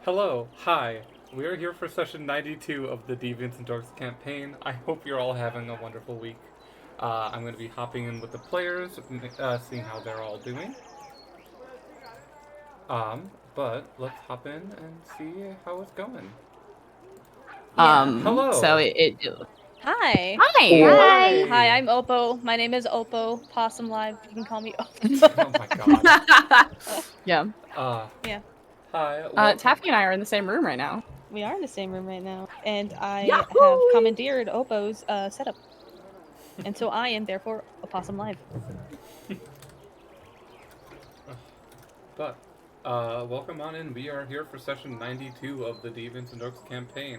Hello, hi. We are here for session 92 of the Deviants Dorks campaign. I hope you're all having a wonderful week. I'm going to be hopping in with the players, seeing how they're all doing. But let's hop in and see how it's going. Yeah. Hello. Hi. Hi. Hi. Hi, I'm Oppo. My name is Oppo. Possum Live. You can call me Oh Oppo. my god. Yeah. Yeah. Hi. Welcome. Taffy and I are in the same room right now. We are in the same room right now. And I Yahoo! have commandeered Oppo's setup. And so I am therefore a Possum Live. But, welcome on in. We are here for session 92 of the Deviants and Dorks campaign.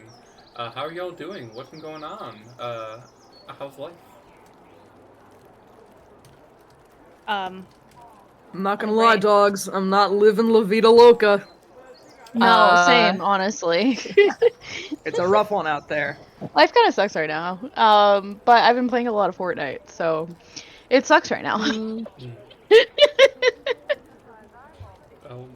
How are y'all doing? What's been going on? How's life? Um I'm not gonna I'm lie, great. dogs. I'm not living La Vida Loca. No, same, honestly. It's a rough one out there. Life kind of sucks right now. But I've been playing a lot of Fortnite, so it sucks right now. Oh,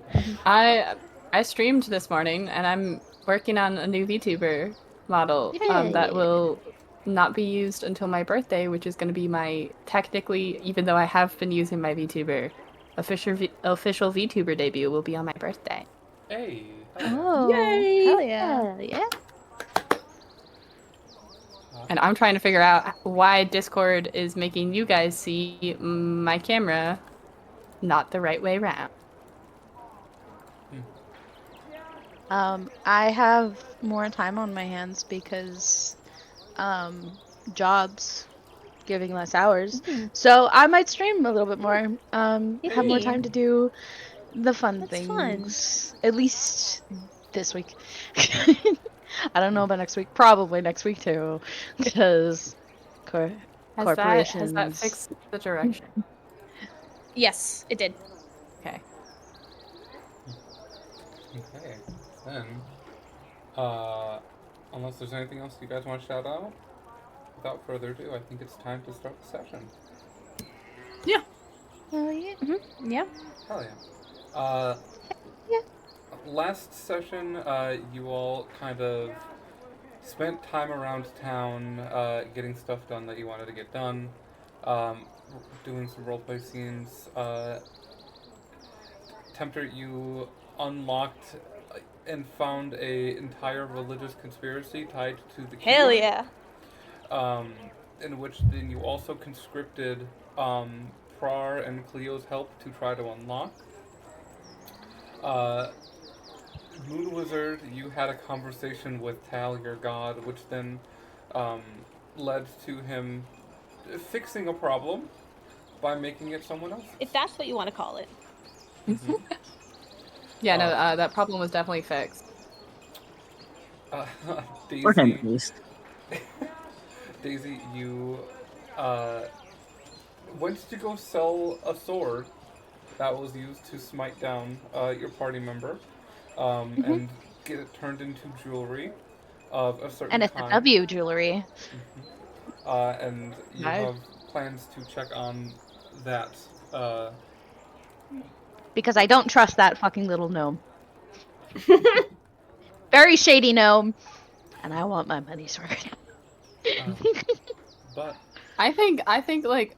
I streamed this morning and I'm working on a new VTuber model that will not be used until my birthday, which is going to be my technically, even though I have been using my VTuber, official VTuber debut will be on my birthday. hey. Oh, Yay! Hell yeah. hell yeah. And I'm trying to figure out why Discord is making you guys see my camera not the right way around. I have more time on my hands because jobs giving less hours. So I might stream a little bit more. Have more Yay. time to do the fun That's things. At least this week. I don't know about next week. Probably next week too, because corporations. Has that fixed the direction? Yes, it did. Okay. Okay. Then, unless there's anything else you guys want to shout out, without further ado, I think it's time to start the session. Hell yeah. Yeah. Hell yeah. Yeah. Last session, you all kind of spent time around town, getting stuff done that you wanted to get done, doing some roleplay scenes. Tempter, you unlocked and found a entire religious conspiracy tied to the Hell cube, yeah. in which then you also conscripted Prar and Cleo's help to try to unlock. Moon Wizard, you had a conversation with Tal, your god, which then led to him fixing a problem by making it someone else. If that's what you want to call it. Mm-hmm. Yeah, no, that problem was definitely fixed. Daisy, Daisy, you went to go sell a sword that was used to smite down your party member, and get it turned into jewelry of a certain And kind. SW jewelry. And you Nice. have plans to check on that. Because I don't trust that fucking little gnome. Very shady gnome. And I want my money's worth. But I think like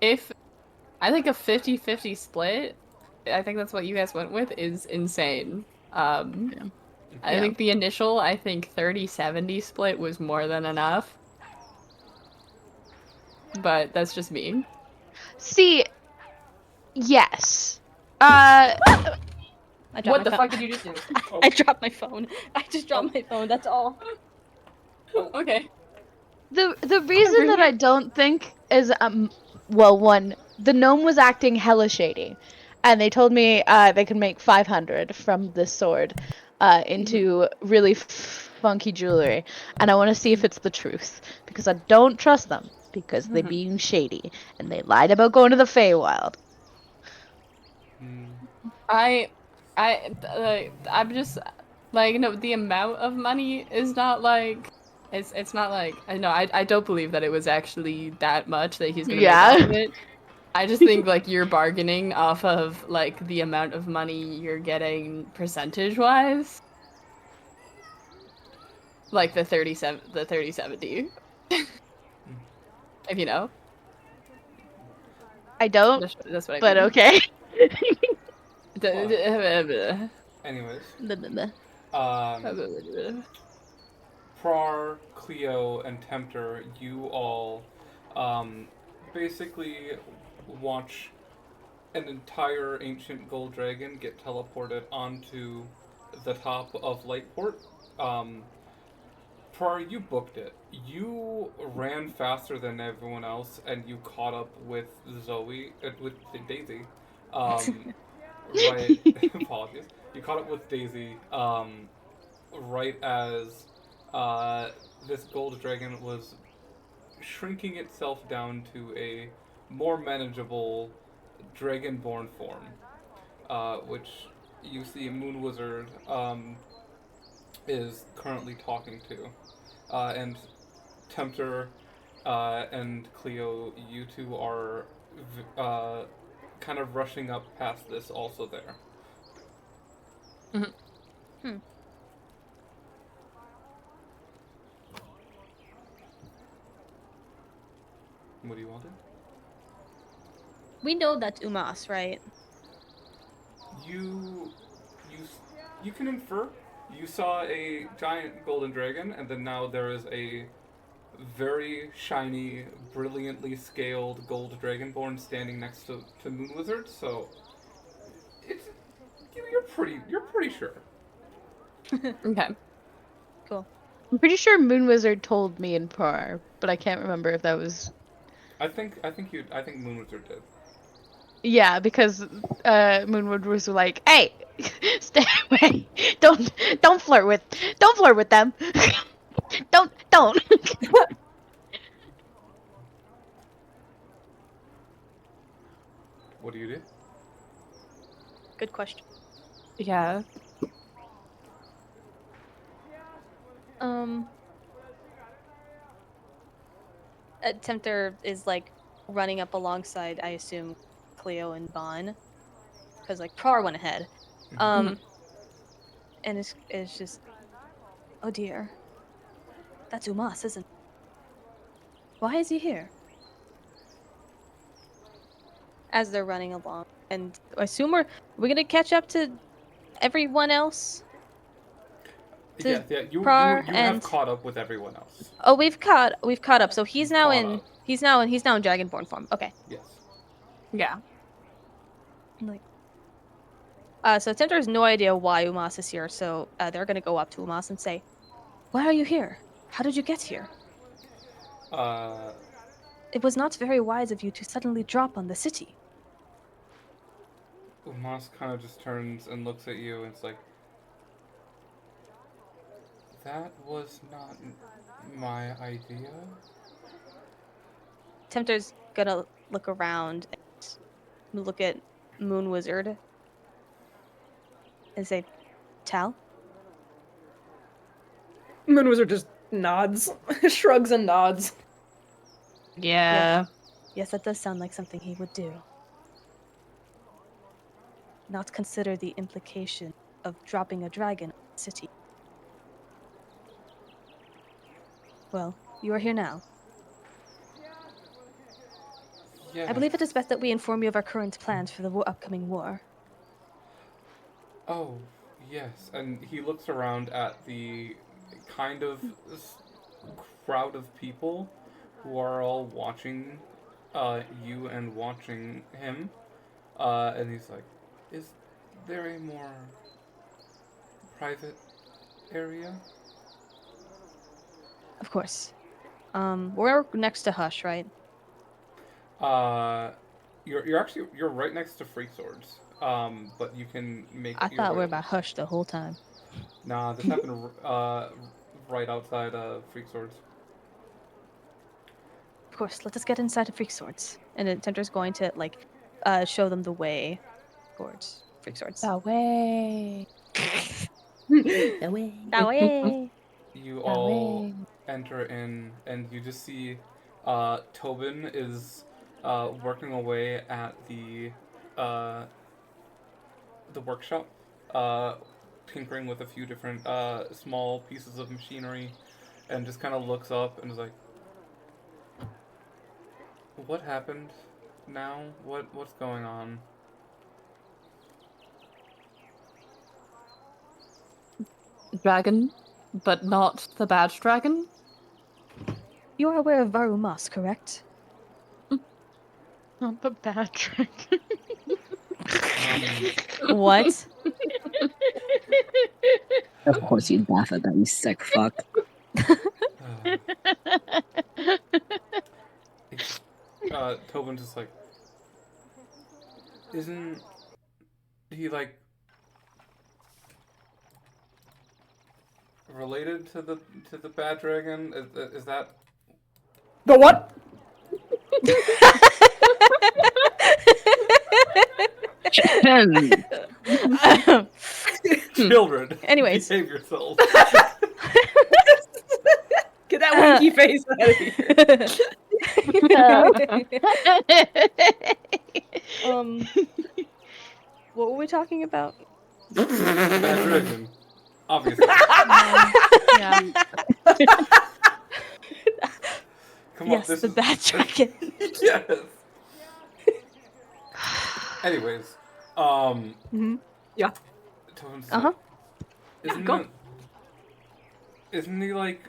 if I think a 50-50 split, I think that's what you guys went with, is insane. I think the initial 30-70 split was more than enough. But that's just me. See, yes. I dropped What my the phone. fuck did you just do? I dropped my phone. I just dropped my phone. That's all. Okay. The reason that I don't think is well, one, the gnome was acting hella shady, and they told me they could make 500 from this sword into really funky jewelry, and I want to see if it's the truth because I don't trust them because they're being shady and they lied about going to the Feywild. I'm just like, no, the amount of money is not like it's not like I don't believe that it was actually that much that he's gonna make off of it. I just think like you're bargaining off of like the amount of money you're getting percentage wise. Like the 3070. If you know. I don't, That's what I but mean. okay. Anyways, Blah, blah, blah. Prar, Cleo, and Tempter, you all basically watch an entire ancient gold dragon get teleported onto the top of Lightport. Um, Prar, you booked it. You ran faster than everyone else, and you caught up with Zoe, with Daisy. Right, apologies. You caught up with Daisy right as this gold dragon was shrinking itself down to a more manageable dragonborn form, which you see Moon Wizard is currently talking to. And Tempter and Cleo, you two are kind of rushing up past this also there. Hmm. What do you want to do? We know that's Umas, right? You, you, you can infer. You saw a giant golden dragon, and then now there is a very shiny, brilliantly scaled gold dragonborn standing next to Moon Wizard. So it's you're pretty sure. Okay. Cool. I'm pretty sure Moon Wizard told me in Par, but I can't remember if that was. I think Moon Wizard did. Yeah, because Moonwood was like, "Hey, stay away! Don't flirt with them! don't!" What do you do? Good question. Yeah. Tempter is like running up alongside, I assume, Cleo and Bon, because like Prar went ahead. And it's just, oh dear, that's Umas, isn't it? Why is he here? As they're running along, and I assume we're gonna catch up to everyone else. Yeah. You Prar have and caught up with everyone else. oh, we've caught up. So he's now Caught in up. he's now in Dragonborn form. Okay. Yes. Yeah. Like, so Tempter has no idea why Umas is here, so they're gonna go up to Umas and say, "Why are you here? How did you get here? Uh, It was not very wise of you to suddenly drop on the city." Umas kind of just turns and looks at you, and it's like, that was not my idea. Tempter's gonna look around and look at Moon Wizard and say, "Tal?" Moon Wizard just nods, shrugs and nods. Yeah. Yes, that does sound like something he would do. Not consider the implication of dropping a dragon on the city. Well, you are here now. Yeah. I believe it is best that we inform you of our current plans for the upcoming war. Oh, yes. And he looks around at the kind of crowd of people who are all watching you and watching him. And he's like, is there a more private area? Of course. We're next to Hush, right? You're right next to Freak Swords. But you can make. I your thought we way- were by Hush the whole time. Nah, this happened right outside Freak Swords. Of course, let us get inside of Freak Swords. And then Tempter's going to, like, show them the way towards Freak Swords. The way. The way. The way. You all enter in, and you just see Tobin is working away at the workshop, tinkering with a few different small pieces of machinery, and just kind of looks up and is like, "What happened now? What's going on?" Dragon, but not the bad dragon? You are aware of Varumas, correct? Not the bad dragon. What? Of course you'd laugh at that, you sick fuck. Tobin's just like, isn't he like related to the bad dragon? Is that The what? children? Anyways. Behave yourselves. Get that winky face out of here. What were we talking about? Bad dragon, obviously. Yeah. Come on, Yes, this the is bad dragon. yes. Anyways, Yeah. Tobin's Uh-huh. like, isn't go. it? Isn't he like?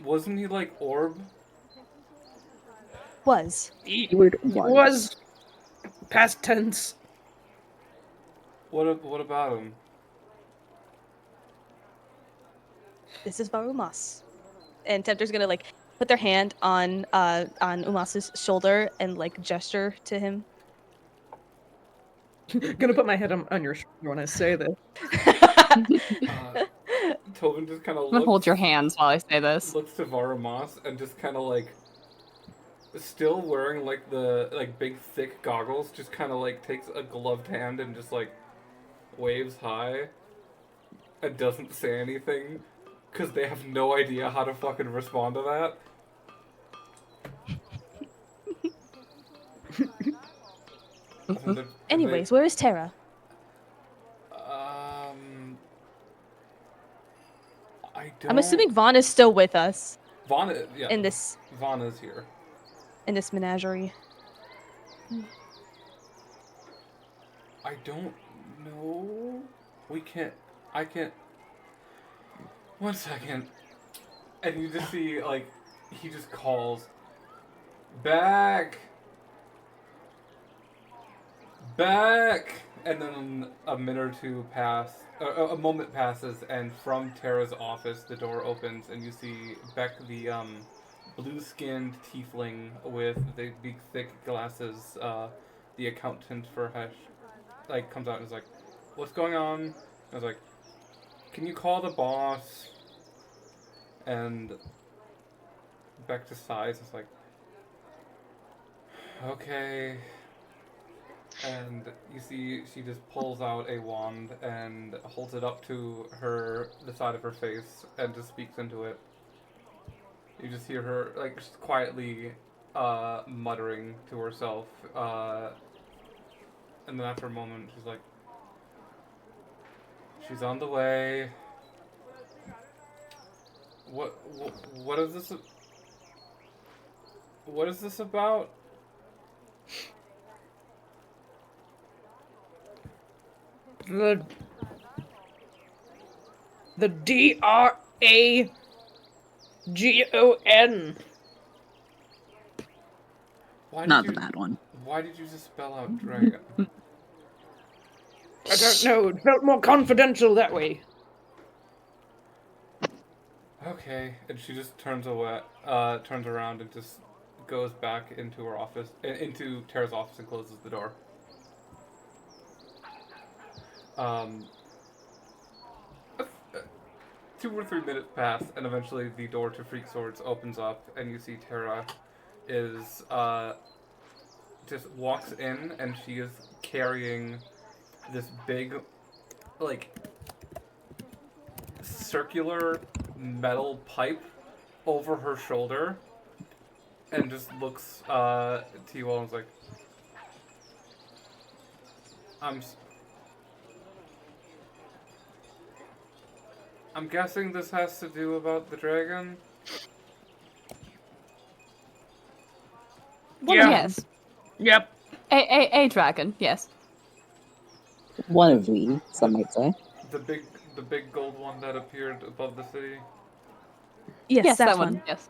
Wasn't he like Orb? Was. Keyword Was past tense. What about him? This is Varumas. And Tempter's gonna like put their hand on Umas's shoulder and like gesture to him. Gonna put my head on your shoulder when I say this. Tobin just kind of I'm gonna hold your hands while I say this. looks to Varumas and just kind of like, still wearing like the like big thick goggles, just kind of like takes a gloved hand and just like waves high and doesn't say anything because they have no idea how to fucking respond to that. And they- Anyways, where is Terra? I don't. I'm assuming Vaughn is still with us Vaughn, yeah, in this Vaughn is here. menagerie. I don't know. I can't. One second. And you just see, like, he just calls, back! Back! And then a minute or two pass, a moment passes, and from Tara's office, the door opens, and you see Beck, the, blue-skinned tiefling with the big, thick glasses, the accountant for Hesh, like, comes out and is like, what's going on? I was like, can you call the boss? And Beck just sighs, it's like, okay. And you see she just pulls out a wand and holds it up to the side of her face and just speaks into it. You just hear her, like, just quietly muttering to herself. And then after a moment, she's like, she's on the way. What is this? What is this about? The DRAGON. Not the bad one. Why did you just spell out dragon? I don't know. It felt more confidential that way. Okay, and she just turns around and just goes back into her office, into Tara's office, and closes the door. 2 or 3 minutes pass, and eventually the door to Freak Swords opens up, and you see Tara is just walks in, and she is carrying this big, like, circular metal pipe over her shoulder, and just looks to you all and is like, I'm guessing this has to do about the dragon. Yeah. Yes. Yep. A dragon, yes. One of we, some might say. The big gold one that appeared above the city. Yes, That one. Yes.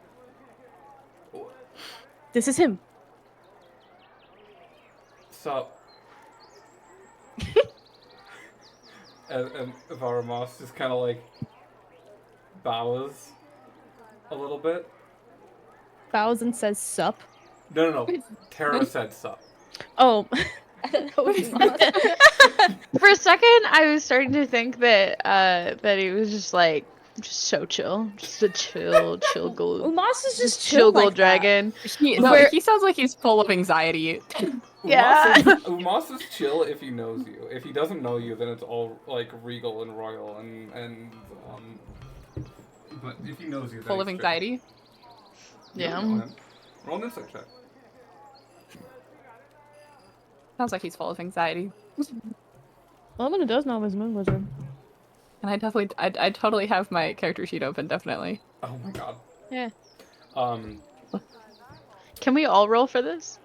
This is him. Sup. and Varamos just kind of like bows a little bit. Bows and says sup. No. Tara said sup. Oh. I don't know what you want. For a second, I was starting to think that that he was just like just so chill, just a chill gold, Moss is just chill gold like that. dragon. He sounds like he's full of anxiety. Yeah. Umas is chill if he knows you. If he doesn't know you, then it's all like regal and royal and but if he knows you, then Full of he's anxiety. chill. Yeah. Roll an insight check. Sounds like he's full of anxiety. Lemon does know his moon wizard. And I totally have my character sheet open, definitely. Oh my god. Yeah. Can we all roll for this?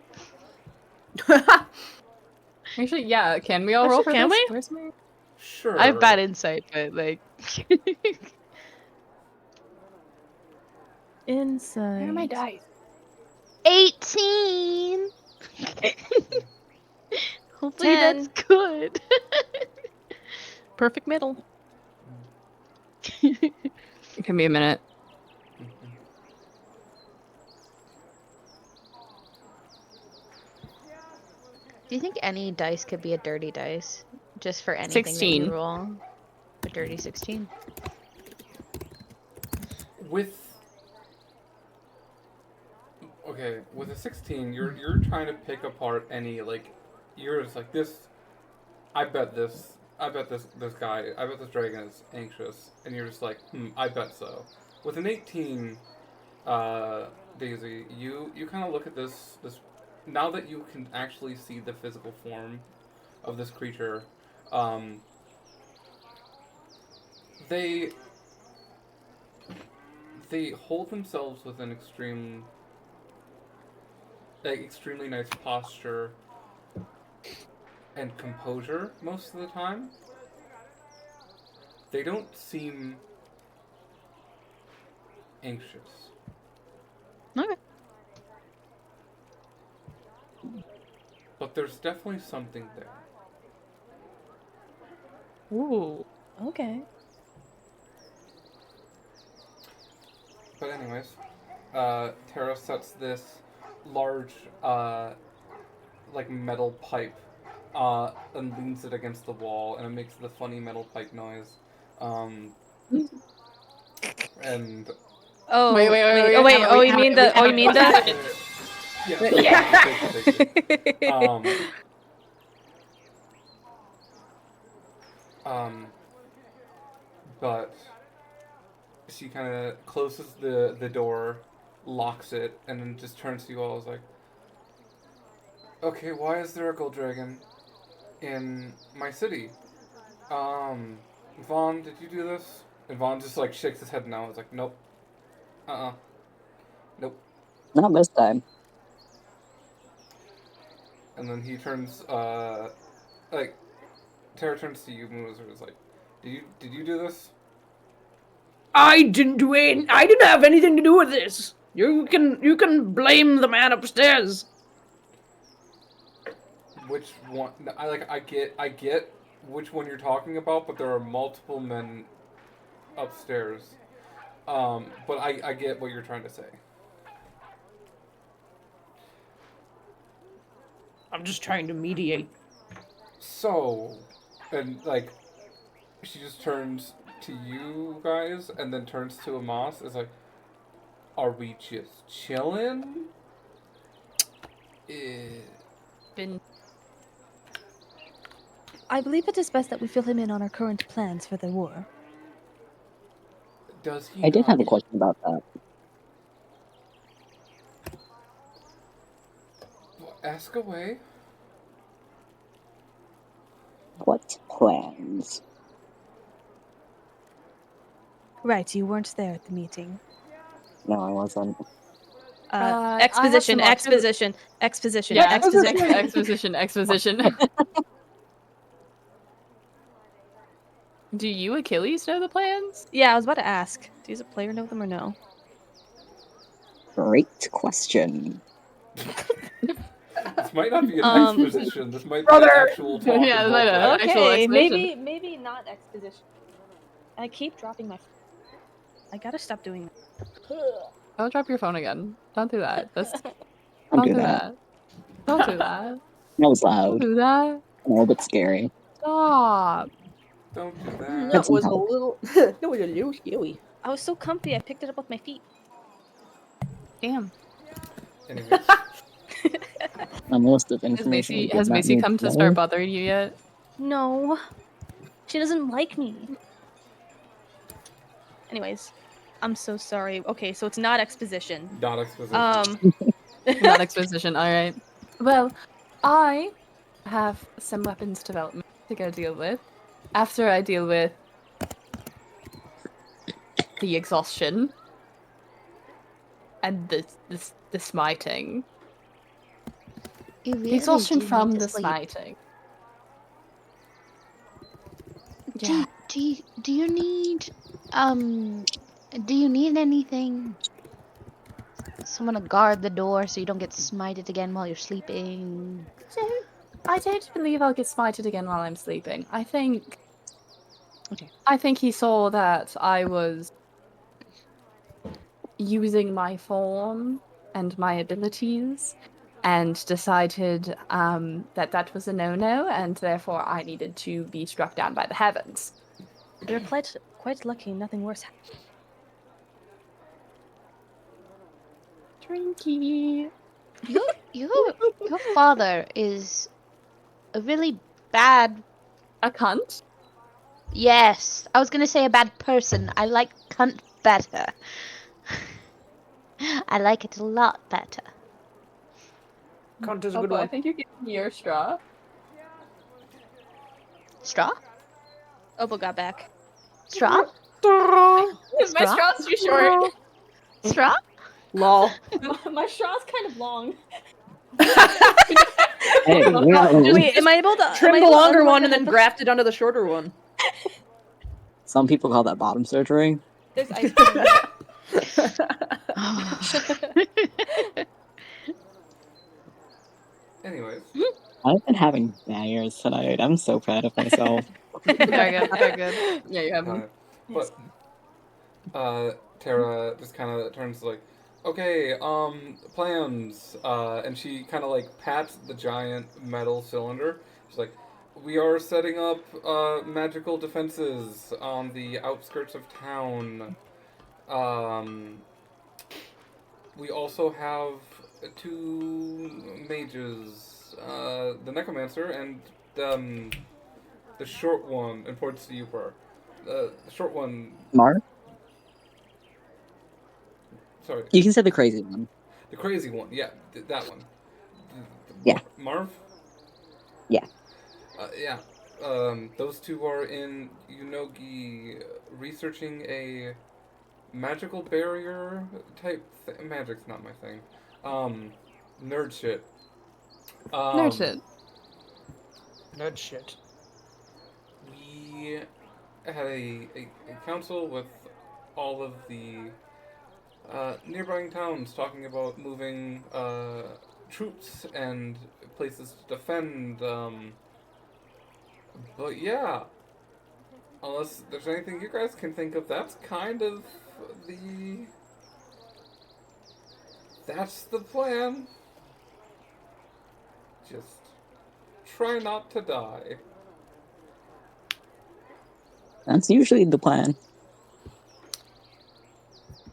Actually, yeah, can we all roll for Can this? we? Where's my... Sure. I have bad insight, but like. Inside. Where are my dice? 18. Hopefully 10. that's good. Perfect middle. Give me a minute. Do you think any dice could be a dirty dice? Just for anything 16. that you roll? A dirty 16. With a 16, you're trying to pick apart any like you're just like this. I bet this dragon is anxious, and you're just like, I bet so. With an 18, Daisy, you kind of look at this now that you can actually see the physical form of this creature. They hold themselves with an extremely nice posture and composure most of the time. They don't seem anxious. Okay. But there's definitely something there. Ooh. Okay. But anyways, Tara sets this large, like metal pipe, and leans it against the wall, and it makes the funny metal pipe noise. And Oh Wait. Oh wait. Oh, you mean the? Oh, you mean the? But she kind of closes the door, locks it, and then just turns to you all. Is like, okay, why is there a gold dragon in my city? Vaughn, did you do this? And Vaughn just like shakes his head no. It's like, nope. Nope. Not this time. And then he turns, like, Tara turns to you, Moose, and is like, did you do this? I didn't do it. I didn't have anything to do with this. You can blame the man upstairs. Which one? I get which one you're talking about, but there are multiple men upstairs. But I get what you're trying to say. I'm just trying to mediate. So, and like, she just turns to you guys, and then turns to Amos. Is like, are we just chilling? I believe it is best that we fill him in on our current plans for the war. Does he? I did not? have a question about that. Ask away. What plans? Right, you weren't there at the meeting. No, I wasn't. I have Exposition, some exposition, exposition, Yeah, exposition. exposition. Do you, Achilles, know the plans? Yeah, I was about to ask. Does a player know them or no? Great question. This might not be an Um, exposition. This might be Brother! actual talk Yeah, and I know. roleplay. Actual Okay, exposition. maybe not exposition. I keep dropping my. I gotta stop doing that. Don't drop your phone again. Don't do that. Don't Don't do do that. that. Don't do that. That was Don't loud. do that. A little bit scary. Stop. Don't do Had that. That some was a help. little. That was a little scary. I was so comfy, I picked it up with my feet. Damn. Anyways, A list of Has information we Macy did has not Macy need come to to start know. bothering you yet? No, she doesn't like me. Anyways, I'm so sorry. Okay, so it's not exposition. not exposition. Not exposition. All right. Well, I have some weapons development to go deal with. After I deal with the exhaustion and the smiting. You The really exhaustion do need from to the sleep. smiting. Yeah. Do you need do you need anything? Someone to guard the door so you don't get smited again while you're sleeping. I don't believe I'll get smited again while I'm sleeping. Okay. I think he saw that I was using my form and my abilities and decided that that was a no-no and therefore I needed to be struck down by the heavens. You're quite lucky. Nothing worse happened. Drinky. Your father is a really bad. A cunt? Yes, I was gonna say a bad person. I like cunt better. I like it a lot better. Cunt is a Oh, good boy, I one. think you're giving me your straw. Straw? Obo got back. Straw? My Straw? straw's too short. Straw? Lol. My straw's kind of long. Hey, Wait, am I able to Trim the longer one and then graft it onto the shorter one. some people call that bottom surgery. There's ice cream. Anyways, I've been having bangers tonight. I'm so proud of myself. Very good, very good. Yeah, you have uh, but Tara just kind of turns like, okay, plans, and she kind of like pats the giant metal cylinder. She's like, we are setting up magical defenses on the outskirts of town. We also have two mages, the necromancer and the short one, and points to you, Per. The short one. Marv? Sorry, You can say the crazy one. the crazy one. Yeah, that one. Yeah. Marv. Yeah. Yeah. Those two are in Unogi researching a magical barrier type magic's not my thing. Nerd shit. Nerd shit. Nerd shit. We had a council with all of the nearby towns talking about moving troops and places to defend. But yeah, unless there's anything you guys can think of, that's kind of that's the plan. Just try not to die. That's usually the plan.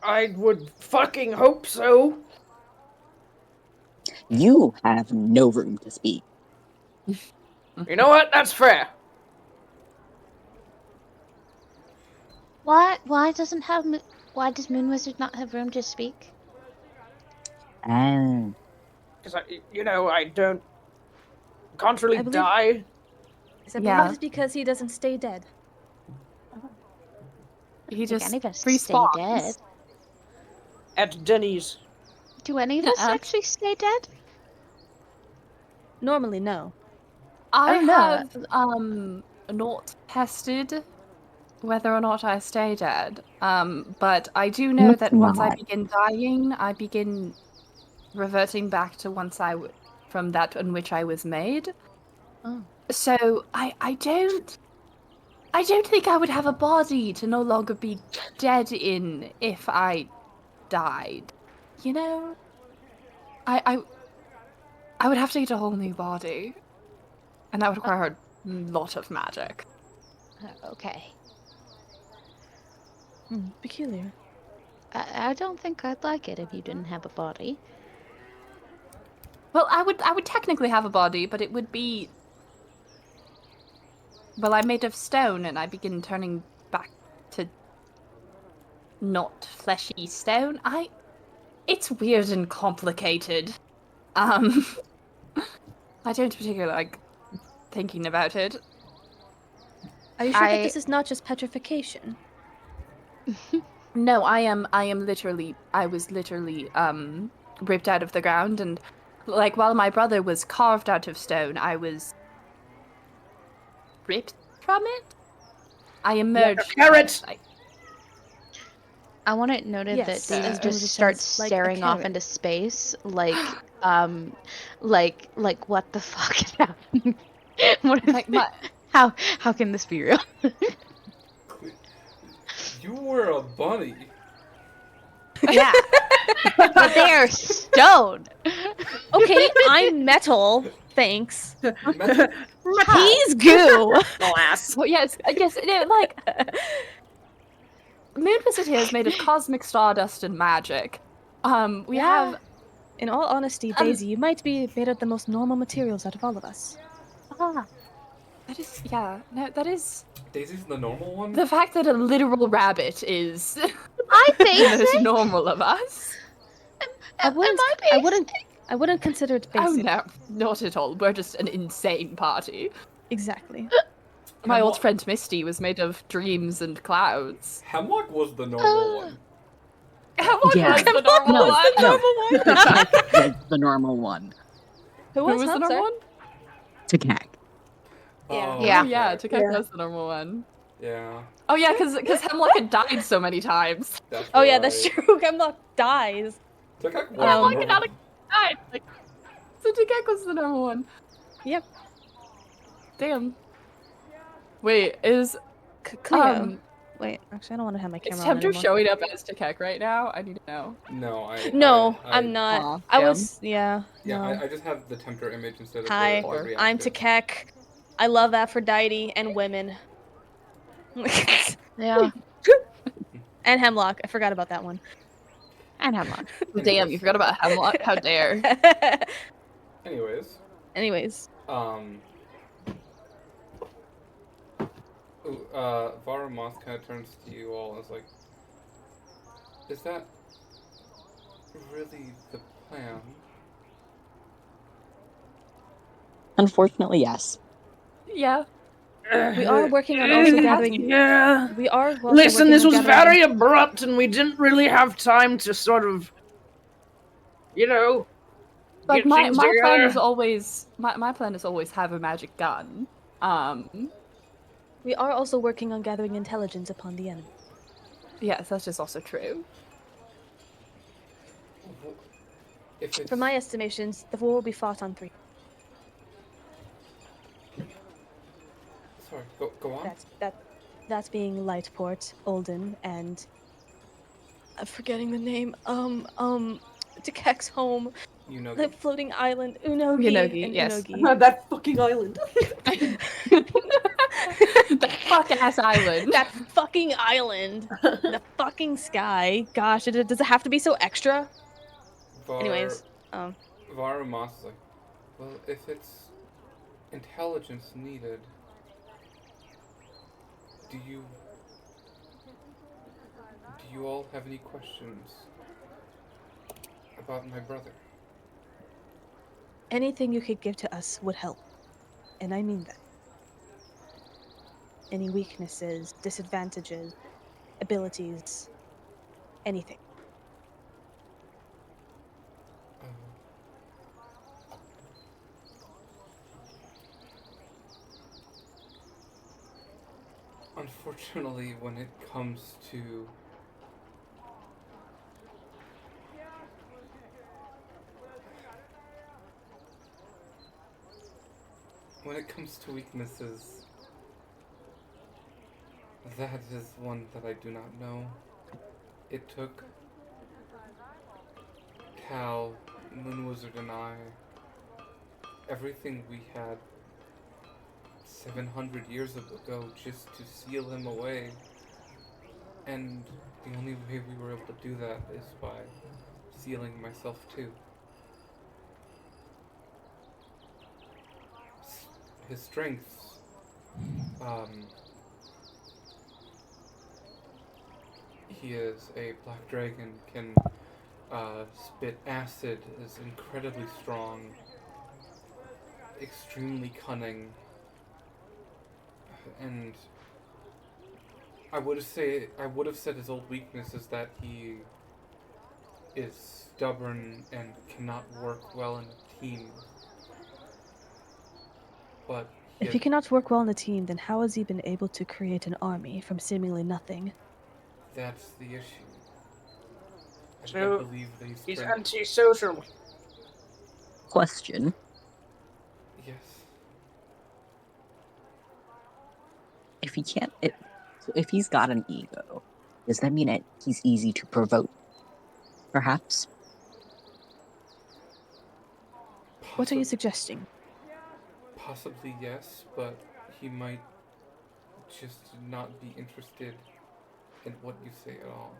I would fucking hope so. You have no room to speak. You know what? That's fair. Why does Moon Wizard not have room to speak? Ah. Because I can't really I believe- die. Is that Yeah. because he doesn't stay dead? He think just any of us respawns. stay dead. At Denny's. Do any of us actually stay dead? Normally, no. I Oh, no. have not tested whether or not I stay dead. But I do know Let's that once I not. begin dying, I begin reverting back to from that in which I was made. Oh. So I don't think I would have a body to no longer be dead in if I died. You know? I would have to get a whole new body. And that would require a lot of magic. Okay. Peculiar. I don't think I'd like it if you didn't have a body. Well, I would technically have a body, but it would be... Well, I'm made of stone, and I begin turning back to not fleshy stone. It's weird and complicated. I don't particularly like thinking about it. Are you sure that this is not just petrification? No, I was literally ripped out of the ground, and like while my brother was carved out of stone, I was ripped from it. I emerged. Like a carrot. I want it noted Yes, that Daisy as just Moses starts says, like a staring off carrot. into space, like what the fuck is happening? What is Like my how can this be real? You were a bunny. Yeah, but they are stone. Okay, I'm metal. Thanks. Metal- He's goo. Glass. well, yes, like Moon Wizard here is made of cosmic stardust and magic. We have In all honesty, Daisy, you might be made of the most normal materials out of all of us. that is Daisy's the normal one? the fact that a literal rabbit is I the think most normal of us. I wouldn't consider it Oh basic. no, not at all. We're just an insane party. Exactly. My old friend Misty was made of dreams and clouds. Hemlock was the normal one. Hemlock Yeah. was the normal No, one. no. Tekek was the normal one. Who Who was, was the huh? normal Sorry? one? Tekek. Oh, Yeah. okay. Yeah, Tekek was the normal one. Yeah. Oh yeah, because Hemlock had died so many times. That's Oh yeah, right. that's true. Hemlock dies. Tekek was Hemlock the had normal. died. Like, so Tekek was the normal one. Yep. Damn. Wait, is Cleo. Wait, actually, I don't want to have my is camera on Tempter anymore. showing up as Tekek right now? I need to know. No, No, I I'm not. Aw, I damn. was, yeah. Yeah, no. I just have the Tempter image instead of Hi, the reactive. I'm Tekek. I love Aphrodite and women. Yeah, And Hemlock. I forgot about that one. and Hemlock. Damn, you forgot about Hemlock? How dare. Anyways, Anyways, Vara Moss kind of turns to you all and is like, is that really the plan? Unfortunately, yes. Yeah. we are working on also gathering. Yeah. We are also Listen, working this on was gathering- very abrupt, and we didn't really have time to sort of, Like get my things plan together. is always my plan is always have a magic gun. We are also working on gathering intelligence upon the enemy. Yes, that's just also true. If it's... From my estimations, the war will be fought on 3. Sorry, go on. That's being Lightport, Olden, and I'm forgetting the name. Tekek's home, You know. the floating island, Unogi, Unogi, and yes. Unogi. That fucking island. That fuck ass island. That fucking island, the fucking sky. Gosh, does it have to be so extra? Anyways, Vara Moss is like, well, if it's intelligence needed, do you all have any questions about my brother? anything you could give to us would help, and I mean that. Any weaknesses, disadvantages, abilities, anything. Unfortunately, when it comes to weaknesses, that is one that I do not know. It took Cal, Moonwizard, and I everything we had 700 years ago just to seal him away. And the only way we were able to do that is by sealing myself too. His strengths, he is a black dragon, can spit acid, is incredibly strong, extremely cunning, and I would have said his old weakness is that he is stubborn and cannot work well in a team. But If he cannot work well in a team, then how has he been able to create an army from seemingly nothing? that's the issue. I So, believe that he's spent... antisocial. Question. Yes. If he can't... so if he's got an ego, does that mean that he's easy to provoke? Perhaps? What are you suggesting? Possibly yes, but he might just not be interested in what you say at all.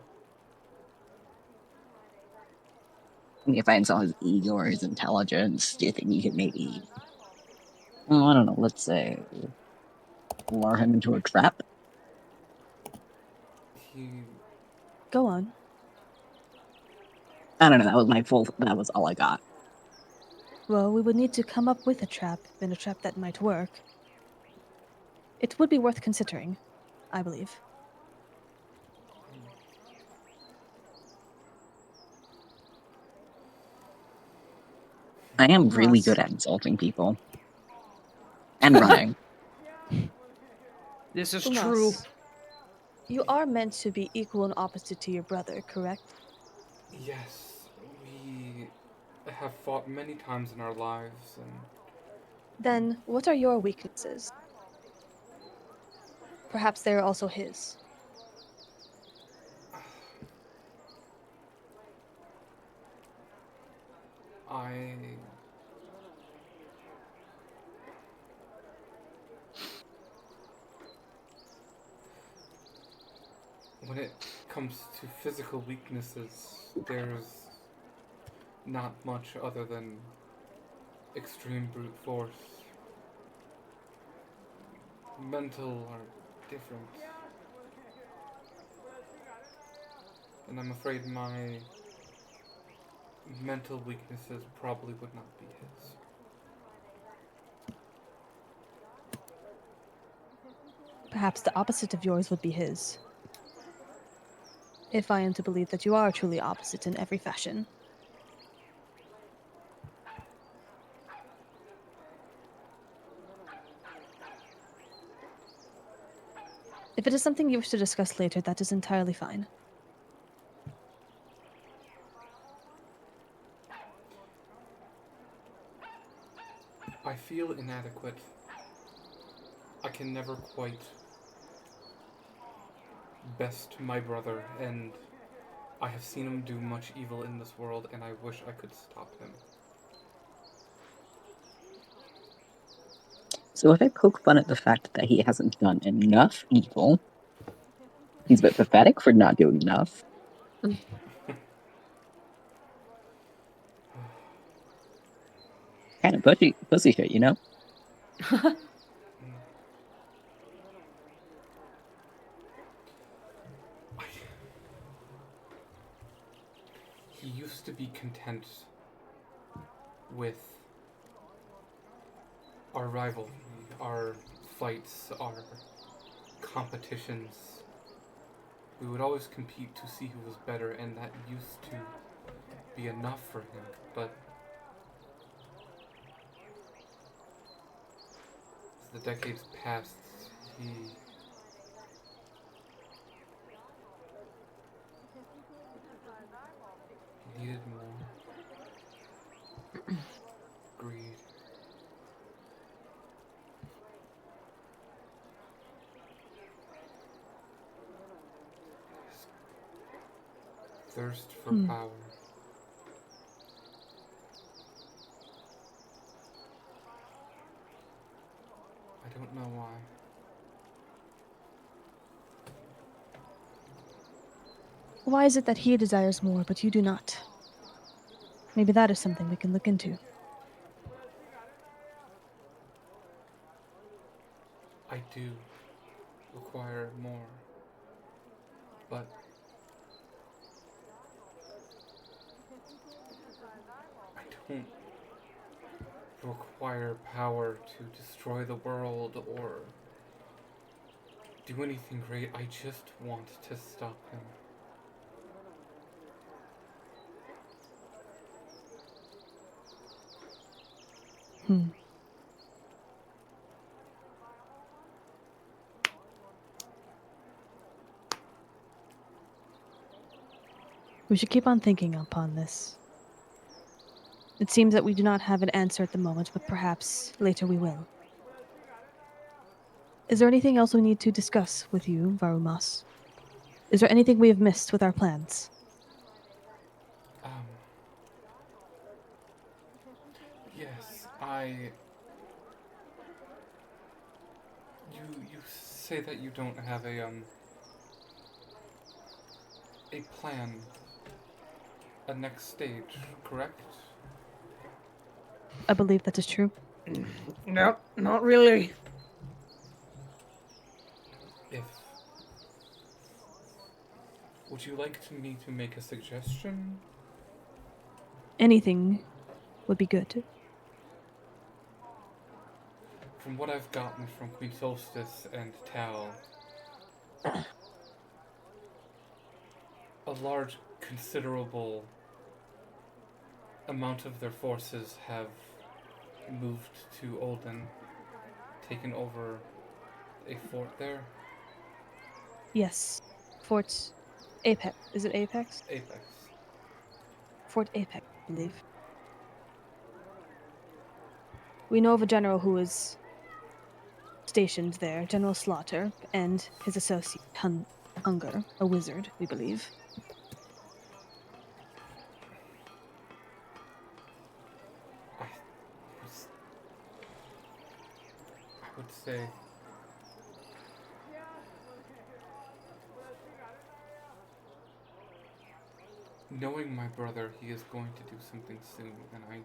I mean, if I install his ego or his intelligence, do you think you could maybe... Oh, I don't know, let's say... lure him into a trap? Go on. I don't know, that was all I got. Well, we would need to come up with a trap, and a trap that might work. It would be worth considering, I believe. I am really Ross. good at insulting people. And running. This is Ross, true. you are meant to be equal and opposite to your brother, correct? Yes, we have fought many times in our lives, and Then, what are your weaknesses? Perhaps they are also his. when it comes to physical weaknesses, there's not much other than extreme brute force. Mental are different. And I'm afraid my mental weaknesses probably would not be his. Perhaps the opposite of yours would be his. If I am to believe that you are truly opposite in every fashion. If it is something you wish to discuss later, that is entirely fine. I feel inadequate. I can never quite best my brother, and I have seen him do much evil in this world, and I wish I could stop him. So if I poke fun at the fact that he hasn't done enough evil, he's a bit pathetic for not doing enough. Kind of pussy shit, you know? He used to be content with our rivalry, our fights, our competitions. we would always compete to see who was better, and that used to be enough for him, but as the decades passed, he needed more. Greed. Thirst for power. I don't know why. Why is it that he desires more, but you do not? Maybe that is something we can look into. I do require more, but I don't require power to destroy the world or do anything great. I just want to stop him. We should keep on thinking upon this. It seems that we do not have an answer at the moment, but perhaps later we will. Is there anything else we need to discuss with you, Varumas? Is there anything we have missed with our plans? Yes, You say that you don't have a plan, a next stage, correct? I believe that is true. No, not really. Would you like me to make a suggestion? Anything would be good. From what I've gotten from Queen Solstice and Tal, a large, considerable amount of their forces have moved to Olden, taken over a fort there. Yes. Fort Apex. Is it Apex? Apex. Fort Apex, I believe. We know of a general who is stationed there, General Slaughter, and his associate, Hunger, a wizard, we believe. I would say knowing my brother, he is going to do something soon, and I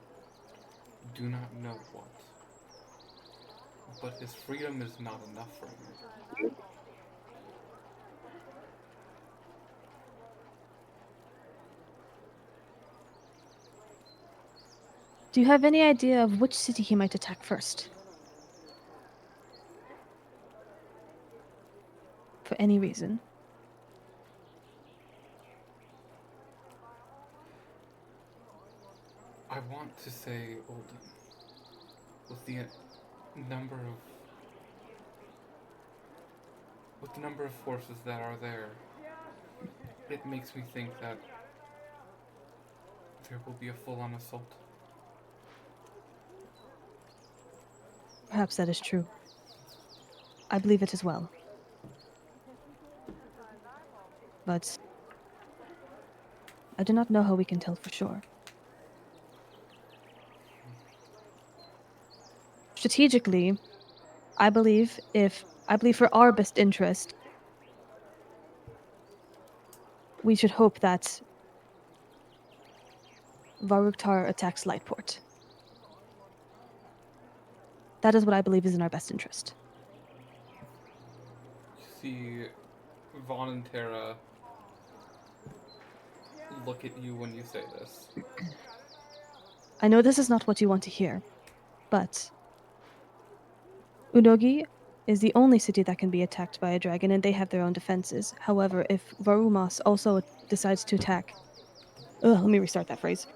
do not know what. But his freedom is not enough for me. Do you have any idea of which city he might attack first? For any reason? I want to say Olden. With the number of forces that are there, it makes me think that there will be a full-on assault. Perhaps that is true. I believe it as well. But I do not know how we can tell for sure. Strategically, I believe for our best interest, we should hope that Varuktar attacks Lightport. That is what I believe is in our best interest. You see Vaughn and Tara look at you when you say this. I know this is not what you want to hear, but Unogi, is the only city that can be attacked by a dragon, and they have their own defenses. However, if Varumas also decides to attack... let me restart that phrase.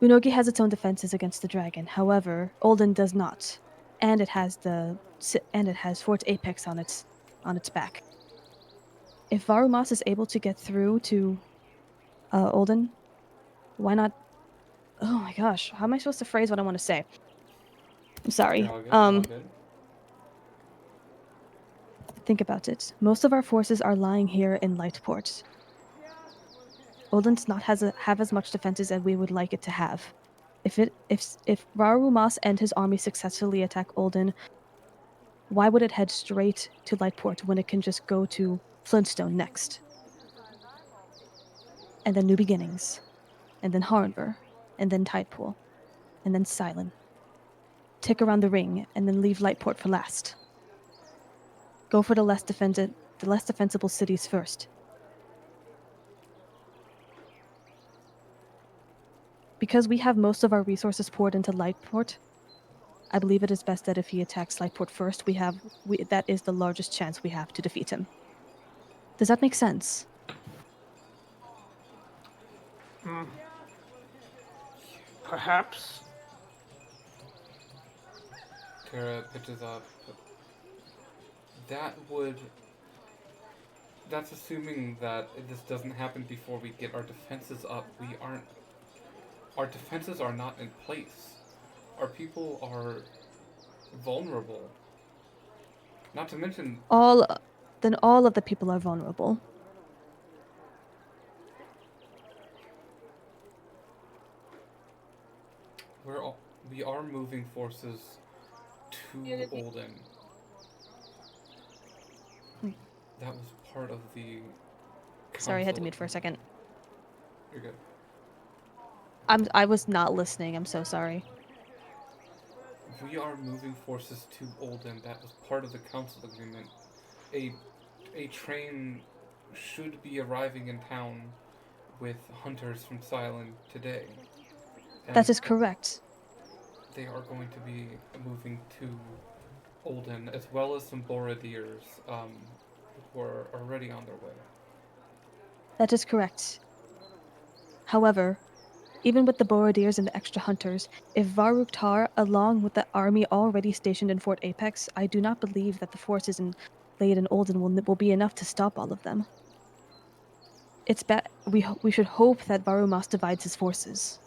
Unogi has its own defenses against the dragon. However, Olden does not, and it has Fort Apex on its back. If Varumas is able to get through to Olden, why not? Oh my gosh, how am I supposed to phrase what I want to say? I'm sorry. You're all good. You're all good. Think about it. Most of our forces are lying here in Lightport. Olden does not have as much defenses as we would like it to have. If Varumas and his army successfully attack Olden, why would it head straight to Lightport when it can just go to Flintstone next? And then New Beginnings, and then Harnver, and then Tidepool, and then Silent. Tick around the ring, and then leave Lightport for last. Go for the less defensible cities first. Because we have most of our resources poured into Lightport, I believe it is best that if he attacks Lightport first, that is the largest chance we have to defeat him. Does that make sense? Perhaps. Kara pitches up. That's assuming that this doesn't happen before we get our defenses up. Our defenses are not in place. Our people are vulnerable. Not to mention... All of the people are vulnerable. We are moving forces to Olden. That was part of the... Sorry, I had to mute for a second. You're good. I was not listening. I'm so sorry. We are moving forces to Olden. That was part of the council agreement. A train should be arriving in town with hunters from Silent today. And that is correct. They are going to be moving to Olden, as well as some Boradiers who are already on their way. That is correct. However, even with the Boradiers and the extra hunters, if Varuktar, along with the army already stationed in Fort Apex, I do not believe that the forces laid in Olden will be enough to stop all of them. We should hope that Varumas divides his forces.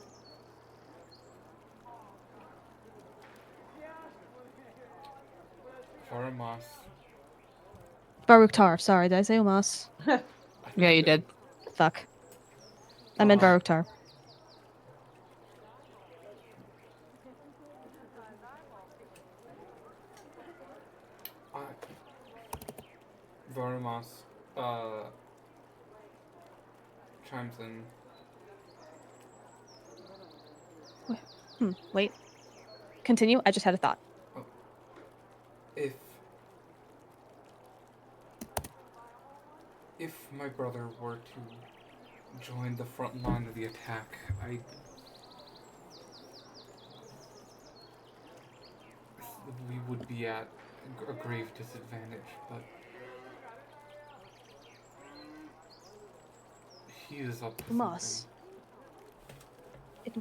Varuktar, sorry, did I say Omas? Yeah, you did. Fuck. I meant Varuktar. Varumas chimes in. Wait. Continue, I just had a thought. Oh. If my brother were to join the front line of the attack, we would be at a grave disadvantage, but he is up to Moss. It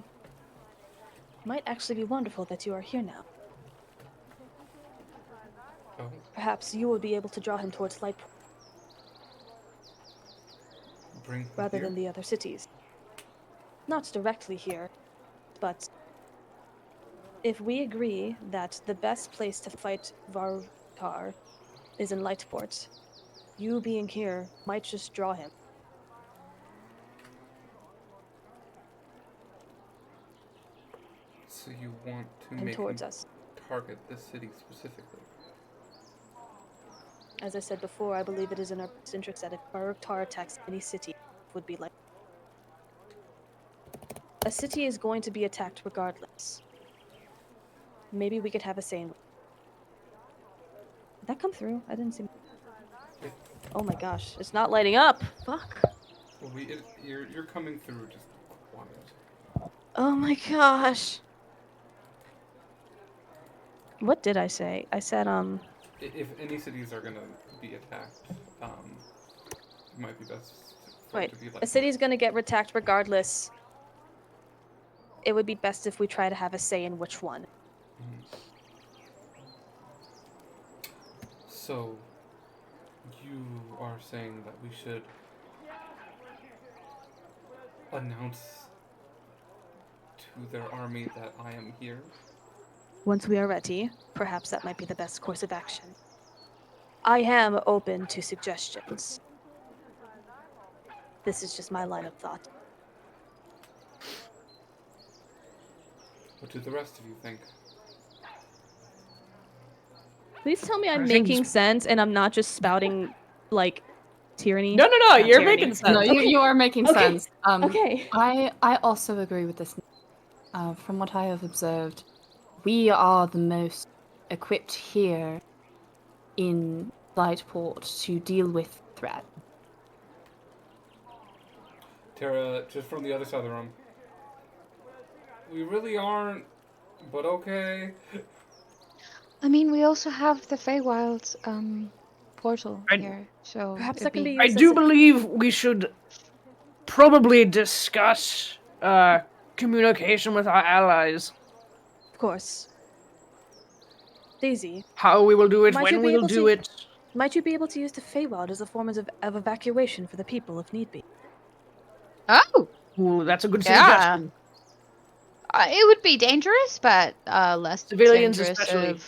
might actually be wonderful that you are here now. Oh? Perhaps you will be able to draw him towards Lightport rather than the other cities. Not directly here, but if we agree that the best place to fight Varuktar is in Lightport, you being here might just draw him. So you want to and make towards him us. target this city specifically? As I said before, I believe it is in our best interest that if Varuktar attacks any city, it would be like... A city is going to be attacked regardless. Maybe we could have a say in... Did that come through? I didn't see... Oh my gosh, it's not lighting up! Fuck! Well, you're coming through just quiet. Oh my gosh! What did I say? I said If any cities are gonna be attacked, it might be best for it wait. to be like A city's gonna get attacked regardless. It would be best if we try to have a say in which one. Mhm. So, you are saying that we should announce to their army that I am here? Once we are ready, perhaps that might be the best course of action. I am open to suggestions. This is just my line of thought. What do the rest of you think? Please tell me I'm I think making it's- sense and I'm not just spouting like tyranny. No, Not you're tyranny. making sense. No, you are making Okay. sense. Okay. I also agree with this. From what I have observed, we are the most equipped here in Lightport to deal with threat. Tara, just from the other side of the room. We really aren't, but okay. I mean, we also have the Feywild's portal I- here, so Perhaps it'd that can be I used do as a... believe we should probably discuss communication with our allies. Of course. Daisy, How we will do it, Might you when be we will able do to- it. might you be able to use the Feywild as a form of evacuation for the people if need be? Oh, Ooh, that's a good Yeah. suggestion. it would be dangerous, but less Civilians dangerous. especially.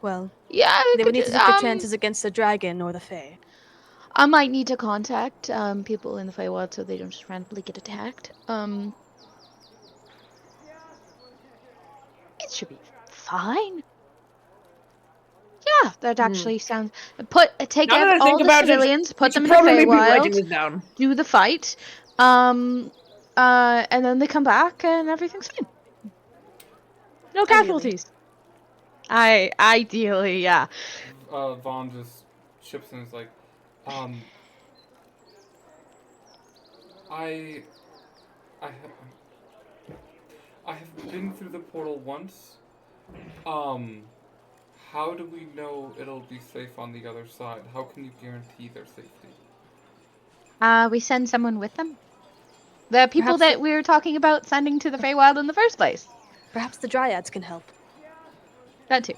Well, Yeah, we they would could, need to take their chances against the dragon or the Fey. I might need to contact people in the Feywild so they don't just randomly get attacked. It should be fine. Yeah, that actually sounds. Take Now that I all think the about it, civilians, we put should them in the probably be writing Feywild, this down. do the fight, and then they come back and everything's fine. No Ideally. casualties. Ideally, yeah. Vaughn just chips in and is like, I, I have, I have been through the portal once. How do we know it'll be safe on the other side? How can you guarantee their safety? We send someone with them. The people Perhaps that we were talking about sending to the Feywild in the first place. Perhaps the Dryads can help. That too.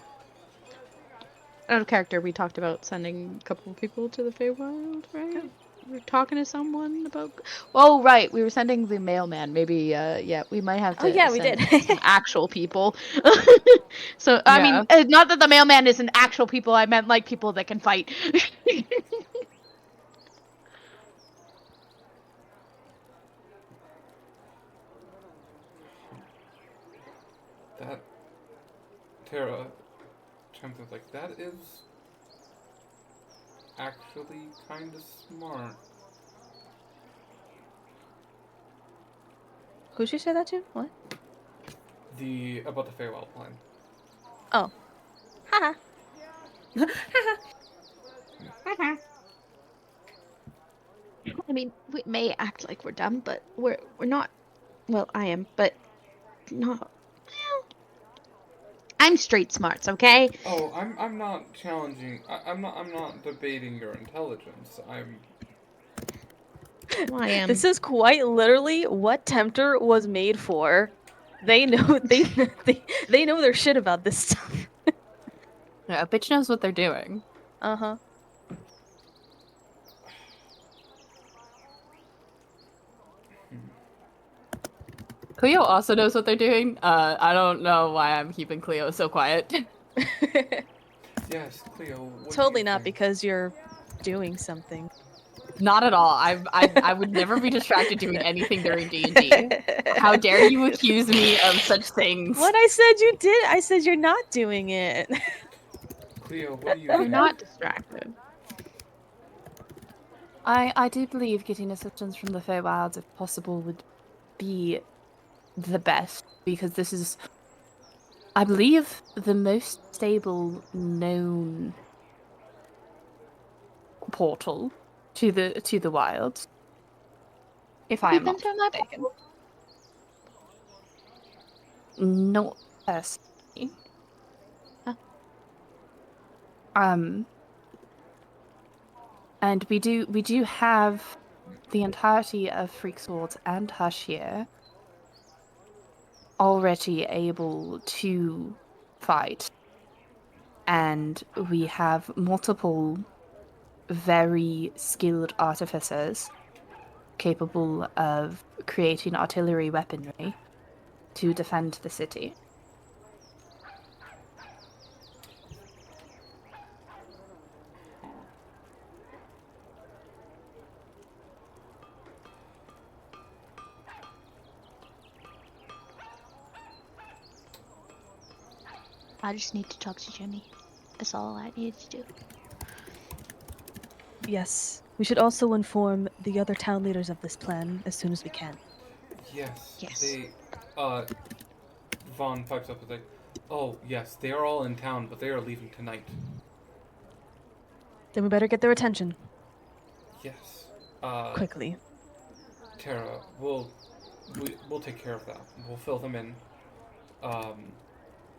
Out of character, we talked about sending a couple of people to the Feywild, right? We were talking to someone about. Oh, right. We were sending the mailman. Maybe, yeah, we might have to. Oh, yeah, we send did. some actual people. So, I Yeah. mean, not that the mailman isn't actual people. I meant like people that can fight. That Tara chimes in like, that is actually kind of smart. Who'd you say that to? What? About the Feywild plan. Oh. Haha. I mean, we may act like we're dumb, but we're not. Well, I am, but not. Well, I'm street smarts, okay? Oh, I'm not challenging. I'm not debating your intelligence. Well, I am. This is quite literally what Tempter was made for. They know they know their shit about this stuff. Yeah, a bitch knows what they're doing. Uh-huh. Cleo also knows what they're doing. I don't know why I'm keeping Cleo so quiet. Yes, Cleo. What do Totally you not think? because you're doing something. Not at all. I would never be distracted doing anything during D&D. How dare you accuse me of such things? What I said you did. I said you're not doing it. Cleo, what do you We're think? not distracted. I do believe getting assistance from the Feywilds, if possible, would be the best, because this is, I believe, the most stable known portal to the wilds. If I Have am you been not through that mistaken. portal? Not personally. And we do have the entirety of Freak Swords and Hush here already able to fight. And we have multiple very skilled artificers capable of creating artillery weaponry to defend the city. I just need to talk to Jimmy. That's all I need to do. Yes. We should also inform the other town leaders of this plan as soon as we can. Yes. Yes. They, Vaughn pipes up and like, oh, yes, they are all in town, but they are leaving tonight. Then we better get their attention. Yes. Quickly. Tara, we'll take care of that. We'll fill them in.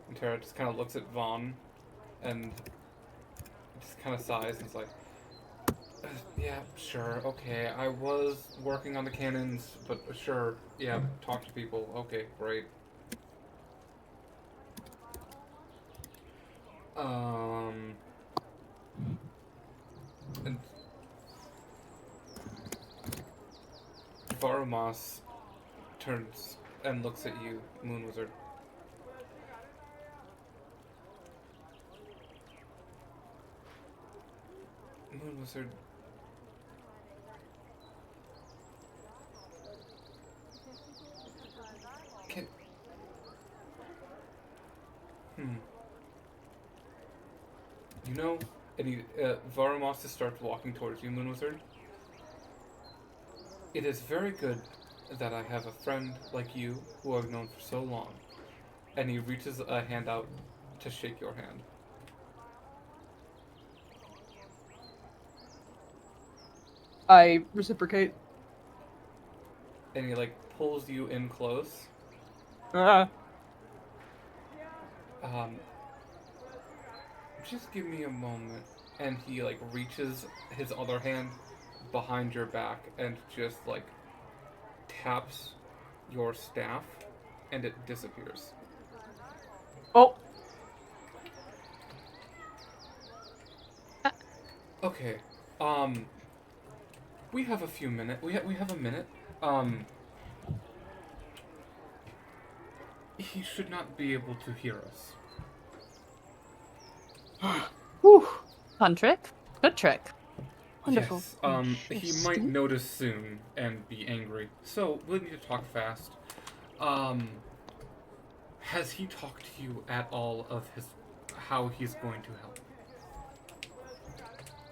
And Tara just kind of looks at Vaughn and just kind of sighs and is like, yeah, sure, okay. I was working on the cannons, but sure, yeah, talk to people. Okay, great. And Varumas turns and looks at you, Moon Wizard. Moon Wizard. Can... You know, and he, Varumas starts walking towards you, Moon Wizard. It is very good that I have a friend like you, who I've known for so long. And he reaches a hand out to shake your hand. I reciprocate. And he, like, pulls you in close. Just give me a moment. And he, like, reaches his other hand behind your back and just, like, taps your staff, and it disappears. Oh. Okay. We have a few minutes. We have a minute. He should not be able to hear us. Whew. Fun trick? Good trick. Wonderful. Yes, he might notice soon and be angry. So, we'll need to talk fast. Has he talked to you at all of how he's going to help?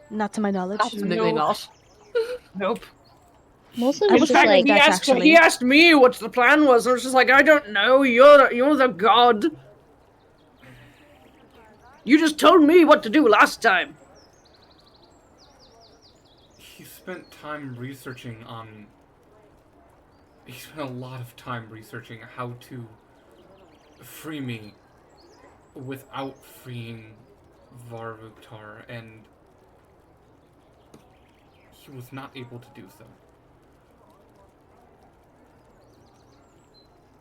Not to my knowledge. Absolutely No. not. Nope. Mostly I was was just like, actually- he asked me what the plan was. I was just like, I don't know. You're the god. You just told me what to do last time. He spent time researching on... He spent a lot of time researching how to free me without freeing Varvuktar, and he was not able to do so.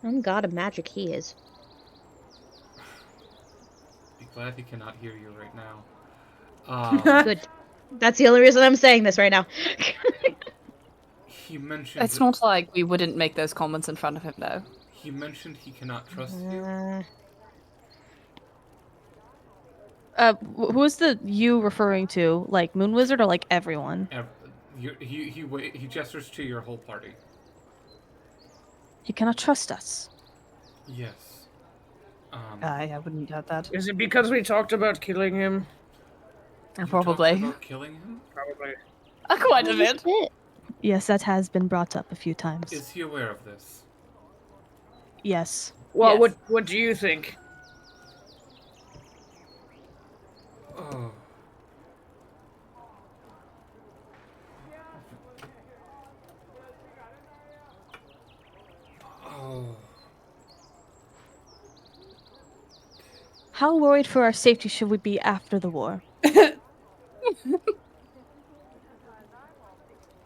I'm god of magic he is. Be glad he cannot hear you right now. Good. That's the only reason I'm saying this right now. He mentioned... It's not like we wouldn't make those comments in front of him, though. He mentioned he cannot trust you. Who is the you referring to? Like Moon Wizard or like everyone? He gestures to your whole party. He cannot trust us. Yes. I wouldn't doubt that. Is it because we talked about killing him? You Probably. talked about killing him? Probably. Quite a bit. Yes, that has been brought up a few times. Is he aware of this? Yes. Well, Yes. what do you think? Oh. Oh. How worried for our safety should we be after the war?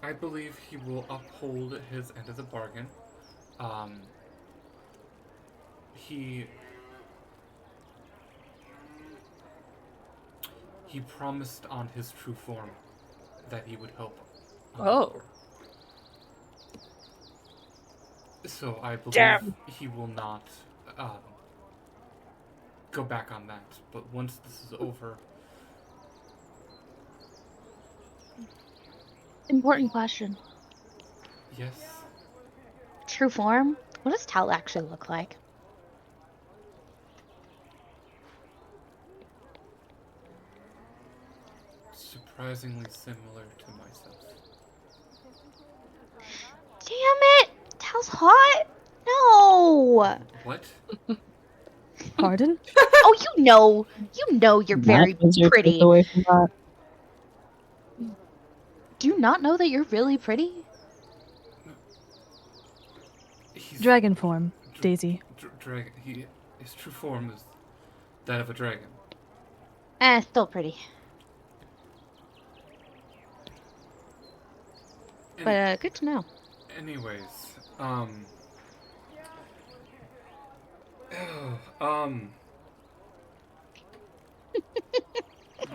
I believe he will uphold his end of the bargain. He promised on his true form that he would help on the Oh. war. So I believe Damn. he will not go back on that. But once this is over, Important question. yes, True form? What does Tal actually look like? surprisingly similar to myself. Damn it! Tal's hot? No! What? Pardon? Oh, you know you're very That was your pretty. takeaway from that? Do you not know that you're really pretty? He's Dragon form, Daisy. dragon. His true form is that of a dragon. Still pretty. But good to know. Anyways,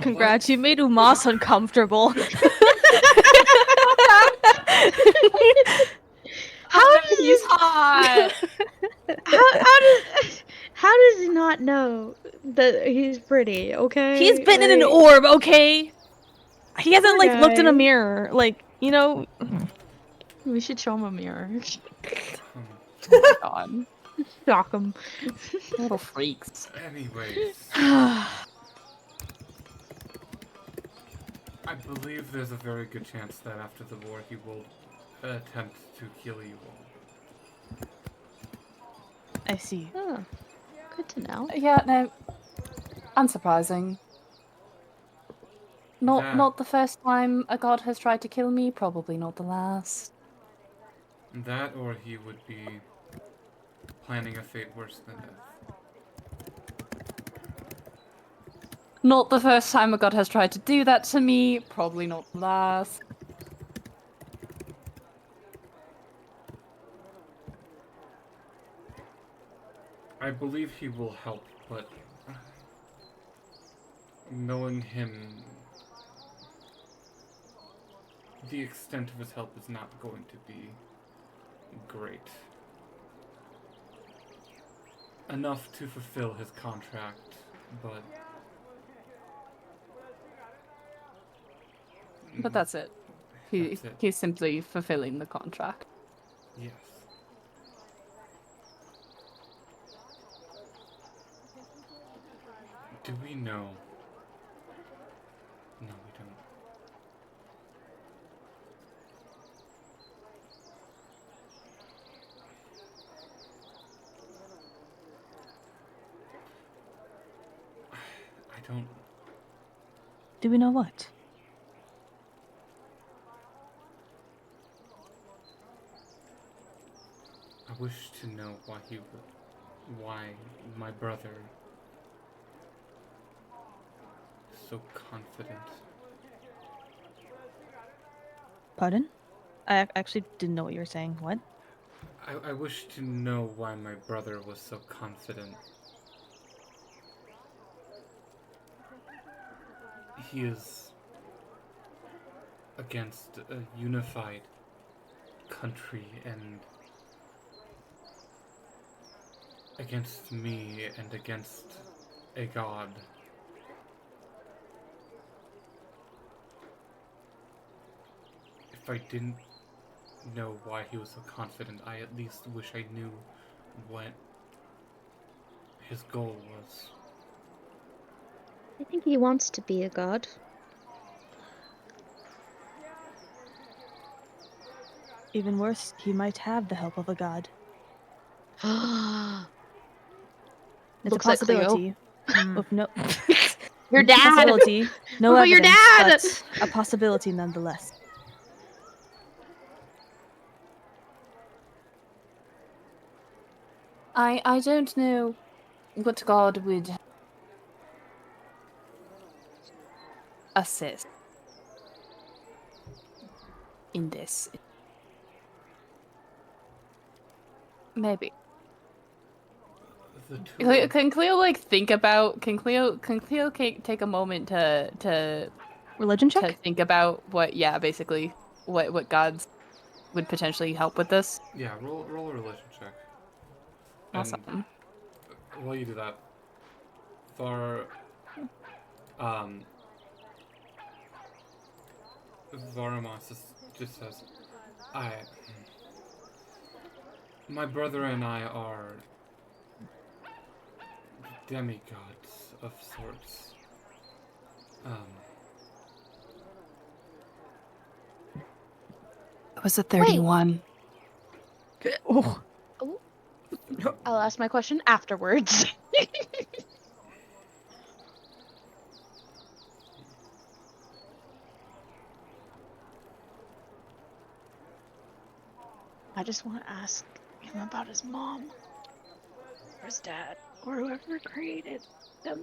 Congrats, you made Umas uncomfortable. How does He's hot. how does he not know that he's pretty? Okay, He's been in an Like, orb, okay? He hasn't, poor like, looked in a guy. mirror. Like, you know... We should show him a mirror. um, Oh my god. Shock him. Little freaks. anyways, I believe there's a very good chance that after the war he will attempt to kill you all. I see. Oh, good to know. Yeah, no. Unsurprising. That- Not the first time a god has tried to kill me, probably not the last. That or he would be planning a fate worse than death. Not the first time a god has tried to do that to me, probably not the last. I believe he will help, but knowing him, the extent of his help is not going to be great. Enough to fulfill his contract, but... But that's it. That's it. He's simply fulfilling the contract. Yes. Do we know? No, we don't. I don't. Do we know what? I wish to know why my brother is so confident. Pardon? I actually didn't know what you were saying. What? I wish to know why my brother was so confident. He is against a unified country and against me and against a god. If I didn't know why he was so confident, I at least wish I knew what his goal was. I think he wants to be a god. Even worse, he might have the help of a god. It's Looks a like Cleo. possibility. Of no... Your It's a dad! possibility. No What about your evidence, dad? but a possibility nonetheless. I don't know what god would assist in this. Maybe. The two Can Cleo like think about? Can Cleo take a moment to Religion check? think about what? Yeah, basically, what gods would potentially help with this? Yeah, roll a religion check. Awesome. And while you do that, Varamos just says, my brother and I are demigods of sorts. It was a 31. Oh. I'll ask my question afterwards. I just want to ask him about his mom, or his dad, or whoever created them.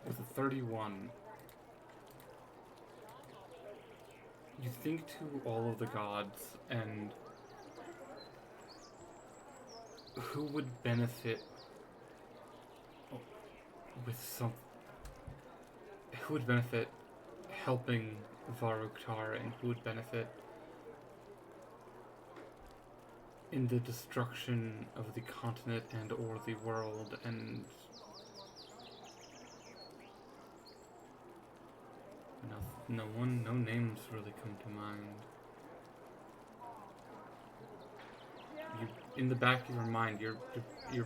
With a 31, you think to all of the gods and who would benefit who would benefit helping Varuktar, and who would benefit in the destruction of the continent and or the world, and no names really come to mind. In the back of your mind, your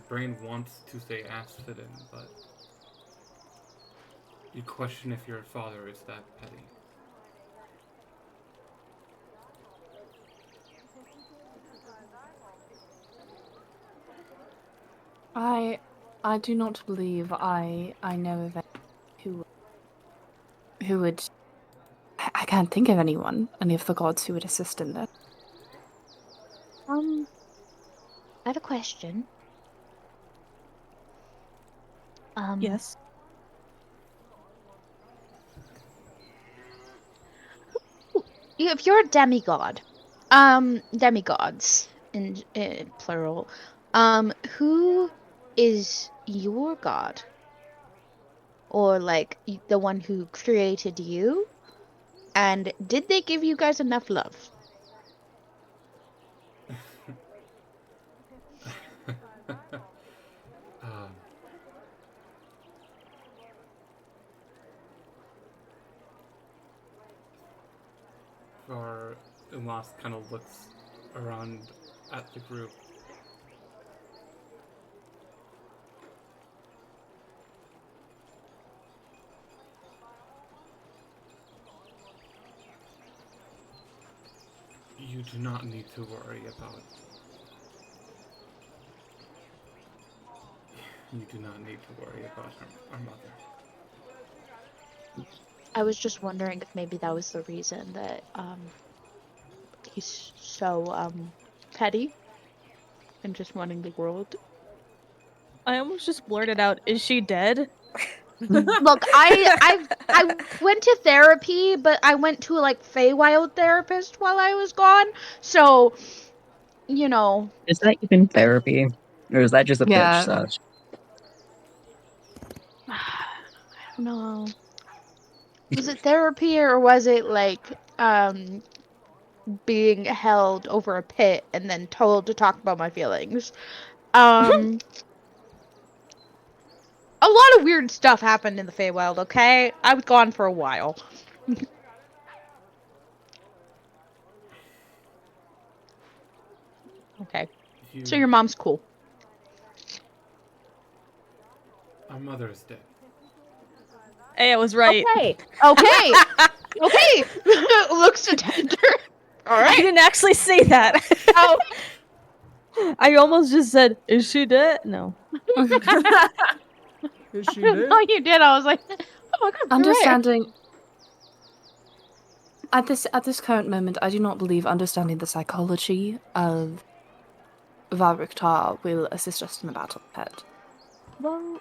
brain wants to say Asphodin, but you question if your father is that petty. I do not believe I know of anyone who would. I can't think of any of the gods who would assist in this. I have a question. Yes. If you're a demigod, demigods in plural, who is your god? Or like the one who created you? And did they give you guys enough love? Umas kind of looks around at the group. You do not need to worry about. You do not need to worry about our mother. I was just wondering if maybe that was the reason that he's so petty and just wanting the world. I almost just blurted out, "Is she dead?" Look, I went to therapy, but I went to like Feywild therapist while I was gone. So, you know. Is that even therapy? Or is that just a bitch stuff? I don't know. Was it therapy or was it like being held over a pit and then told to talk about my feelings? A lot of weird stuff happened in the Feywild, okay? I was gone for a while. Okay. So your mom's cool. Our mother is dead. Hey, I was right. Okay. Looks to tender. All right. I didn't actually say that. Oh. I almost just said, "Is she dead?" No. Is she dead? No, you did. I was like, oh my god. Understanding. At this current moment, I do not believe understanding the psychology of Varuktar will assist us in the battle ahead. Well,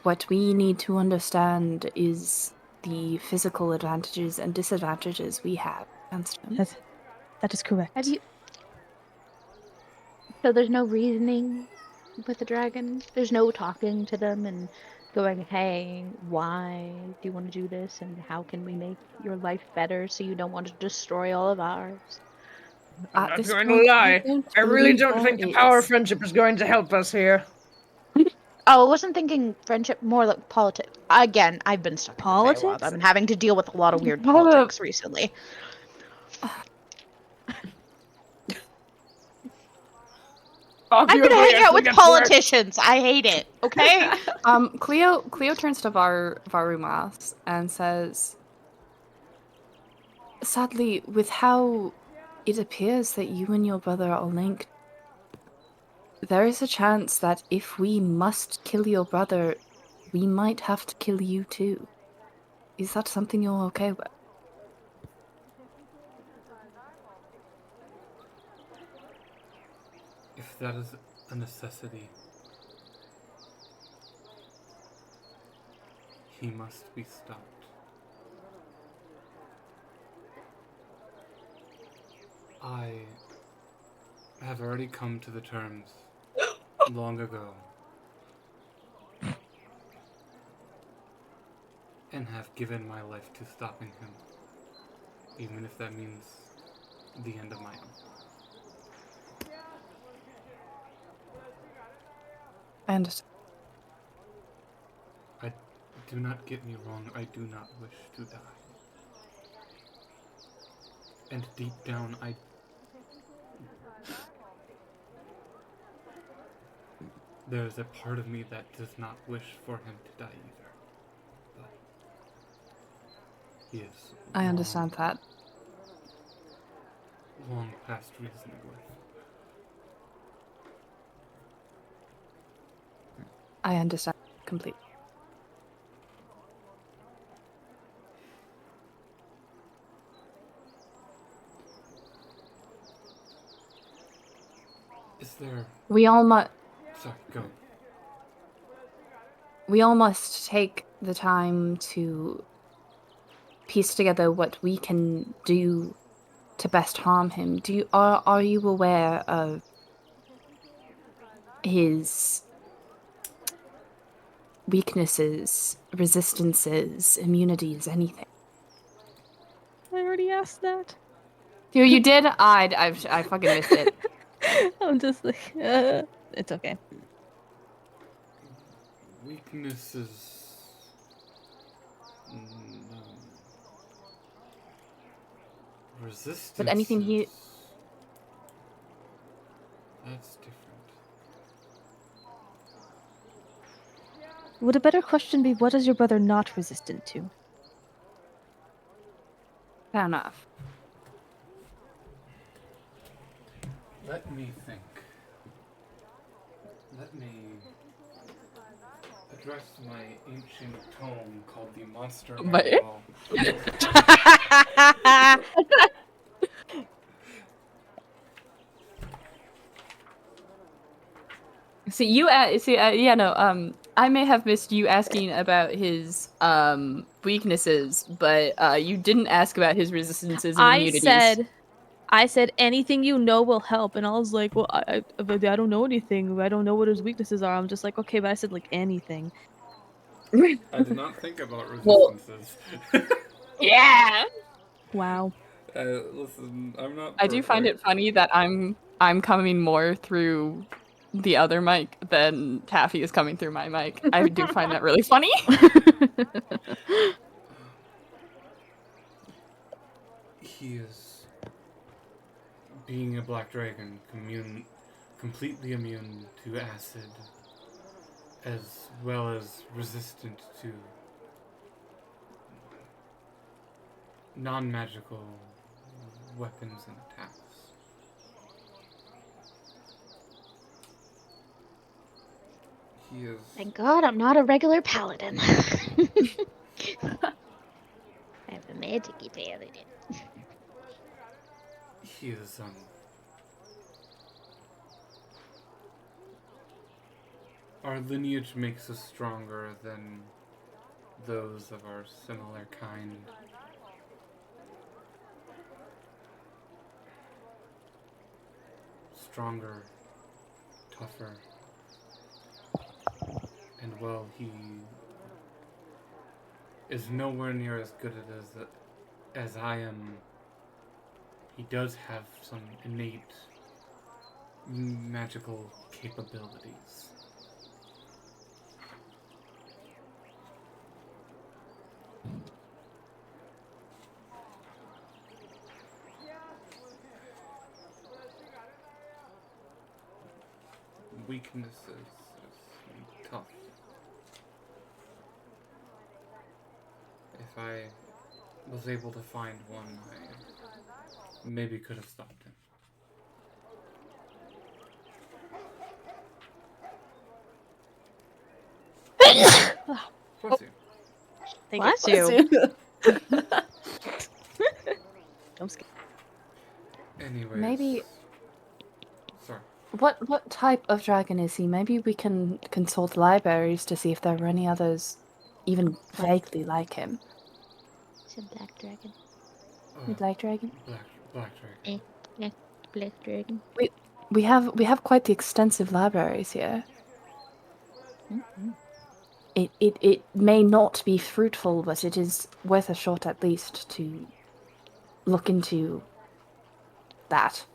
what we need to understand is the physical advantages and disadvantages we have against him. That is correct. Have you? So there's no reasoning with the dragon. There's no talking to them and going, "Hey, why do you want to do this? And how can we make your life better so you don't want to destroy all of ours?" I'm At not this going point, to lie. don't I really believe don't there think the power of is. friendship is going to help us here. Oh, I wasn't thinking friendship, more like politics. Again, I've been stuck in the Feywild. Politics? I've been having to deal with a lot of weird Hold up. politics recently. I'm gonna hang out with politicians. I hate it. Okay. Cleo turns to Varumas and says, "Sadly, with how it appears that you and your brother are linked, there is a chance that if we must kill your brother, we might have to kill you too. Is that something you're okay with?" If that is a necessity, he must be stopped. I have already come to the terms long ago and have given my life to stopping him, even if that means the end of my own. I understand. Do not get me wrong, I do not wish to die. And deep down, there's a part of me that does not wish for him to die either. But he is I understand that. long past reasoning with. I understand completely. Is there... We all Sorry, go. We all must take the time to piece together what we can do to best harm him. Are you aware of his weaknesses, resistances, immunities, anything? I already asked that. You did? I fucking missed it. I'm just like, it's okay. Weaknesses... No. Resistance. But anything he... That's different. Would a better question be, what is your brother not resistant to? Fair enough. Let me think. Let me address my ancient tome called the Monster Manual. I may have missed you asking about his weaknesses, but you didn't ask about his resistances and immunities. I said anything you know will help, and I was like, well, I don't know anything. I don't know what his weaknesses are. I'm just like, okay, but I said like anything. I did not think about resistances. Yeah. Wow. Listen, I'm not. I do find it funny that I'm coming more through the other mic than Taffy is coming through my mic. I do find that really funny. He is, being a black dragon, completely immune to acid, as well as resistant to non-magical weapons and attacks. He is... Thank God I'm not a regular paladin. I'm a magic-y paladin. He is, Our lineage makes us stronger than those of our similar kind. Stronger, tougher. And well, he is nowhere near as good as I am. He does have some innate magical capabilities. Weaknesses is tough. If I was able to find one, I maybe could have stopped him. Bless you. Thank Bless you. you. I'm scared. Anyways. Maybe- Sorry. What type of dragon is he? Maybe we can consult libraries to see if there are any others even vaguely like him. It's a black dragon. Black dragon? Black dragon. Black dragon. We have quite the extensive libraries here. Mm-hmm. It may not be fruitful, but it is worth a shot at least to look into that.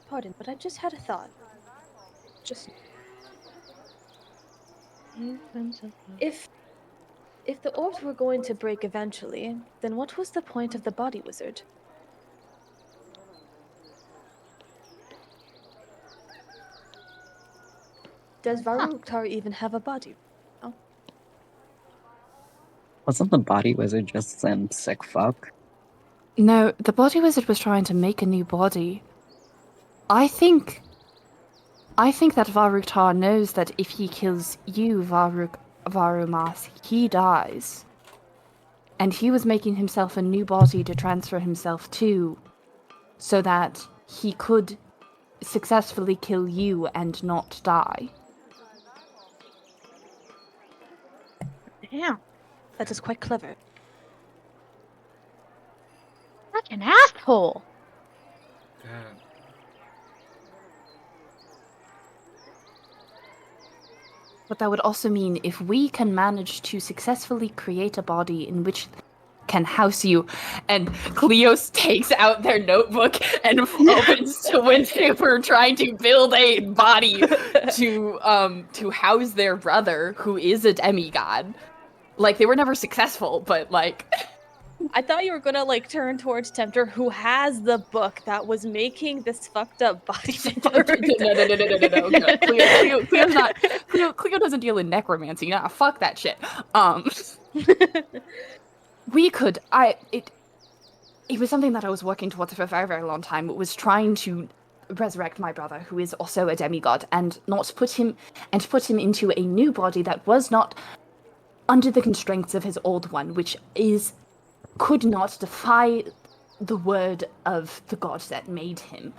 Pardon, but I just had a thought. Just if the orbs were going to break eventually, then what was the point of the body wizard? Does Varuktar even have a body? Wasn't the body wizard just some sick fuck? No, the body wizard was trying to make a new body. I think that Varuktar knows that if he kills you, Varumas, he dies. And he was making himself a new body to transfer himself to, so that he could successfully kill you and not die. Damn. That is quite clever. Like an asshole. Dad. But that would also mean if we can manage to successfully create a body in which can house you, and Cleos takes out their notebook and opens to when they were trying to build a body to house their brother, who is a demigod. Like, they were never successful, but like... I thought you were gonna like turn towards Tempter, who has the book that was making this fucked up body. No. Cleo doesn't deal in necromancy. Nah, fuck that shit. We could. It was something that I was working towards for a very, very long time. It was trying to resurrect my brother, who is also a demigod, and put him into a new body that was not under the constraints of his old one, which could not defy the word of the god that made him.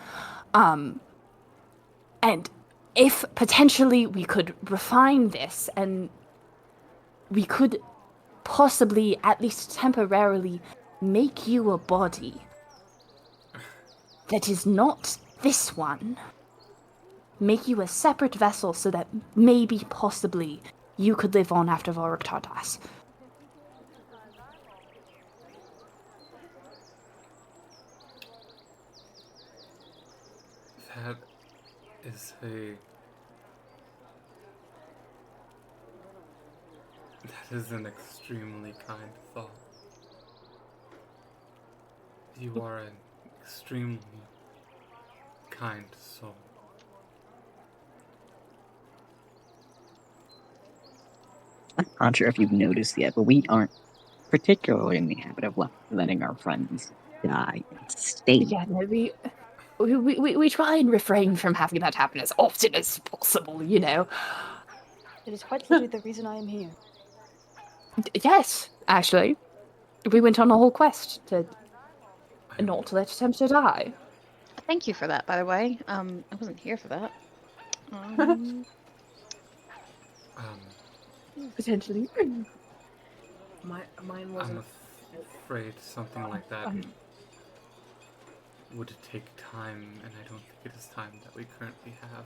And if potentially we could refine this, and we could possibly, at least temporarily, make you a body that is not this one. Make you a separate vessel so that maybe, possibly, you could live on after Varuktar dies. That is an extremely kind thought. You are an extremely kind soul. I'm not sure if you've noticed yet, but we aren't particularly in the habit of letting our friends die in state. Yeah, no, we try and refrain from having that happen as often as possible, you know. It is quite literally the reason I am here. Yes, actually. We went on a whole quest to not let Tempter die. Thank you for that, by the way. I wasn't here for that. Potentially. Mine I'm wasn't. afraid something like that would take time, and I don't think it is time that we currently have.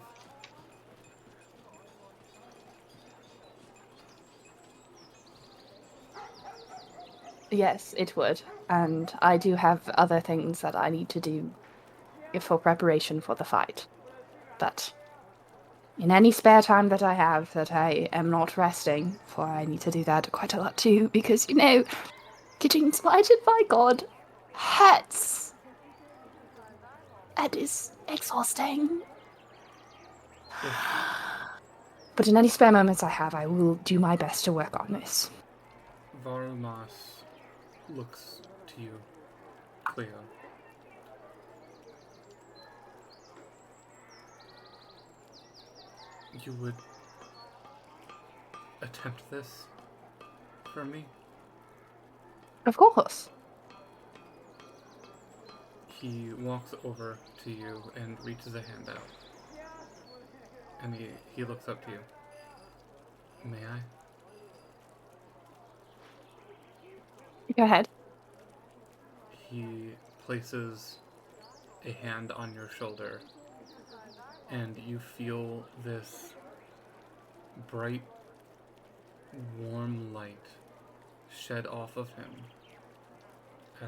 Yes, it would. And I do have other things that I need to do for preparation for the fight. But in any spare time that I have that I am not resting, for I need to do that quite a lot too, because, getting slighted by God hurts. It is exhausting. But in any spare moments I have, I will do my best to work on this. Varumas looks to you, Cleo. You would attempt this for me? Of course. He walks over to you and reaches a hand out. And he looks up to you. May I? Go ahead. He places a hand on your shoulder, and you feel this bright, warm light shed off of him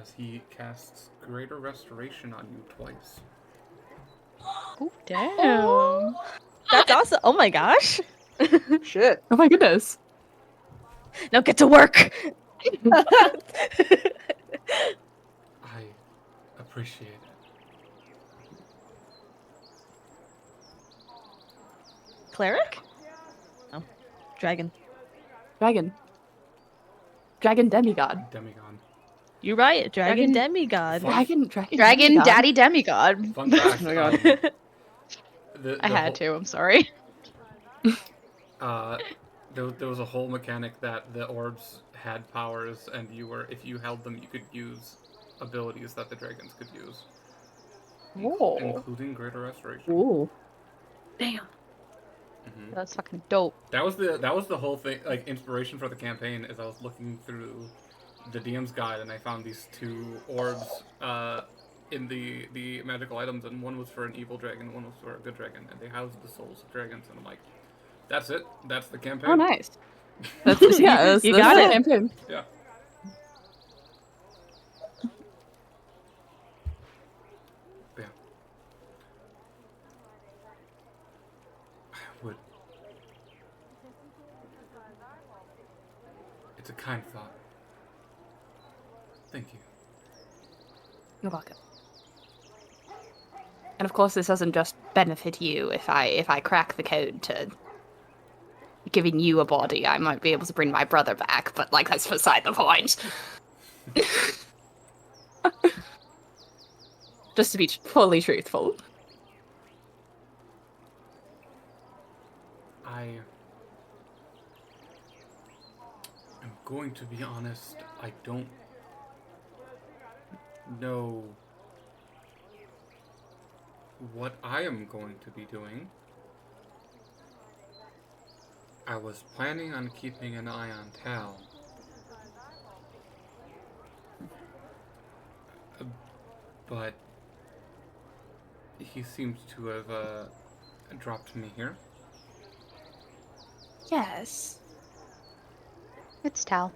as he casts Greater Restoration on you twice. Oh, damn. Oh, that's awesome. Oh my gosh. Shit. Oh my goodness. Now get to work. I appreciate it. Cleric? Oh, dragon. Dragon demigod. Demigod. You're right. Dragon Dragon- demigod. Fun- Dragon Dragon Daddy Demigod. Fun fact. Oh my God. I had to, I'm sorry. There was a whole mechanic that the orbs had powers, and if you held them, you could use abilities that the dragons could use, Oh. including Greater Restoration. Ooh. Damn. Mm-hmm. That's fucking dope. That was the whole thing, like inspiration for the campaign. Is I was looking through the DM's guide, and I found these two orbs in the magical items, and one was for an evil dragon, one was for a good dragon, and they housed the souls of dragons. And I'm like, that's it. That's the campaign. Oh, nice. That's you got it. Campaign. Yeah. Yeah. I would. It's a kind thought. Thank you. You're welcome. And of course, this doesn't just benefit you. If I crack the code to giving you a body, I might be able to bring my brother back. But that's beside the point. Just to be fully truthful. I am going to be honest. I don't know what I am going to be doing. I was planning on keeping an eye on Tal. But he seems to have dropped me here. Yes. It's Tal.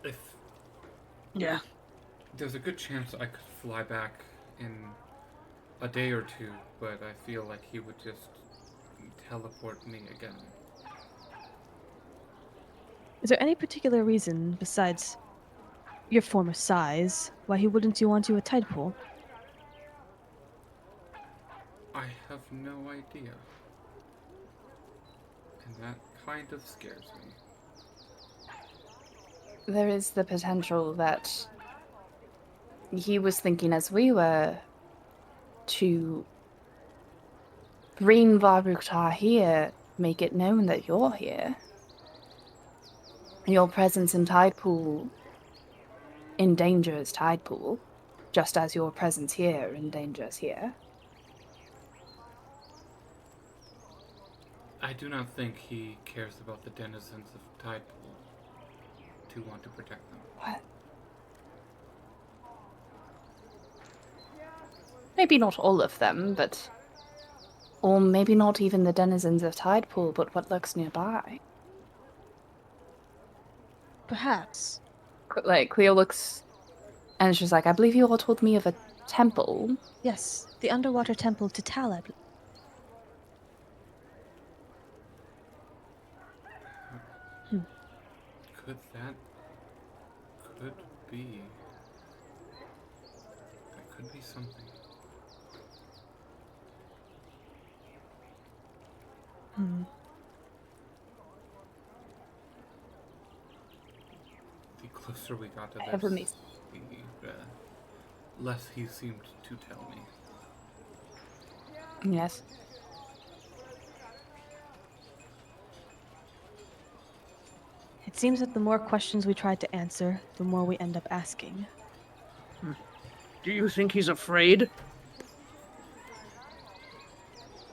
If Yeah. there's a good chance I could fly back in a day or two, but I feel like he would just teleport me again. Is there any particular reason besides your former size why he wouldn't want you a tide pool? I have no idea. And that kind of scares me. There is the potential that he was thinking, as we were, to bring Varuktar here, make it known that you're here. Your presence in Tidepool endangers Tidepool, just as your presence here endangers here. I I do not think he cares about the denizens of Tidepool to want to protect them. What? Maybe not all of them, but... Or maybe not even the denizens of Tidepool, but what lurks nearby. Perhaps. Like, Cleo looks... And she's like, I believe you all told me of a temple. Yes, the underwater temple to Tal, I believe. Could be. That could be something. The closer we got to Heavenly. this, the less he seemed to tell me. Yes. It seems that the more questions we try to answer, the more we end up asking. Do you think he's afraid?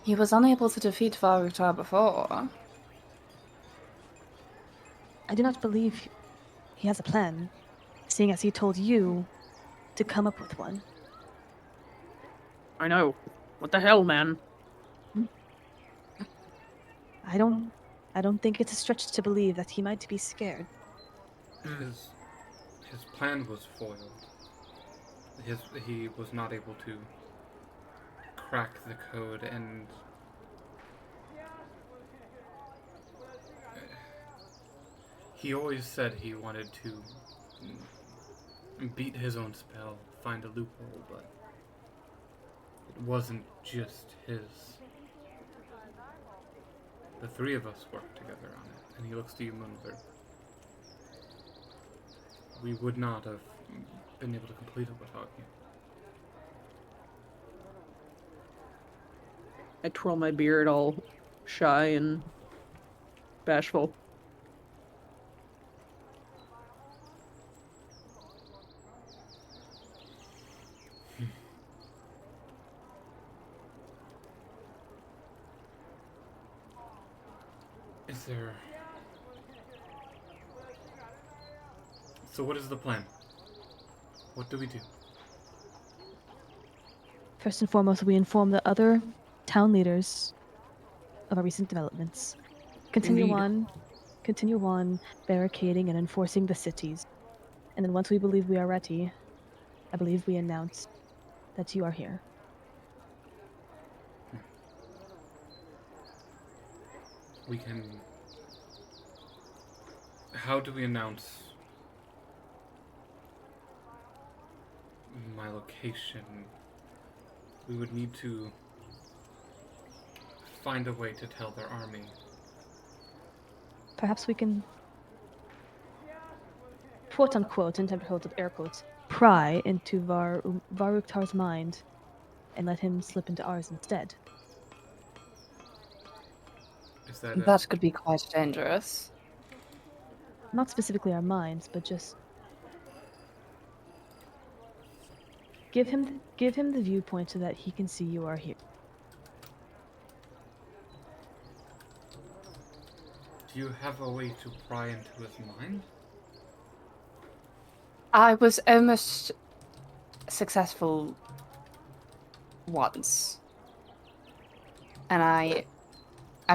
He was unable to defeat Varuktar before. I do not believe he has a plan, seeing as he told you to come up with one. I know. What the hell, man? I don't think it's a stretch to believe that he might be scared. His plan was foiled. He was not able to crack the code, and he always said he wanted to beat his own spell, find a loophole, but it wasn't just his. The three of us worked together on it, and he looks to you, Moonbird. We would not have been able to complete it without you. I twirl my beard all shy and bashful. Is there... So what is the plan? What do we do? First and foremost, we inform the other town leaders of our recent developments. Continue on barricading and enforcing the cities. And then once we believe we are ready, I believe we announce that you are here. We can... How do we announce my location? We would need to find a way to tell their army. Perhaps we can, quote unquote, in terms of air quotes, pry into Varuktar's mind and let him slip into ours instead. Is that That could be quite dangerous. Not specifically our minds, but just give him the viewpoint so that he can see you are here. Do you have a way to pry into his mind? I was almost successful once. And I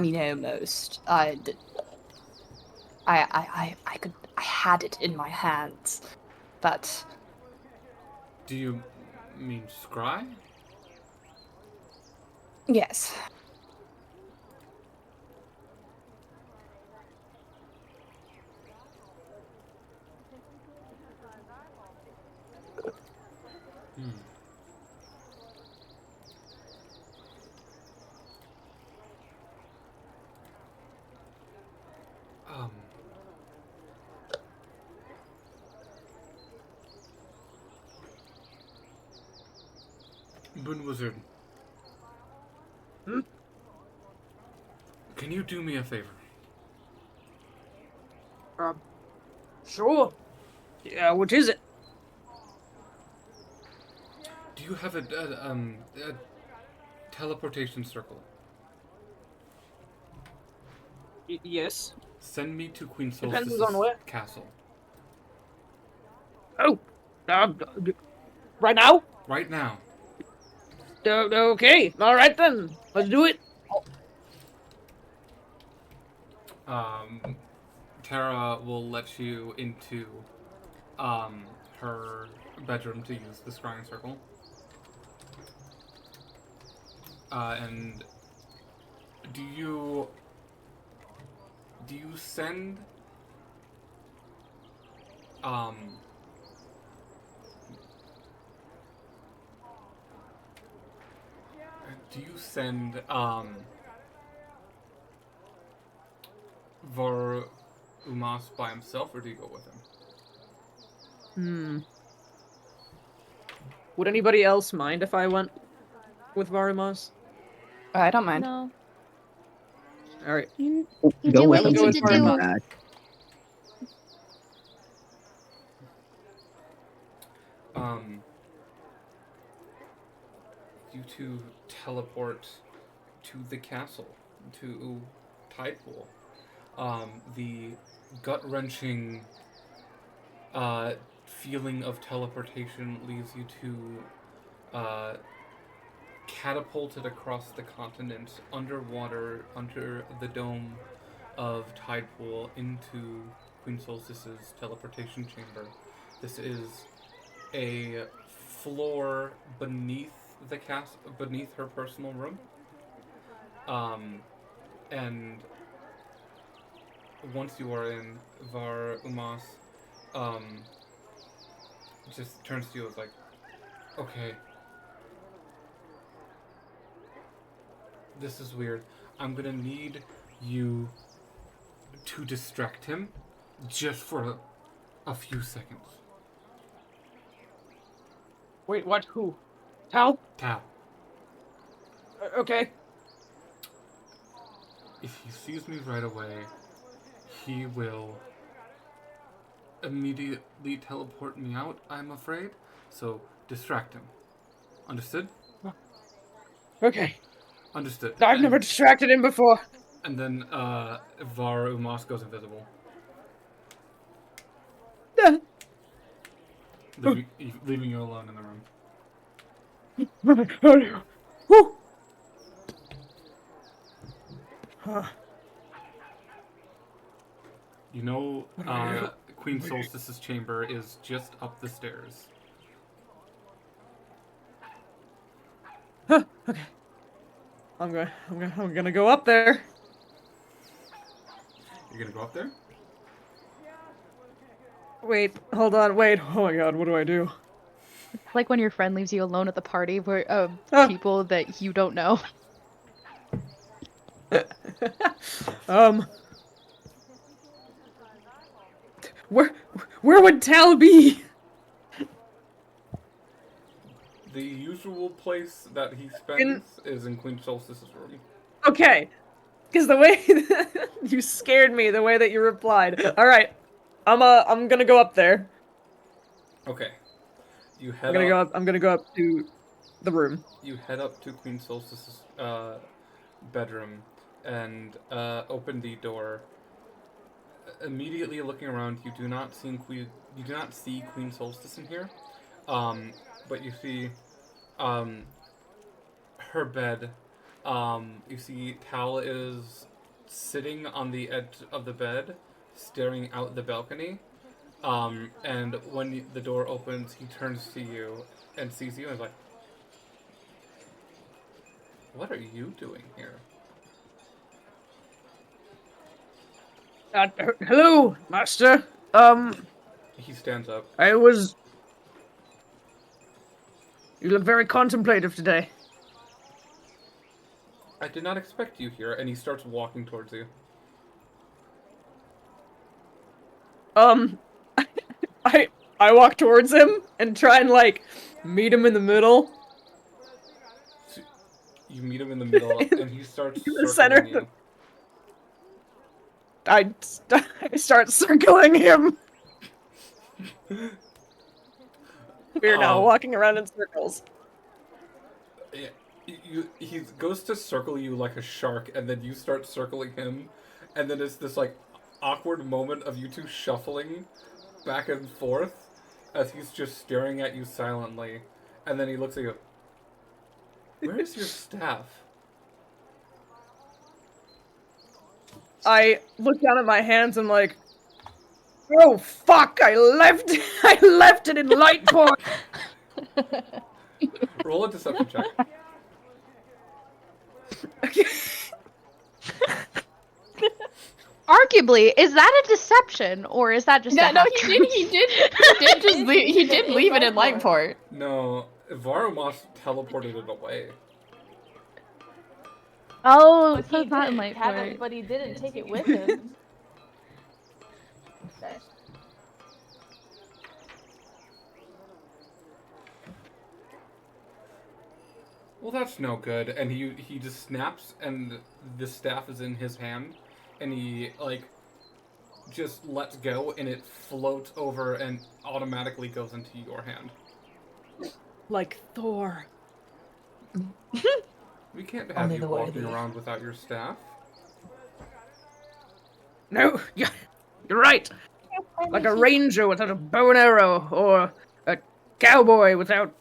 mean almost. I had it in my hands. But Do you mean scry? yes. Boon Wizard. Can you do me a favor? Sure. Yeah, what is it? Do you have a teleportation circle? Yes. Send me to Queen Depends Solstice's on where. castle. Oh, right now? Right now. Okay, all right then. Let's do it. Tara will let you into her bedroom to use the scrying circle. And do you send Var Umas by himself, or do you go with him? Would anybody else mind if I went with Varumas? I don't mind. No. All right. You Go do with what you him. need to Go with do. Varumas. back. You two teleport to the castle, to Tidepool. The gut-wrenching feeling of teleportation leaves you two catapulted across the continent, underwater, under the dome of Tidepool, into Queen Solstice's teleportation chamber. This is a floor beneath the beneath her personal room. And once you are in, Var Umas just turns to you and is like, okay, this is weird. I'm gonna need you to distract him just for a few seconds. Wait, what? Who? Tal? Tao, Okay. if he sees me right away, he will immediately teleport me out, I'm afraid. So distract him. Understood? Okay. Understood. I've never distracted him before. And then Var Umas goes invisible. Leaving you alone in the room. Whew. You know, Queen Solstice's chamber is just up the stairs. Okay. I'm gonna go up there. You're gonna go up there? Wait, hold on, wait. Oh my god, what do I do? It's like when your friend leaves you alone at the party where Ah. people that you don't know. Where would Tal be? The usual place that he spends is in Queen Solstice's room. Okay. Because the way you scared me, the way that you replied. All right, I'm gonna go up there. Okay. You I'm gonna go up to the room. You head up to Queen Solstice's bedroom and open the door. Immediately looking around, you do not see Queen Solstice in here. But you see her bed. You see Tal is sitting on the edge of the bed, staring out the balcony. And when the door opens, he turns to you and sees you and is like, "What are you doing here?" Hello, master. He stands up. You look very contemplative today. I did not expect you here, and he starts walking towards you. I walk towards him and try and meet him in the middle. So you meet him in the middle, and he starts in the circling center. you. I start circling him. We're now walking around in circles. Yeah, he goes to circle you like a shark, and then you start circling him, and then it's this like awkward moment of you two shuffling back and forth as he's just staring at you silently, and then he looks at you. Where's your staff? I look down at my hands and like, oh fuck! I left it in Lightport. Roll a deception check. Arguably, is that a deception or is that just No, a no, half he did leave it in Lightport. No, Varumos teleported it away. Oh, But so he it's not in didn't have it, Lightport. but he didn't take it with him. Well, that's no good. And he just snaps, and the staff is in his hand, and he like just lets go, and it floats over and automatically goes into your hand. Like Thor. We can't have Only you the walking worthy. around without your staff. No, you're right. Like a ranger without a bow and arrow, or a cowboy without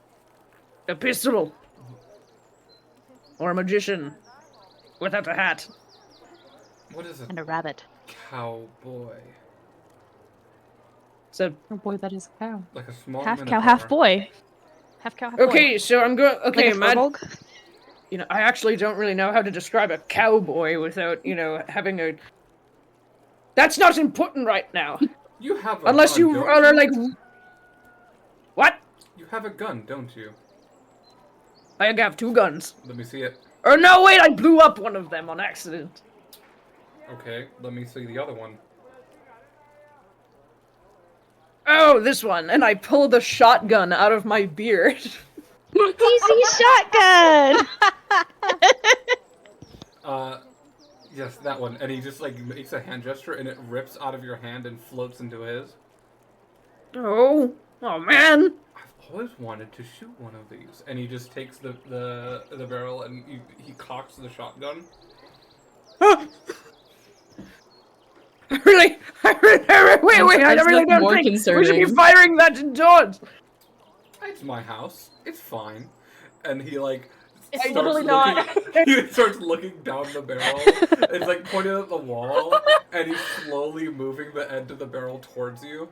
a pistol, or a magician without a hat. What is a And a rabbit. cowboy? So Oh boy, that is a cow. Like a small Half cow, minotaur. half boy. Half cow, half boy. okay, so I'm going. Okay, Like a Matt. furbolg? You know, I actually don't really know how to describe a cowboy without, having a. That's not important right now. You have a Unless gun, you don't are you? like. What? You have a gun, don't you? I have 2 guns. Let me see it. Or no, wait, I blew up one of them on accident. Okay, let me see the other one. Oh, this one. And I pull the shotgun out of my beard. Easy shotgun! Yes, that one. And he just like makes a hand gesture, and it rips out of your hand and floats into his. Oh man. I've always wanted to shoot one of these. And he just takes the barrel and he cocks the shotgun. Wait, I really don't more think we should be concerning. firing that indoors. It's my house. It's fine. And he like It's starts literally not. he starts looking down the barrel. It's like pointed at the wall, and he's slowly moving the end of the barrel towards you.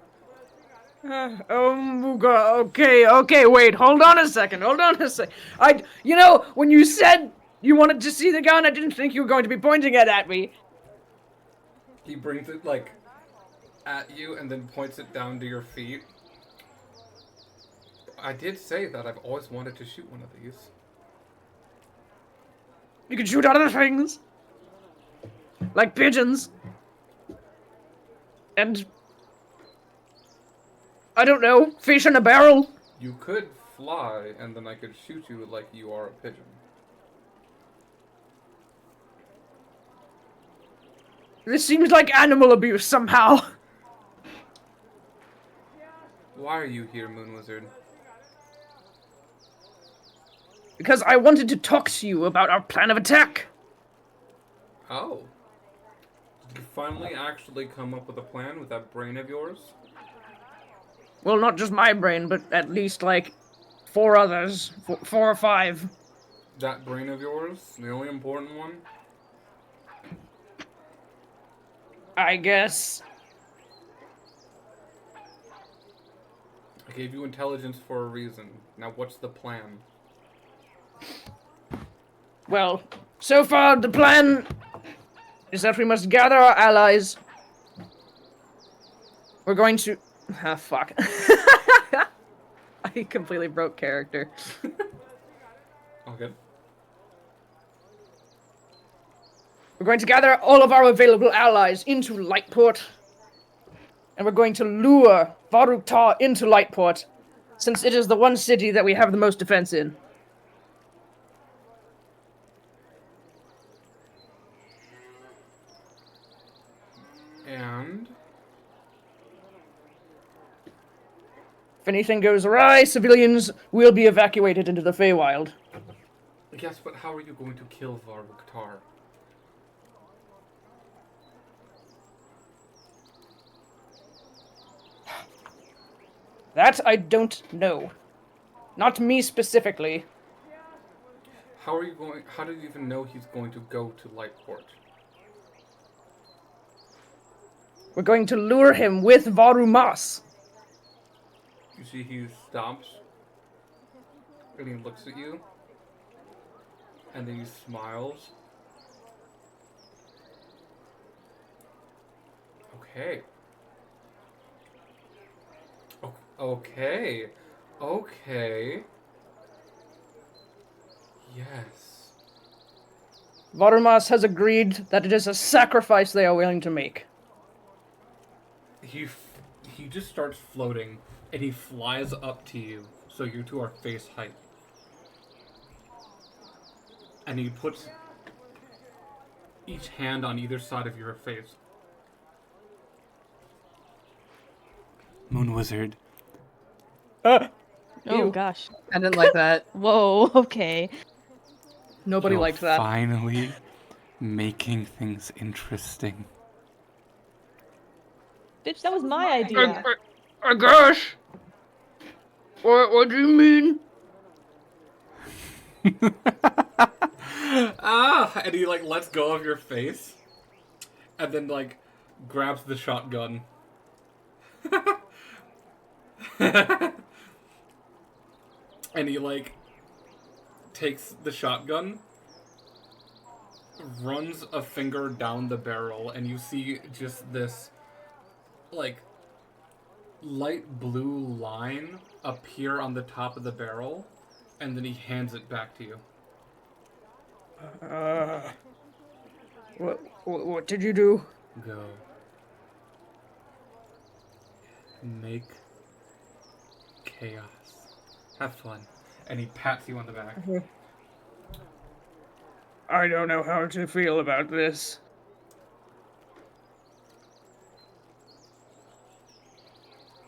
Okay, wait, hold on a second. When you said you wanted to see the gun, I didn't think you were going to be pointing it at me. He brings it like at you and then points it down to your feet. I did say that I've always wanted to shoot one of these. You can shoot other things. Like pigeons. And I don't know, fish in a barrel. You could fly, and then I could shoot you like you are a pigeon. This seems like animal abuse somehow. Why are you here, Moon Wizard? Because I wanted to talk to you about our plan of attack. Oh. Did you finally actually come up with a plan with that brain of yours? Well, not just my brain, but at least like 4 others. 4 or 5. That brain of yours? The only important one? I guess. I gave you intelligence for a reason. Now what's the plan? Well, so far the plan is that we must gather our allies. We're going to... Ah, fuck. I completely broke character. Okay. We're going to gather all of our available allies into Lightport. And we're going to lure Varuktar into Lightport, since it is the one city that we have the most defense in. And? If anything goes awry, civilians will be evacuated into the Feywild. Yes, but how are you going to kill Varuktar? That I don't know. Not me specifically. How do you even know he's going to go to Lightport? We're going to lure him with Varumas. You see he stops, and he looks at you, and then he smiles. Okay. Okay. Okay. Yes. Varumas has agreed that it is a sacrifice they are willing to make. He just starts floating, and he flies up to you, so you two are face height. And he puts each hand on either side of your face. Moon Wizard. Oh Ew. gosh. I didn't like that. Whoa. Okay. Nobody liked that. Finally making things interesting. Bitch, that was my idea. Gosh! What do you mean? And he like lets go of your face, and then like grabs the shotgun. And he like takes the shotgun, runs a finger down the barrel, and you see just this like light blue line appear on the top of the barrel, and then he hands it back to you. What did you do? Go. Make chaos. Have fun. And he pats you on the back. I don't know how to feel about this.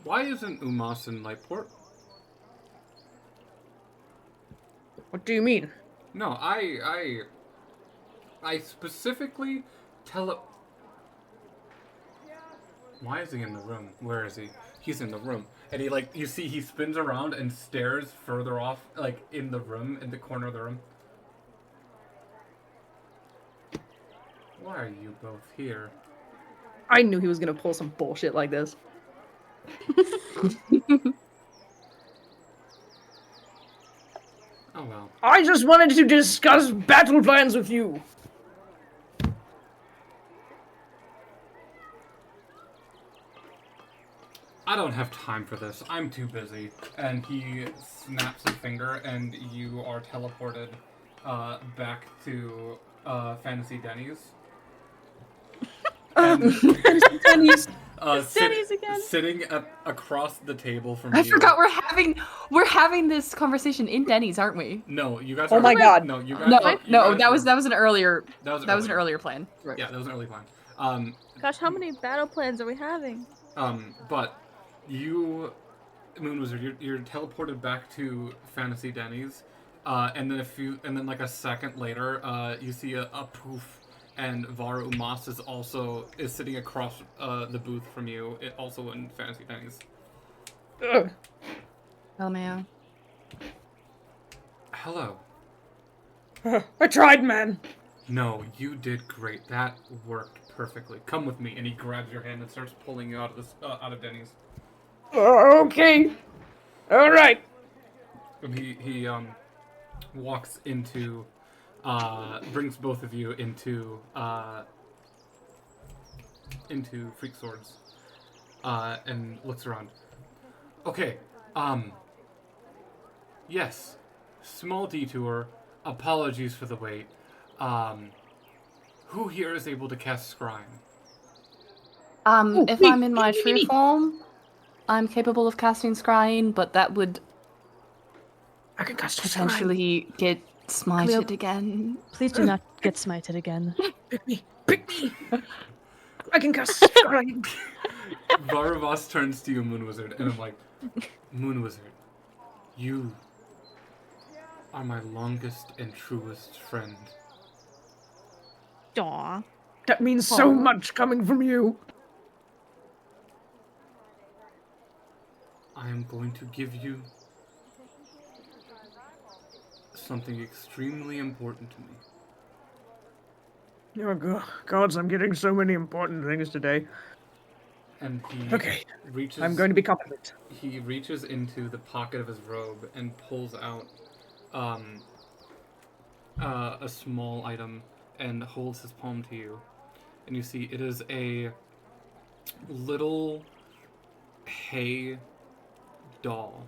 Why isn't Umas in Lightport? What do you mean? No, I specifically Why is he in the room? Where is he? He's in the room. And he like, you see he spins around and stares further off, like in the room, in the corner of the room. Why are you both here? I knew he was gonna pull some bullshit like this. Oh well. I just wanted to discuss battle plans with you. I don't have time for this. I'm too busy. And he snaps a finger, and you are teleported back to Fantasy Denny's. Denny's. Denny's again. Sitting across the table from I you. forgot we're having this conversation in Denny's, aren't we? No, you guys. Oh my god. No, you guys. No, you no, guys that was an earlier That was an earlier plan. Right. Yeah, that was an early plan. Gosh, how many battle plans are we having? But you, Moon Wizard, you're teleported back to Fantasy Denny's, and then like a second later, you see a poof, and Varu Umas is sitting across the booth from you, also in Fantasy Denny's. Ugh. Oh man. Hello. I tried, man. No, you did great. That worked perfectly. Come with me, and he grabs your hand and starts pulling you out of Denny's. Okay. All right. And he walks into, brings both of you into Freak Swords, and looks around. Okay, yes, small detour. Apologies for the wait. Who here is able to cast Scrying? If I'm in my true form, I'm capable of casting Scrying, but that would I can cast potentially get smited again. Please do not get smited again. Pick me. Pick me. I can cast Scrying. Varavas turns to you, Moon Wizard, and I'm like, Moon Wizard, you are my longest and truest friend. Aw. That means so much coming from you. I am going to give you something extremely important to me. Oh, gods, I'm getting so many important things today. And he Okay, reaches. I'm going to be competent. He reaches into the pocket of his robe and pulls out a small item and holds his palm to you. And you see it is a little hay doll.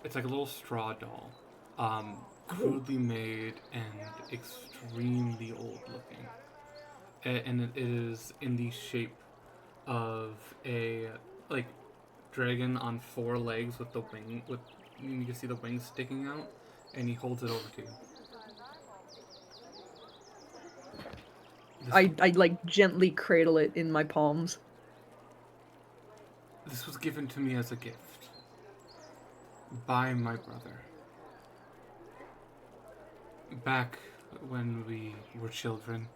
It's like a little straw doll. Crudely made and extremely old looking. And it is in the shape of a like dragon on 4 legs with the wing with you can see the wings sticking out, and he holds it over to you. I like gently cradle it in my palms. This was given to me as a gift by my brother back when we were children.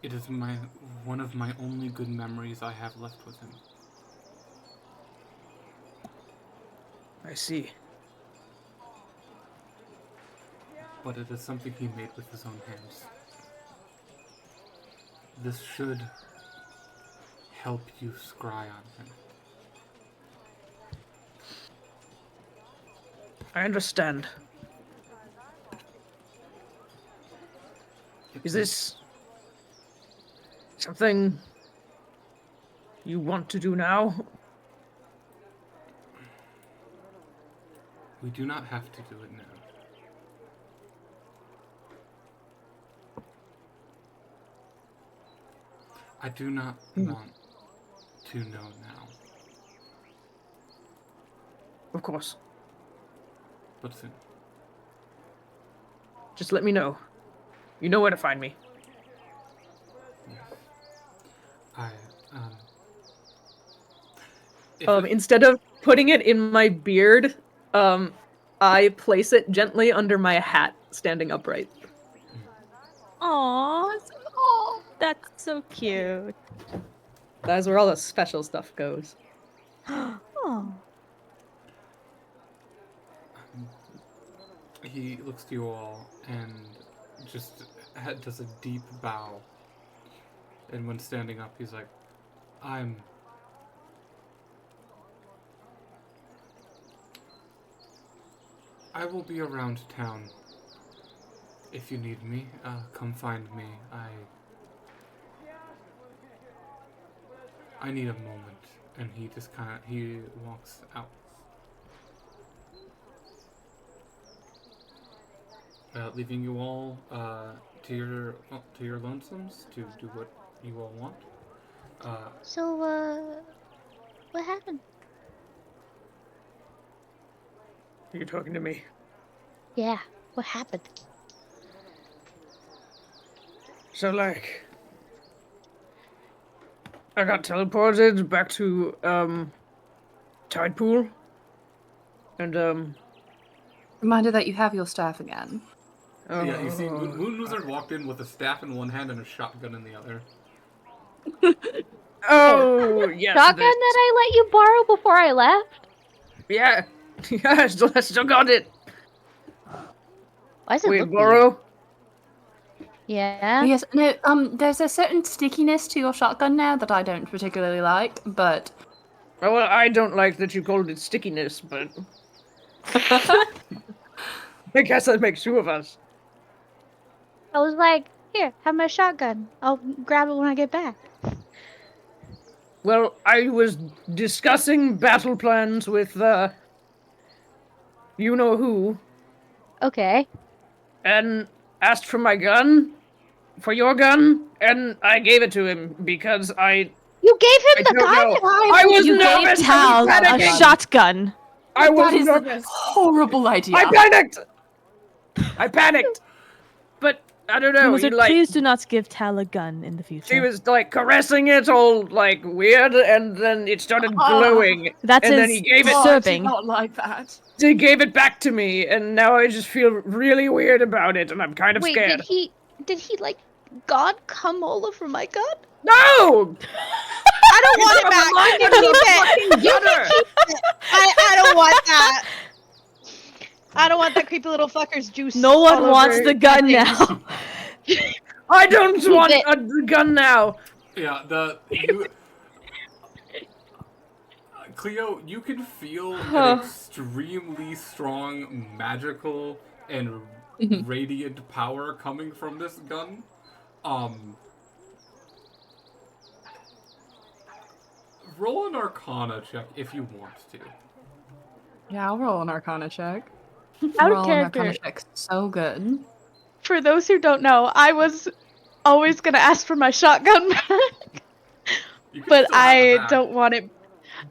It is one of my only good memories I have left with him. I see. But it is something he made with his own hands. This should help you scry on him. I understand. Is this something you want to do now? We do not have to do it now. I do not want to know now. Of course. But soon. Just let me know. You know where to find me. Yes. I, Instead of putting it in my beard, I place it gently under my hat, standing upright. Aww. That's so cute. That's where all the special stuff goes. Oh. He looks to you all and just does a deep bow. And when standing up, he's like, I will be around town. If you need me, come find me. I need a moment. And he just he walks out. Leaving you all to your lonesomes to do what you all want. So, what happened? Are you talking to me? Yeah, what happened? So, like, I got teleported back to, Tide Pool. And, Reminder that you have your staff again. Yeah, you see, Moon Wizard walked in with a staff in one hand and a shotgun in the other. Oh, yes. Shotgun that I let you borrow before I left? Yeah. Yeah, I still got it. Why does it Wait, look borrow? weird? Yeah? Yes, no, there's a certain stickiness to your shotgun now that I don't particularly like, but... Well, I don't like that you called it stickiness, but... I guess that makes 2 of us. I was like, here, have my shotgun. I'll grab it when I get back. Well, I was discussing battle plans with, you-know-who, Okay. and asked for my gun, for your gun, and I gave it to him because You gave him the don't gun? know. I was You nervous. gave I Tal was a panicking. shotgun. I was That is nervous. a horrible idea. I panicked. I panicked. But I don't know. Wizard, Like, please do not give Tal a gun in the future. she was like caressing it all like weird, and then it started glowing. That and is then he gave it. Oh, I do disturbing. not like that. He gave it back to me, and now I just feel really weird about it, and I'm kind of Wait, scared. did he like God come all over my gun? No! don't want it back. You can keep it. You can keep it. I don't want that. I don't want that creepy little fucker's juice. No one all wants over the gun my now. I don't Keep want it. a gun now. Yeah, Cleo, you can feel an extremely strong magical and radiant power coming from this gun. Roll an Arcana check if you want to. Yeah, I'll roll an Arcana check. Out of Roll an Arcana character. check so good. For those who don't know, I was always gonna ask for my shotgun back, You can but still have it I back. don't want it.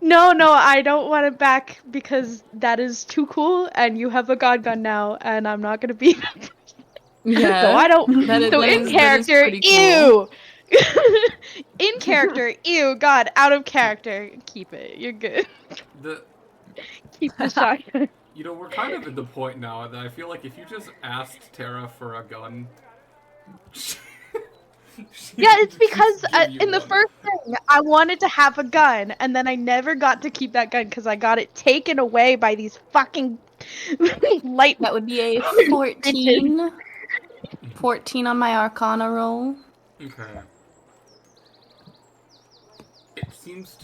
No, I don't want it back because that is too cool, and you have a god gun now, and I'm not gonna be. Yeah. So I don't. That is- So that in is character, pretty cool. ew. In character, ew. God, out of character, keep it. You're good. Keep the shotgun. You know, we're kind of at the point now that I feel like if you just asked Tara for a gun, Yeah, it's she'd because just give you in the one. first thing, I wanted to have a gun, and then I never got to keep that gun because I got it taken away by these fucking light. That would be a 14. 14 on my Arcana roll. Okay. It seems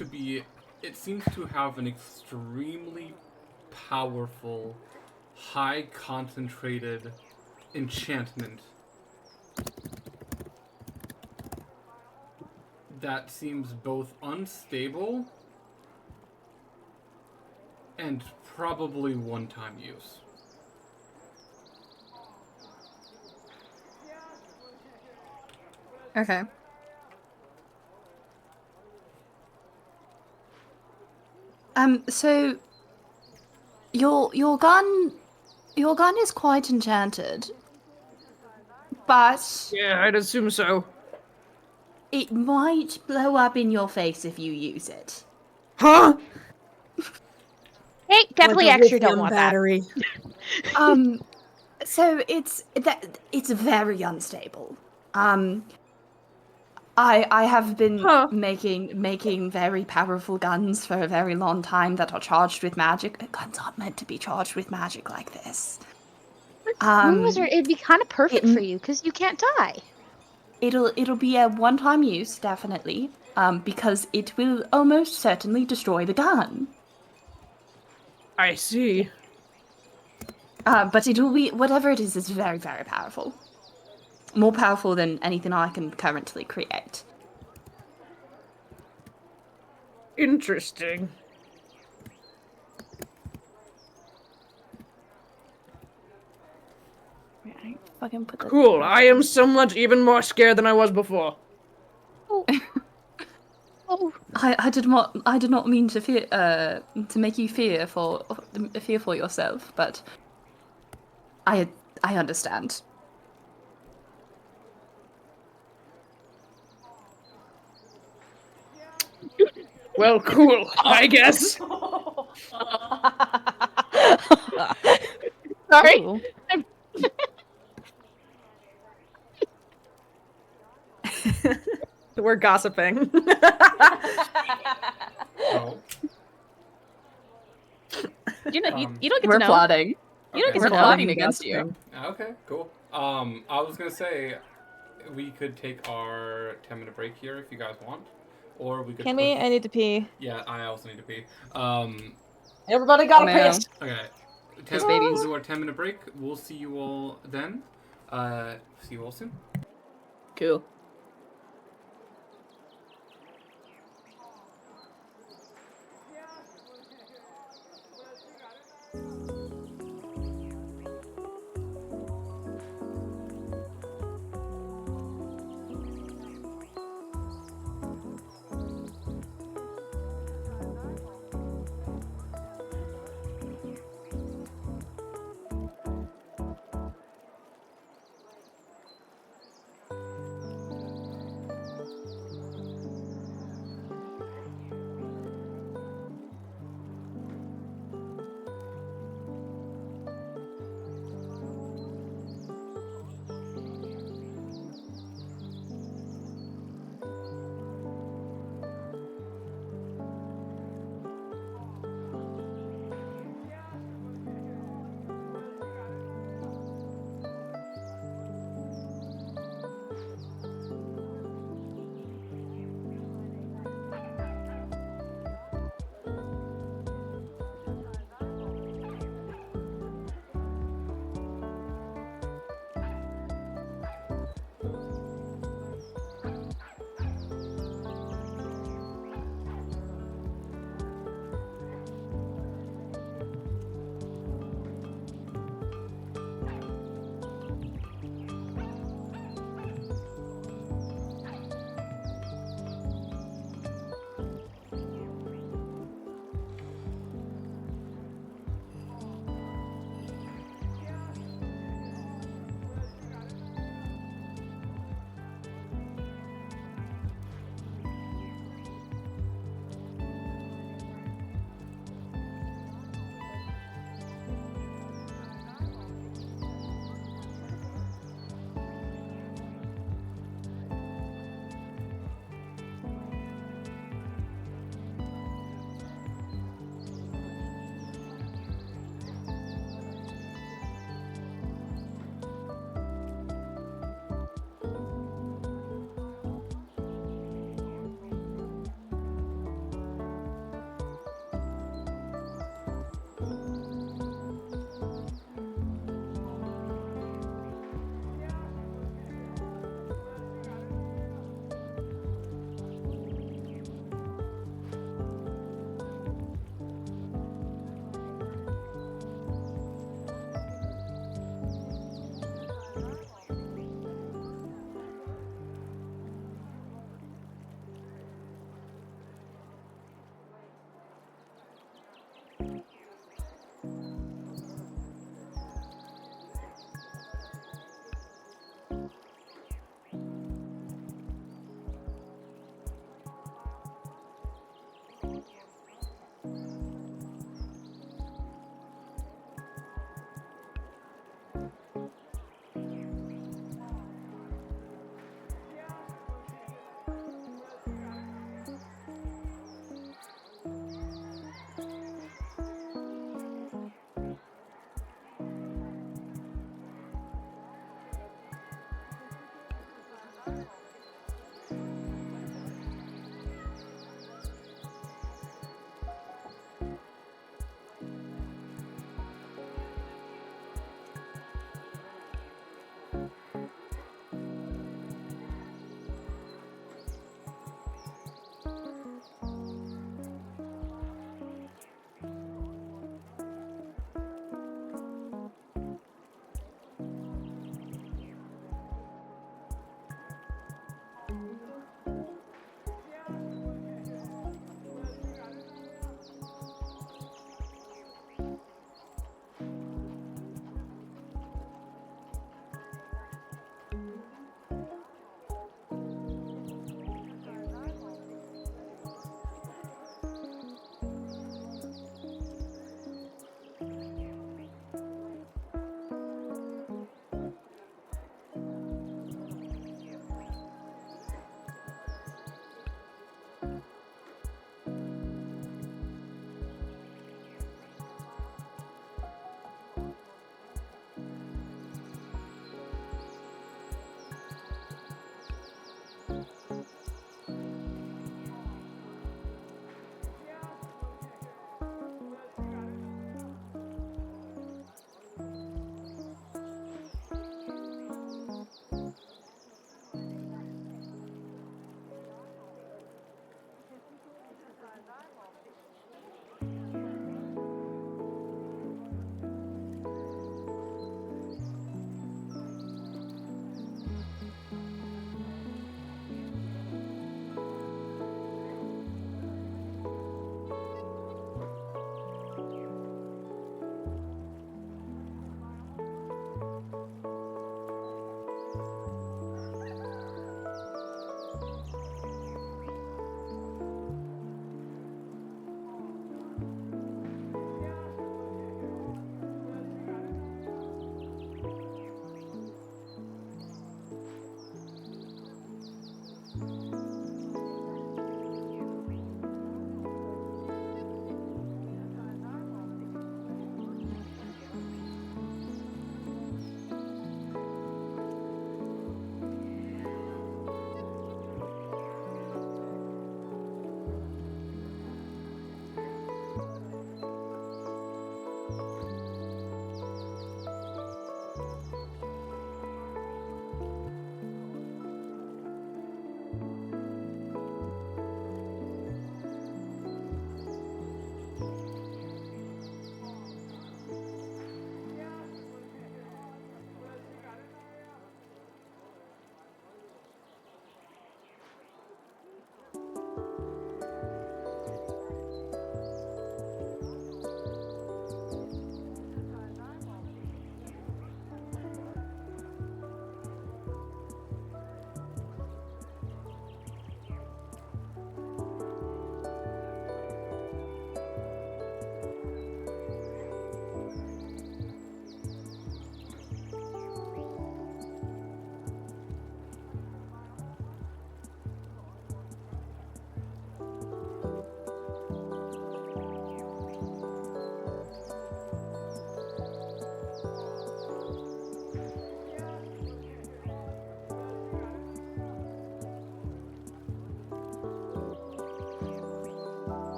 to have an extremely powerful, high concentrated enchantment that seems both unstable and probably one-time use. Okay. So your gun is quite enchanted, but Yeah, I'd assume so. it might blow up in your face if you use it. Huh? Hey, definitely like a extra don't lithium want battery. So it's very unstable. I have been making very powerful guns for a very long time that are charged with magic. Guns aren't meant to be charged with magic like this. It'd be kind of perfect it- for you because you can't die. It'll be a one-time use, definitely. Because it will almost certainly destroy the gun. I see. But it will be whatever it is very, very powerful. More powerful than anything I can currently create. Interesting. Fucking put that Cool. I am so much even more scared than I was before. I did not mean to fear to make you fear for yourself, but I understand. Well, cool. I guess. Sorry. We're gossiping. Oh. You know, Um, you don't get We're to know. plotting. You don't Okay. get We're to know. plotting against you. Okay, cool. I was gonna say we could take our 10-minute break here if you guys want, or we could. Can we? I need to pee. Yeah, I also need to pee. Everybody got a Now. piss. Okay. Piss babies. We'll do our 10-minute break. We'll see you all then. See you all soon. Cool.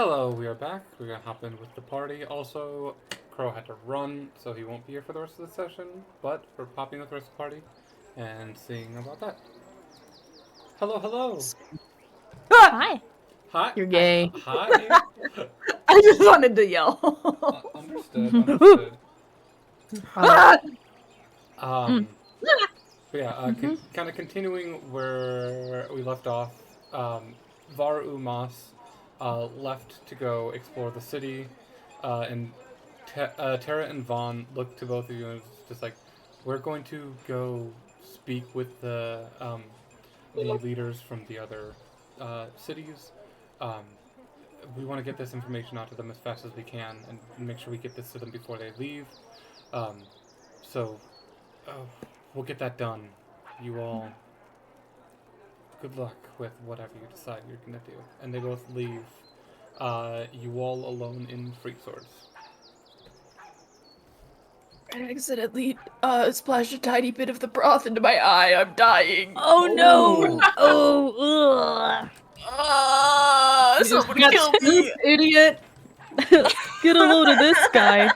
Hello, we are back. We're gonna hop in with the party. Also, Crow had to run, so he won't be here for the rest of the session, but we're popping with the rest of the party and seeing about that. Hello, hello! Hi. Hi! You're gay. Hi! I just wanted to yell. Understood, understood. But yeah, kind of continuing where we left off, Var Umas left to go explore the city, and Tara and Vaughn looked to both of you and was just like, we're going to go speak with the leaders from the other cities. We want to get this information out to them as fast as we can and make sure we get this to them before they leave. So we'll get that done. You all, good luck with whatever you decide you're gonna do. And they both leave you all alone in Freak Swords. I accidentally splashed a tiny bit of the broth into my eye. I'm dying. Oh no! Oh, Someone kill me! Idiot. get a load of this guy.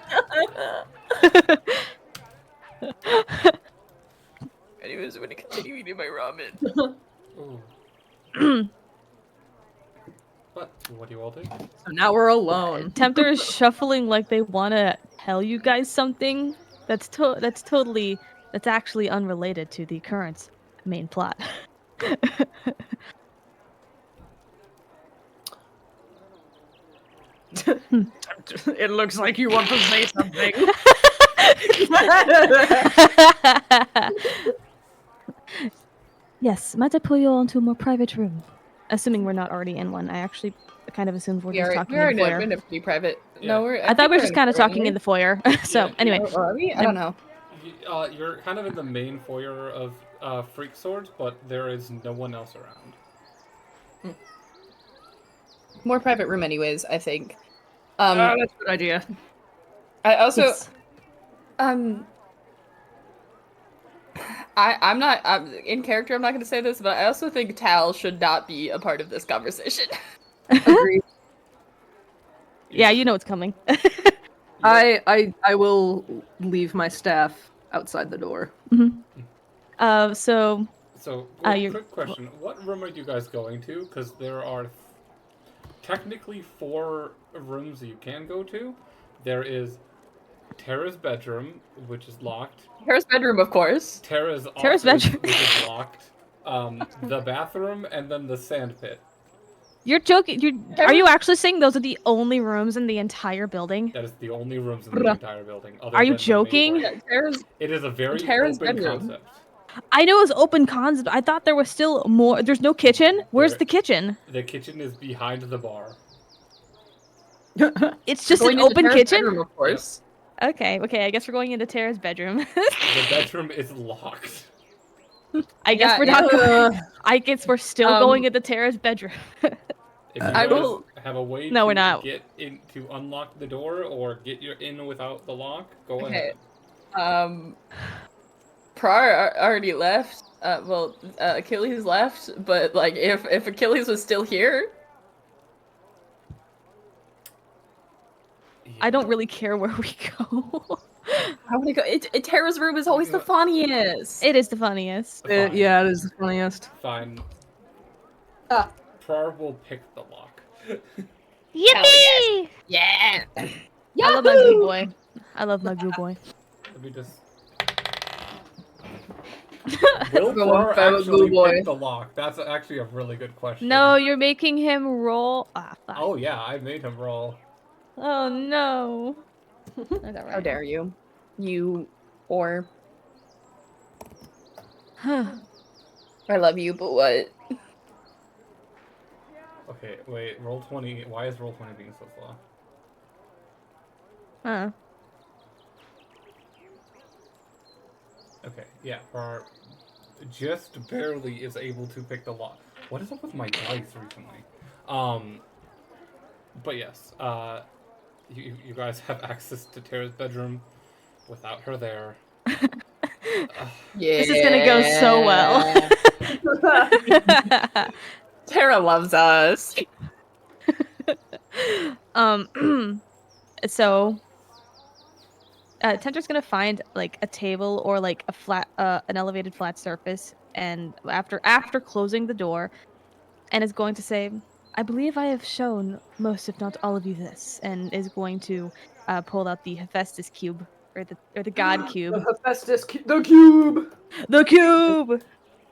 Anyways, I'm gonna continue eating my ramen. Ooh. But what do you all do? So now we're alone. Tempter is shuffling like they want to tell you guys something that's actually unrelated to the current main plot. It looks like you want to say something. Yes, might I pull you all into a more private room? Assuming we're not already in one. I actually kind of assumed we're just talking in the foyer. We're in a pretty private. Yeah. No, we're. I thought we were just kind of talking in the foyer. So, Yeah, anyway. Oh, are we? I don't know. You're kind of in the main foyer of Freak Swords, but there is no one else around. More private room, anyways. I think. That's a good idea. I also. Yes. I'm not in character. I'm not going to say this, but I also think Tal should not be a part of this conversation. Agreed. Yeah, you know what's coming. I will leave my staff outside the door. So So, you're- quick question. What room are you guys going to? Because there are technically 4 rooms that you can go to. There is Tara's bedroom, which is locked. Tara's bedroom, of course. Tara's Tara's office, bedroom. which is locked. The bathroom, and then the sand pit. You're joking. Are you actually saying those are the only rooms in the entire building? That is the only rooms in the entire building. Other Are you than the main joking? floor. Yeah, Tara's. It is a very Tara's open bedroom. concept. I know it was open concept. I thought there was still more. There's no kitchen. Where's There- the kitchen? The kitchen is behind the bar. It's just Going an into open Tara's kitchen. bedroom, of course. Okay. I guess we're going into Tara's bedroom. The bedroom is locked. I guess Yeah, we're not. yeah. I guess we're still going into Tara's bedroom. If you I guys will- have a way No, to we're not. get in to unlock the door or get you in without the lock, go Okay. ahead. Prar already left. Achilles left, but like, if Achilles was still here, I don't really care where we go. I want to go. Tara's room is always the funniest. It is the funniest. Fine. Yeah, it is the funniest. Fine. Ah. Prar will pick the lock. Yippee! Yeah. I love my goo boy. I love my goo boy. Let me just. Will Go Prar on, fellow actually blue boy. pick the lock? That's actually a really good question. No, you're making him roll. Ah, fuck. Oh yeah, I made him roll. Oh no. How dare you? You or I love you, but what? Okay, wait. Roll 20. Why is roll 20 being so slow? Huh. Okay, yeah. Prar just barely is able to pick the lock. What is up with my dice recently? But yes, you guys have access to Tara's bedroom without her there. Yeah. This is gonna go so well. Tara loves us. So Tenter's gonna find like a table or like a flat, an elevated flat surface, and after closing the door, and is going to say, "I believe I have shown most, if not all of you, this," and is going to pull out the Hephaestus cube or the God cube. The Hephaestus, the cube. The cube.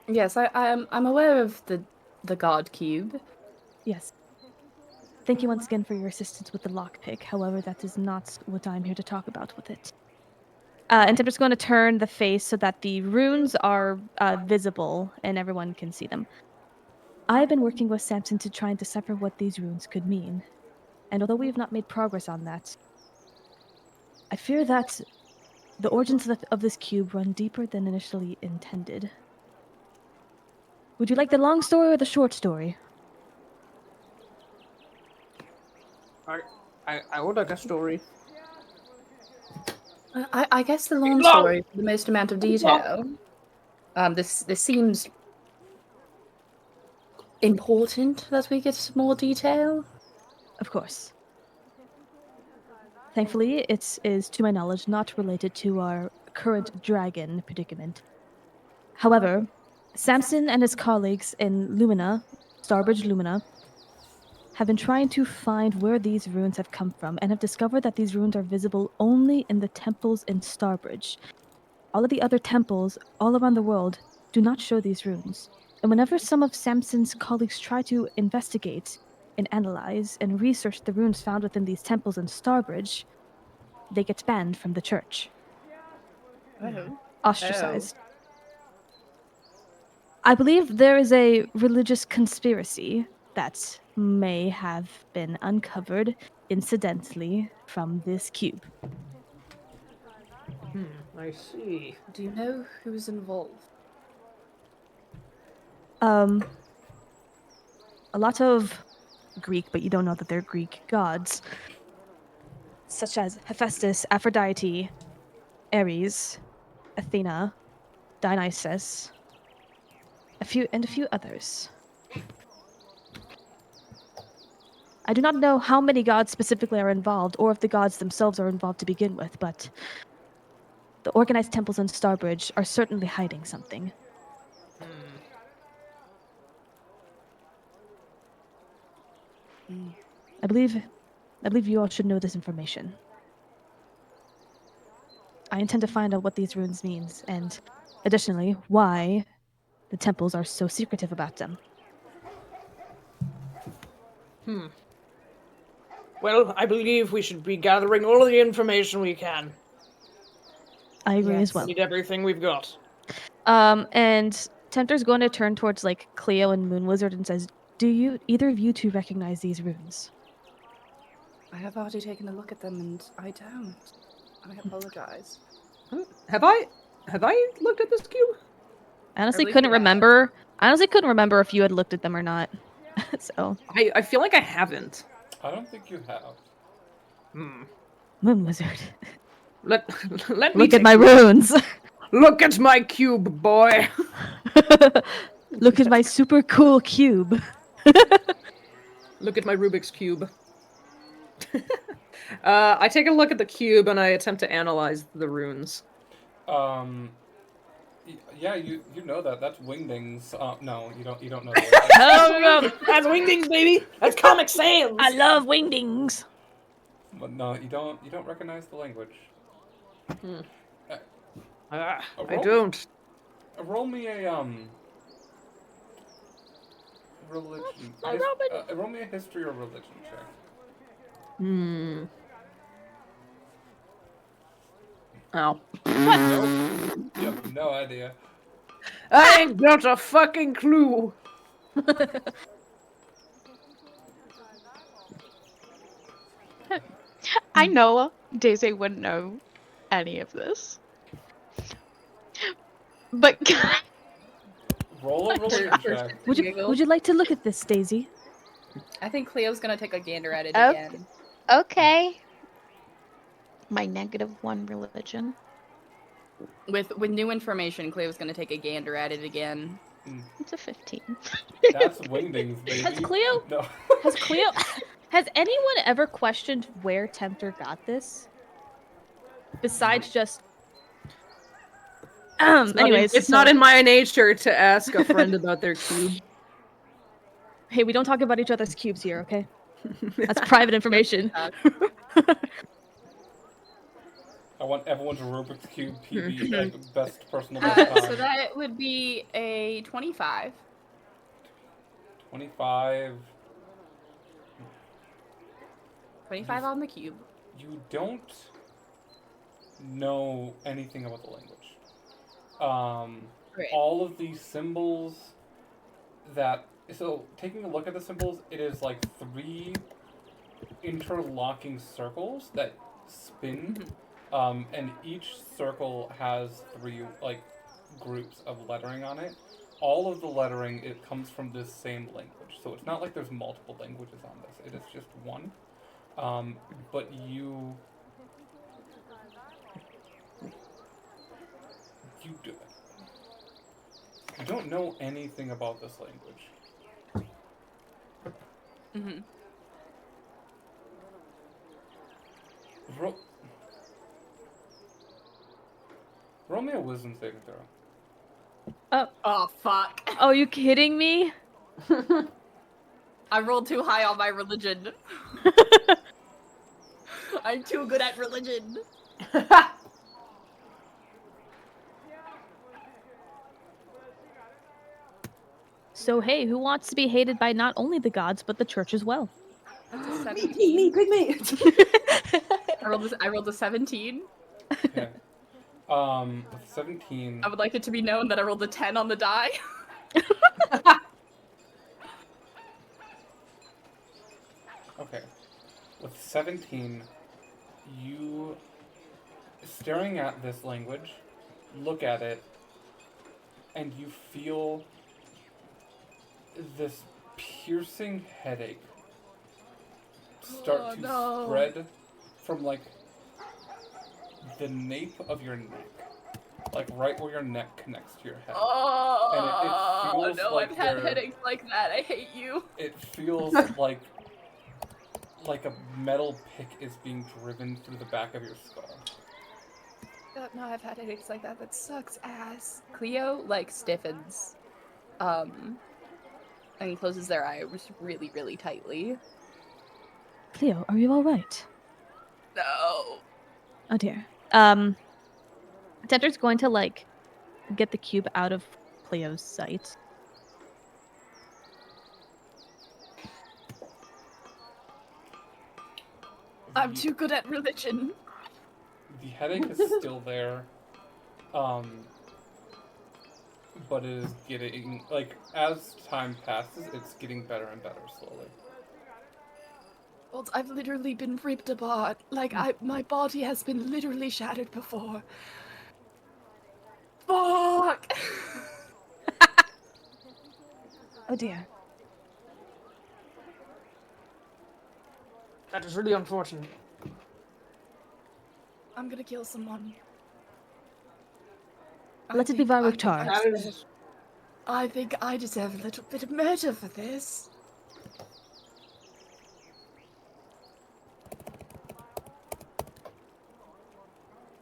Yes, I'm aware of the God cube. Yes. Thank you once again for your assistance with the lockpick. However, that is not what I'm here to talk about with it. And I'm just going to turn the face so that the runes are visible and everyone can see them. I have been working with Samson to try and decipher what these runes could mean. And although we have not made progress on that, I fear that the origins of this cube run deeper than initially intended. Would you like the long story or the short story? I would like a story. I guess the long Long! story, the most amount of detail. This seems important that we get more detail. Of course. Thankfully, it is, to my knowledge, not related to our current dragon predicament. However, Samson and his colleagues in Lumina, Starbridge Lumina, have been trying to find where these runes have come from and have discovered that these runes are visible only in the temples in Starbridge. All of the other temples all around the world do not show these runes. And whenever some of Samson's colleagues try to investigate and analyze and research the runes found within these temples in Starbridge, they get banned from the church. Oh. Ostracized. I believe there is a religious conspiracy that may have been uncovered incidentally from this cube. I see. Do you know who's involved? A lot of Greek, but you don't know that they're Greek gods, such as Hephaestus, Aphrodite, Ares, Athena, Dionysus, a few others. I do not know how many gods specifically are involved, or if the gods themselves are involved to begin with, but the organized temples in Starbridge are certainly hiding something. I believe you all should know this information. I intend to find out what these runes means, and additionally, why the temples are so secretive about them. Well, I believe we should be gathering all of the information we can. I agree as well. Need everything we've got. And Tempter's going to turn towards like Cleo and Moon Wizard and says, "Do you either of you two recognize these runes?" I have already taken a look at them, and I don't. I apologize. Have I looked at this cube? I honestly Or couldn't looked it up. remember. I honestly couldn't remember if you had looked at them or not. So, I feel like I haven't. I don't think you have. Moon Wizard, Let me look at take my a look. runes. Look at my cube, boy. Look at my super cool cube. Look at my Rubik's cube. I take a look at the cube and I attempt to analyze the runes. Yeah, you know that. That's Wingdings. No, you don't know that. That's Wingdings, baby. That's Comic Sans. I love wingdings. But no, you don't recognize the language. I Roll- don't. Roll me a religion. Roll me a history or religion check. Oh. Nope. You have no idea. I ain't got a fucking clue. I know Daisy wouldn't know any of this. But Roll a religion check. Would you like to look at this, Daisy? I think Cleo's gonna take a gander at it Okay. again. okay. My -1 religion. With new information, Cleo's gonna take a gander at it again. It's a 15. That's Wingdings, baby. Has Cleo? No. Has anyone ever questioned where Tempter got this? Besides just anyways, it's not in my nature to ask a friend about their cube. Hey, we don't talk about each other's cubes here, okay? That's private information. I want everyone's Rubik's Cube PB, like, best personal best time. So that would be a 25. 25. 25 on the cube. You don't know anything about the language. Great. All of these symbols that... So, taking a look at the symbols, it is like 3 interlocking circles that spin. And each circle has 3, like, groups of lettering on it. All of the lettering, it comes from this same language. So it's not like there's multiple languages on this. It is just one. But you do it. You don't know anything about this language. Roll me a wisdom saving throw. Oh, fuck. Oh, you kidding me? I rolled too high on my religion. I'm too good at religion. So hey, who wants to be hated by not only the gods but the church as well? That's a 17. Me, pick me. I rolled a 17. Okay. With 17. I would like it to be known that I rolled a 10 on the die. Okay. With 17, you, staring at this language, look at it, and you feel this piercing headache start to spread from, like, the nape of your neck. Like, right where your neck connects to your head. Oh, and it feels no, like I've had headaches like that. I hate you. It feels like a metal pick is being driven through the back of your skull. No, I've had headaches like that. That sucks ass. Cleo, like, stiffens. And he closes their eyes really, really tightly. Cleo, are you alright? No. Oh dear. Tempter's going to, like, get the cube out of Cleo's sight. I'm too good at religion. The headache is still there. But it is getting, like, as time passes, it's getting better and better slowly. Well, I've literally been ripped apart. Like, my body has been literally shattered before. Fuck! Oh dear. That is really unfortunate. I'm gonna kill someone. Let it be Varuktar. I think I deserve a little bit of murder for this.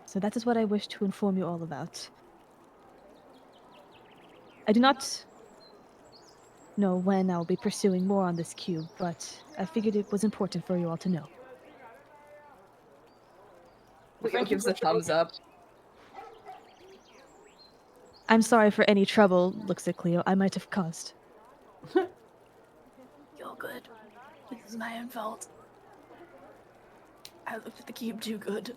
So that is what I wish to inform you all about. I do not know when I'll be pursuing more on this cube, but I figured it was important for you all to know. Leo gives a thumbs up. I'm sorry for any trouble, looks at Cleo, I might have caused. You're good. This is my own fault. I looked at the cube too good.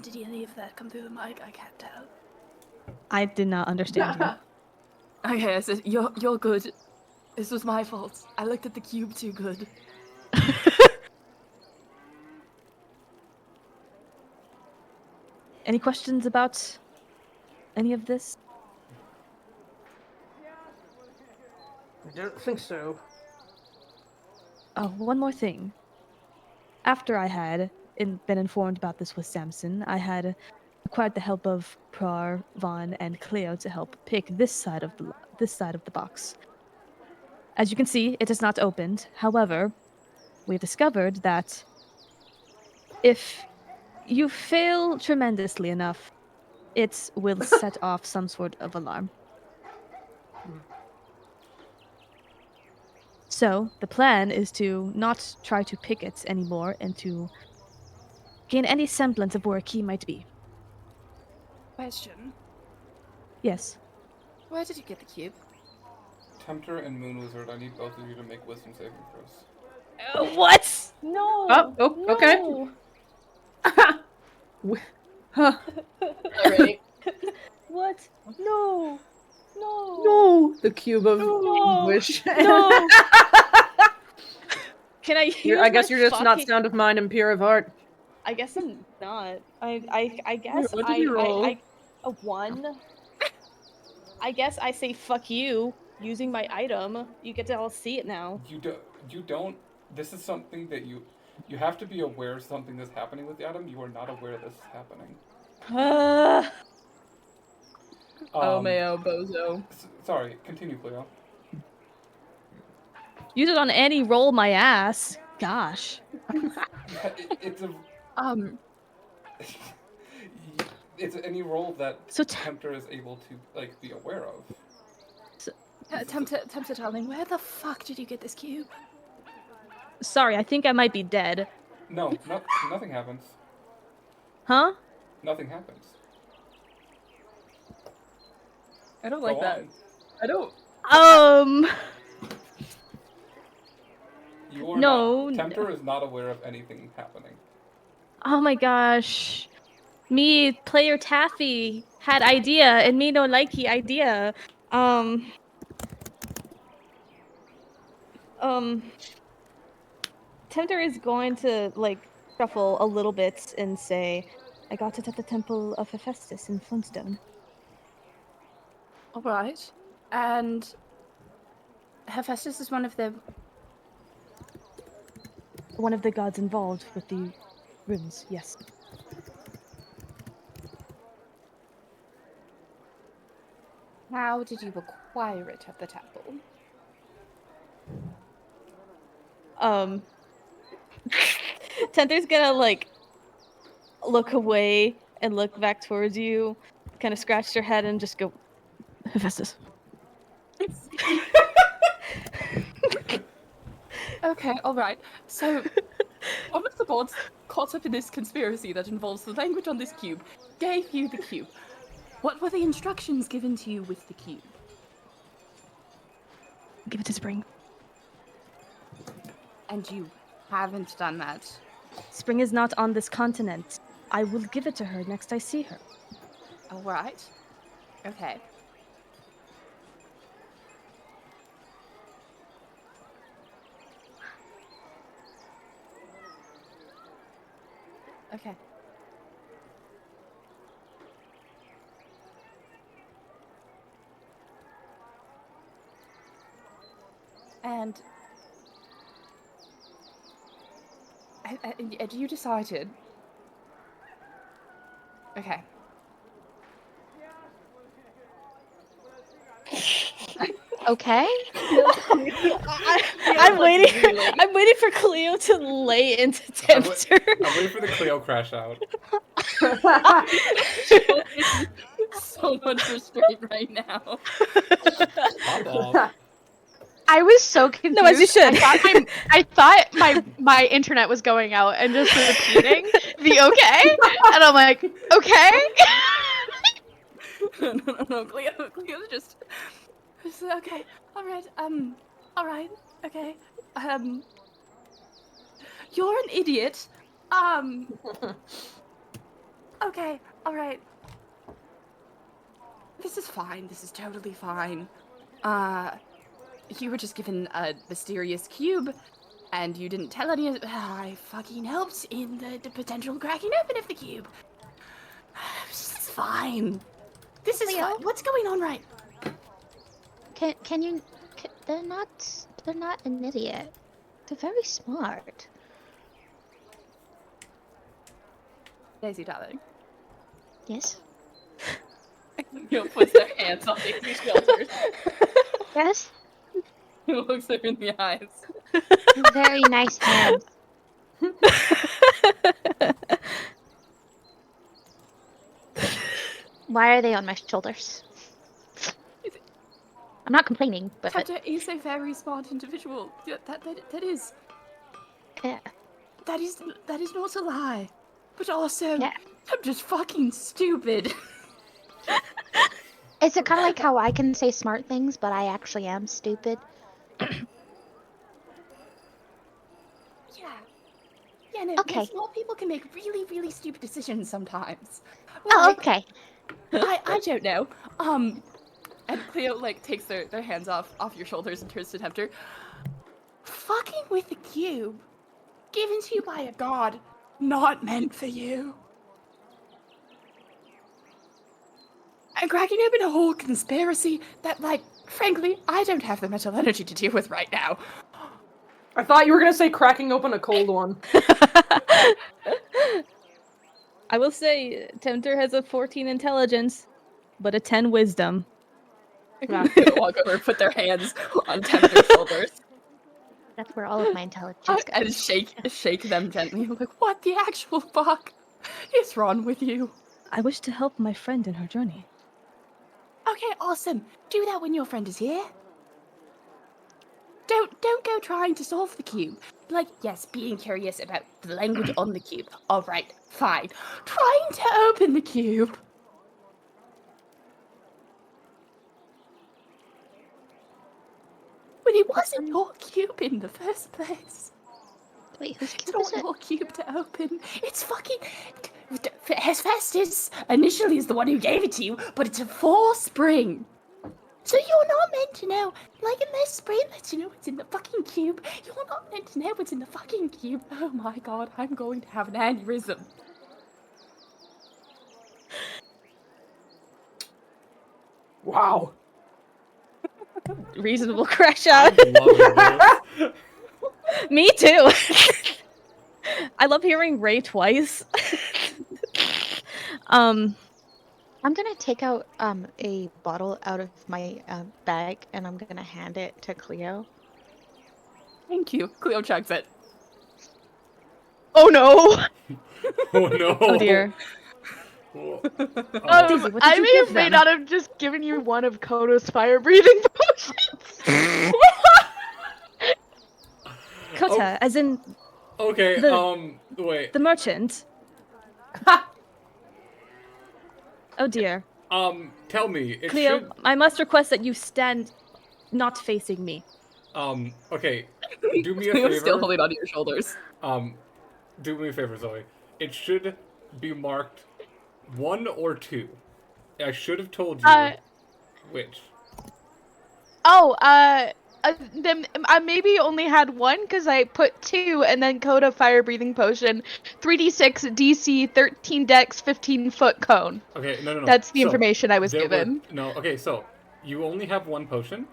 Did any of that come through the mic? I can't tell. I did not understand you. Okay, I said, you're good. This was my fault. I looked at the cube too good. Any questions about any of this? I don't think so. Oh, one more thing. After I had been informed about this with Samson, I had required the help of Prar, Vaughn, and Cleo to help pick this side of the box. As you can see, it is not opened. However, we've discovered that if you fail tremendously enough, it will set off some sort of alarm. So, the plan is to not try to pick it anymore and to gain any semblance of where a key might be. Question. Yes. Where did you get the cube? Tempter and Moon Wizard, I need both of you to make wisdom saving throws. What? No. Oh, okay. Huh. Alright. What? No. No. No, the cube of No. anguish. No. Can I use I guess my you're just not fucking- sound of mind and pure of heart. I guess I'm not. I guess What did you roll? a 1. I guess I say fuck you using my item. You get to all see it now. You don't. This is something that you have to be aware something is happening with the item. You are not aware this is happening. Oh, Mayo, bozo. Sorry, continue, Cleo. Use it on any roll my ass. Gosh. It's a. It's any role that So Tempter is able to be aware of. Tempter, darling, where the fuck did you get this cube? Sorry, I think I might be dead. No, nothing happens. Huh? Nothing happens. I don't Go like that. on. I don't. You are No. not. Tempter is not aware of anything happening. Oh my gosh. Me, player Taffy, had idea, and me no likey idea. Tempter is going to, shuffle a little bit and say, I got it at the Temple of Hephaestus in Flintstone. Alright. And Hephaestus is one of the... One of the gods involved with the runes, yes. How did you acquire it at the temple? Tempter's gonna, look away and look back towards you, kind of scratch her head and just go, Hephaestus. Okay, alright. So, one of the gods caught up in this conspiracy that involves the language on this cube gave you the cube. What were the instructions given to you with the cube? Give it to Spring. And you haven't done that. Spring is not on this continent. I will give it to her next I see her. Alright. Okay. Okay. And you decided. Okay. Okay. I'm waiting for Cleo to lay into Tempter. I'm waiting for the Cleo crash out. So much restraint right now. Pop off. I was so confused. No, as you should. I thought my internet was going out and just repeating the okay, and I'm like, okay. No, Cleo's just okay. All right, okay. You're an idiot. Okay, all right. This is fine. This is totally fine. You were just given a mysterious cube, and you didn't tell any of I fucking helped in the potential cracking open of the cube. It's fine. This is fine. What's going on right? Can you? They're not an idiot. They're very smart. Daisy, darling. Yes. Cleo puts their hands on Daisy's shoulders. Yes. He looks her in the eyes. Very nice hands. Why are they on my shoulders? I'm not complaining, but Tata is a very smart individual. Yeah, that is yeah. that is not a lie. But also, Yeah. I'm just fucking stupid. Is it kind of like how I can say smart things, but I actually am stupid? Yeah, no, Okay. smart people can make really, really stupid decisions sometimes. Oh, okay. I don't know. And Cleo takes their hands off your shoulders and turns to Tempter. Fucking with the cube, given to you by a god, not meant for you. And cracking open a whole conspiracy that, frankly, I don't have the mental energy to deal with right now. I thought you were gonna say cracking open a cold one. I will say, Tempter has a 14 intelligence, but a 10 wisdom. Yeah. They walk over and put their hands on Tempter's shoulders. That's where all of my intelligence goes. And shake them gently. Like, what the actual fuck is wrong with you? I wish to help my friend in her journey. Okay, awesome. Do that when your friend is here. Don't go trying to solve the cube. Yes, being curious about the language on the cube. Alright, fine. Trying to open the cube. When it wasn't your cube in the first place. Wait, whose It's cube is not it? your cube to open. It's fucking... Hephaestus initially is the one who gave it to you, but it's a forespring. So you're not meant to know. Unless Spring lets you know what's in the fucking cube, you're not meant to know what's in the fucking cube. Oh my god, I'm going to have an aneurysm. Wow. Reasonable crash out. I'm loving this. Me too. I love hearing Ray twice. I'm gonna take out a bottle out of my bag and I'm gonna hand it to Cleo. Thank you. Cleo chugs it. Oh no! Oh no. Oh dear. Oh. Daisy, what did I you may give have may them? not have just given you one of Kodo's fire breathing potions. Kota, as in Okay, wait. the merchant. Oh dear. Tell me, it Cleo, should... I must request that you stand not facing me. Okay, do me a Cleo's favor. still holding onto your shoulders. Do me a favor, Zoe. It should be marked 1 or 2. I should have told you which. Then I maybe only had one because I put 2 and then Coda fire breathing potion, 3d6 DC, 13 dex, 15 foot cone. Okay, no. That's the information I was there given. Okay, so you only have 1 potion.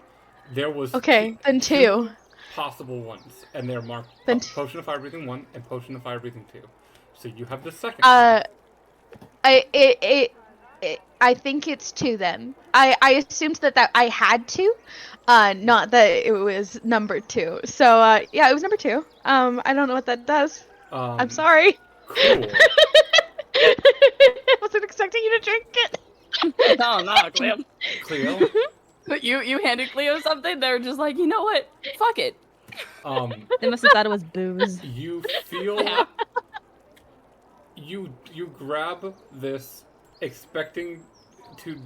There was Okay, then 2. possible ones, and they're marked Then potion of fire breathing 1 and potion of fire breathing 2. So you have the second. I think it's 2 then. I assumed that I had 2, not that it was number 2. So yeah, it was number 2. I don't know what that does. I'm sorry. Cool. I wasn't expecting you to drink it. No, Cleo. Cleo. You handed Cleo something, they're just like, you know what? Fuck it. They must have thought it was booze. You feel you grab this, expecting to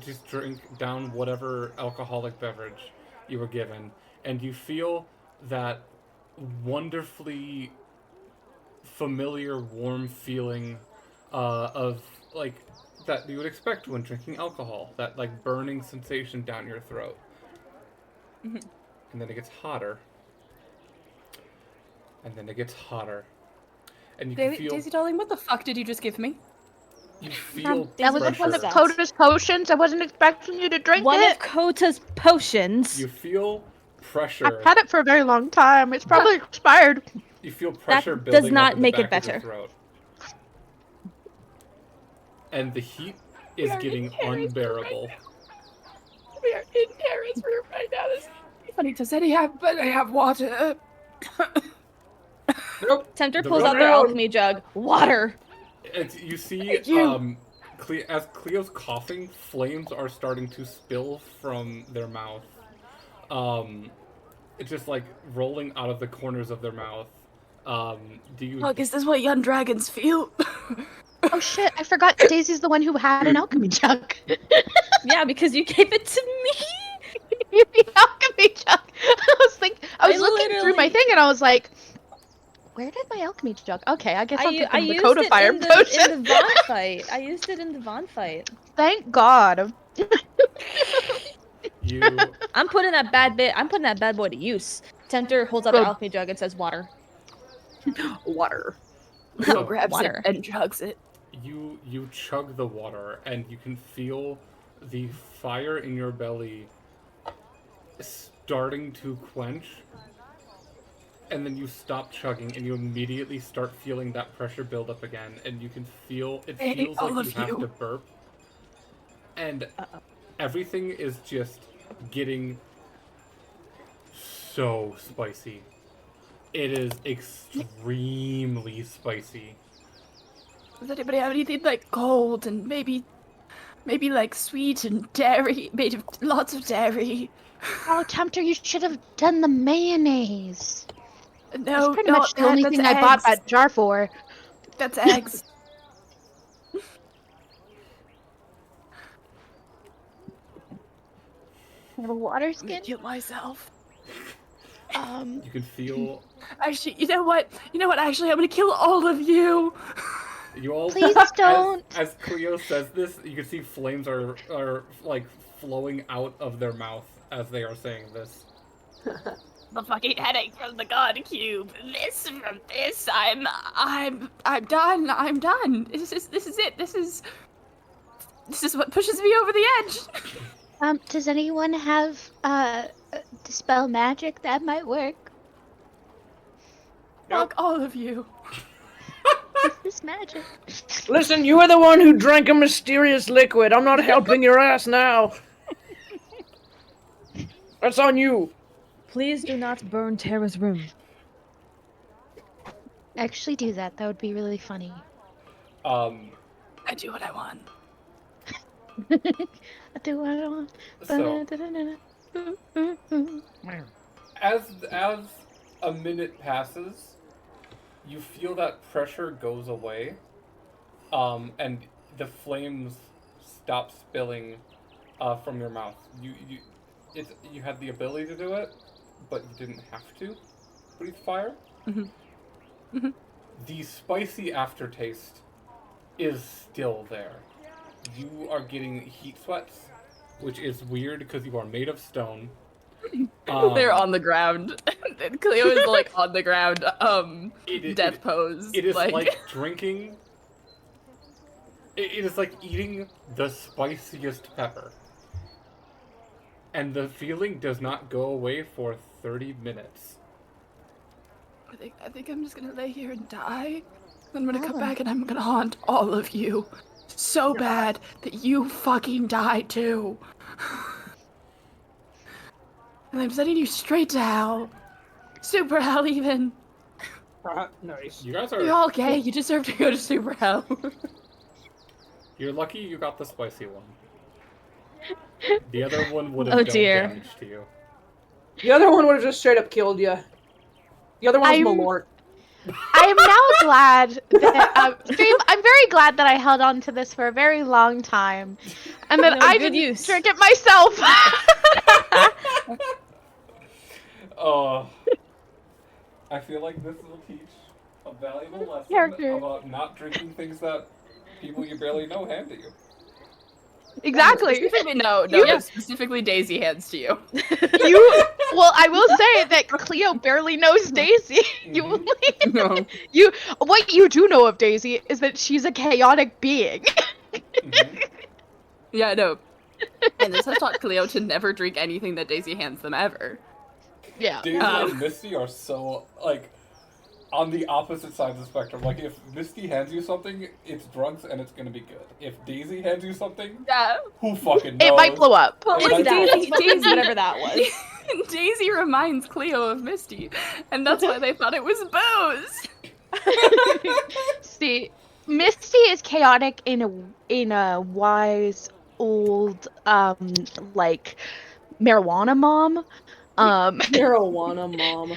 just drink down whatever alcoholic beverage you were given, and you feel that wonderfully familiar, warm feeling of that you would expect when drinking alcohol. That burning sensation down your throat, and then it gets hotter, and then it gets hotter, and you can feel. Daisy darling, what the fuck did you just give me? You feel That was pressure. one of Coda's potions. I wasn't expecting you to drink One it. of Kota's potions. You feel pressure. I've had it for a very long time. It's probably expired. You feel pressure That building does not up in make the it back of your better. throat. and the heat is getting unbearable. We are in Tara's room right now. This is funny. Does anybody have water? Nope. Tempter The pulls run out their around. alchemy jug. Water. You see, you. as Cleo's coughing, flames are starting to spill from their mouth. It's just like rolling out of the corners of their mouth. Do you? Look, is this what young dragons feel? Oh shit, I forgot Daisy's the one who had an alchemy jug. Yeah, because you gave it to me. The alchemy jug. I was looking through my thing and I was like, where did my alchemy jug? Okay, I guess I'll give them the codifier potion. In the Von fight. I used it in the Von fight. Thank God. You. I'm putting that bad boy to use. Tempter holds out the alchemy jug and says water. Water. Cleo grabs Water. it and chugs it. You chug the water, and you can feel the fire in your belly starting to quench. And then you stop chugging, and you immediately start feeling that pressure build up again, and you can feel it feels all like of you have you. to burp, and everything is just getting so spicy. It is extremely spicy. Does anybody have anything like cold and maybe like sweet and dairy, made of lots of dairy? Oh, Tempter, you should have done the mayonnaise. No, That's pretty much the only that's thing I bought eggs. that jar for. That's eggs. I have a water I'm skin. gonna kill myself. You can feel Actually, you know what? Actually, I'm gonna kill all of you. you all. Please don't. As Cleo says this, you can see flames are like flowing out of their mouth as they are saying this. The fucking headache from the god cube. From this, I'm done. I'm done. This is it. This is what pushes me over the edge. Does anyone have dispel magic that might work? Fuck all of you. Is this magic? Listen, you were the one who drank a mysterious liquid. I'm not helping your ass now. That's on you. Please do not burn Tara's room. Actually do that. That would be really funny. I do what I want. I do what I want. So, as a minute passes, you feel that pressure goes away, and the flames stop spilling from your mouth. You had the ability to do it, but you didn't have to breathe fire. Mm-hmm. Mm-hmm. The spicy aftertaste is still there. You are getting heat sweats, which is weird because you are made of stone. They're on the ground. Cleo is like on the ground, death pose. It is like drinking. It is like eating the spiciest pepper. And the feeling does not go away for 30 minutes. I think I'm just gonna lay here and die. I'm gonna come back and I'm gonna haunt all of you. So bad that you fucking die too. And I'm sending you straight to hell. Super hell even. Nice. You guys You're are. all gay, you deserve to go to super hell. You're lucky you got the spicy one. The other one would have Oh, done dear. damage to you. The other one would have just straight up killed you. The other one's I'm- Malort. I am now glad that stream. I'm very glad that I held on to this for a very long time, and that No, I good didn't use. drink it myself. I feel like this will teach a valuable lesson Character. about not drinking things that people you barely know hand to you. Exactly. Specifically, no, specifically Daisy hands to you. Well, I will say that Cleo barely knows Daisy. No. What you do know of Daisy is that she's a chaotic being. Yeah, no. And this has taught Cleo to never drink anything that Daisy hands them ever. Yeah. Daisy and Misty are so, like, on the opposite side of the spectrum. Like, if Misty hands you something, it's drugs and it's gonna be good. If Daisy hands you something, Yeah. who fucking knows? It might blow up. But It like might blow Daisy, up. whatever that was. Daisy reminds Cleo of Misty, and that's why they thought it was booze. See, Misty is chaotic in a wise old like marijuana mom. Marijuana mom.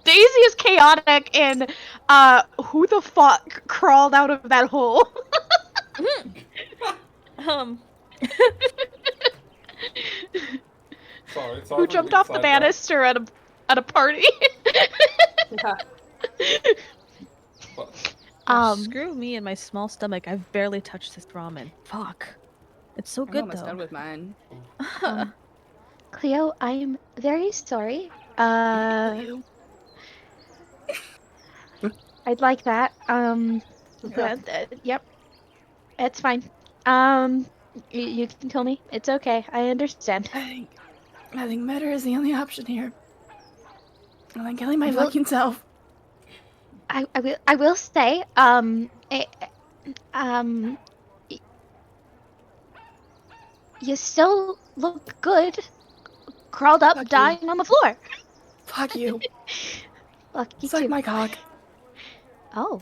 Daisy is chaotic in who the fuck crawled out of that hole? Sorry, Who jumped off the banister at a party? Screw me and my small stomach. I've barely touched this ramen. Fuck. It's so I'm good almost though. done with mine. Cleo, I am very sorry. I'd like that. Yep. It's fine. You can kill me. It's okay. I understand. I think murder is the only option here. I'm like killing my Well- fucking self. I will say, you still look good, crawled up, Fuck you. dying on the floor. Fuck you. Fuck you Suck too. my cock. Oh.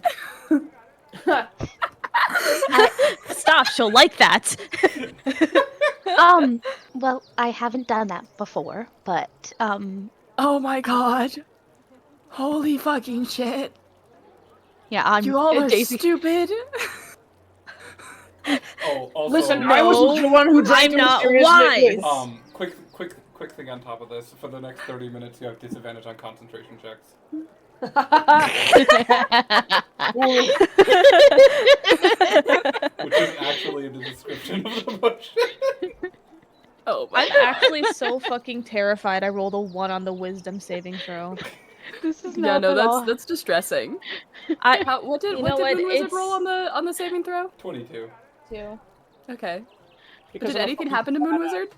Stop, she'll like that. Well, I haven't done that before, but, Oh my god. Holy fucking shit. yeah, You all are Daisy. stupid. Oh, also, Listen, I wasn't the one who drank I'm the not mysterious wise. liquid. quick thing on top of this. For the next 30 minutes, you have disadvantage on concentration checks. Which is actually in the description of the motion. Oh my I'm actually so fucking terrified. I rolled a 1 on the wisdom saving throw. This is Yeah, not no, at all. that's distressing. What did You know what, Moon Wizard roll it's- on the saving throw? 22. 2. Okay. Because Did of a anything fucking happen to Moon Wizard?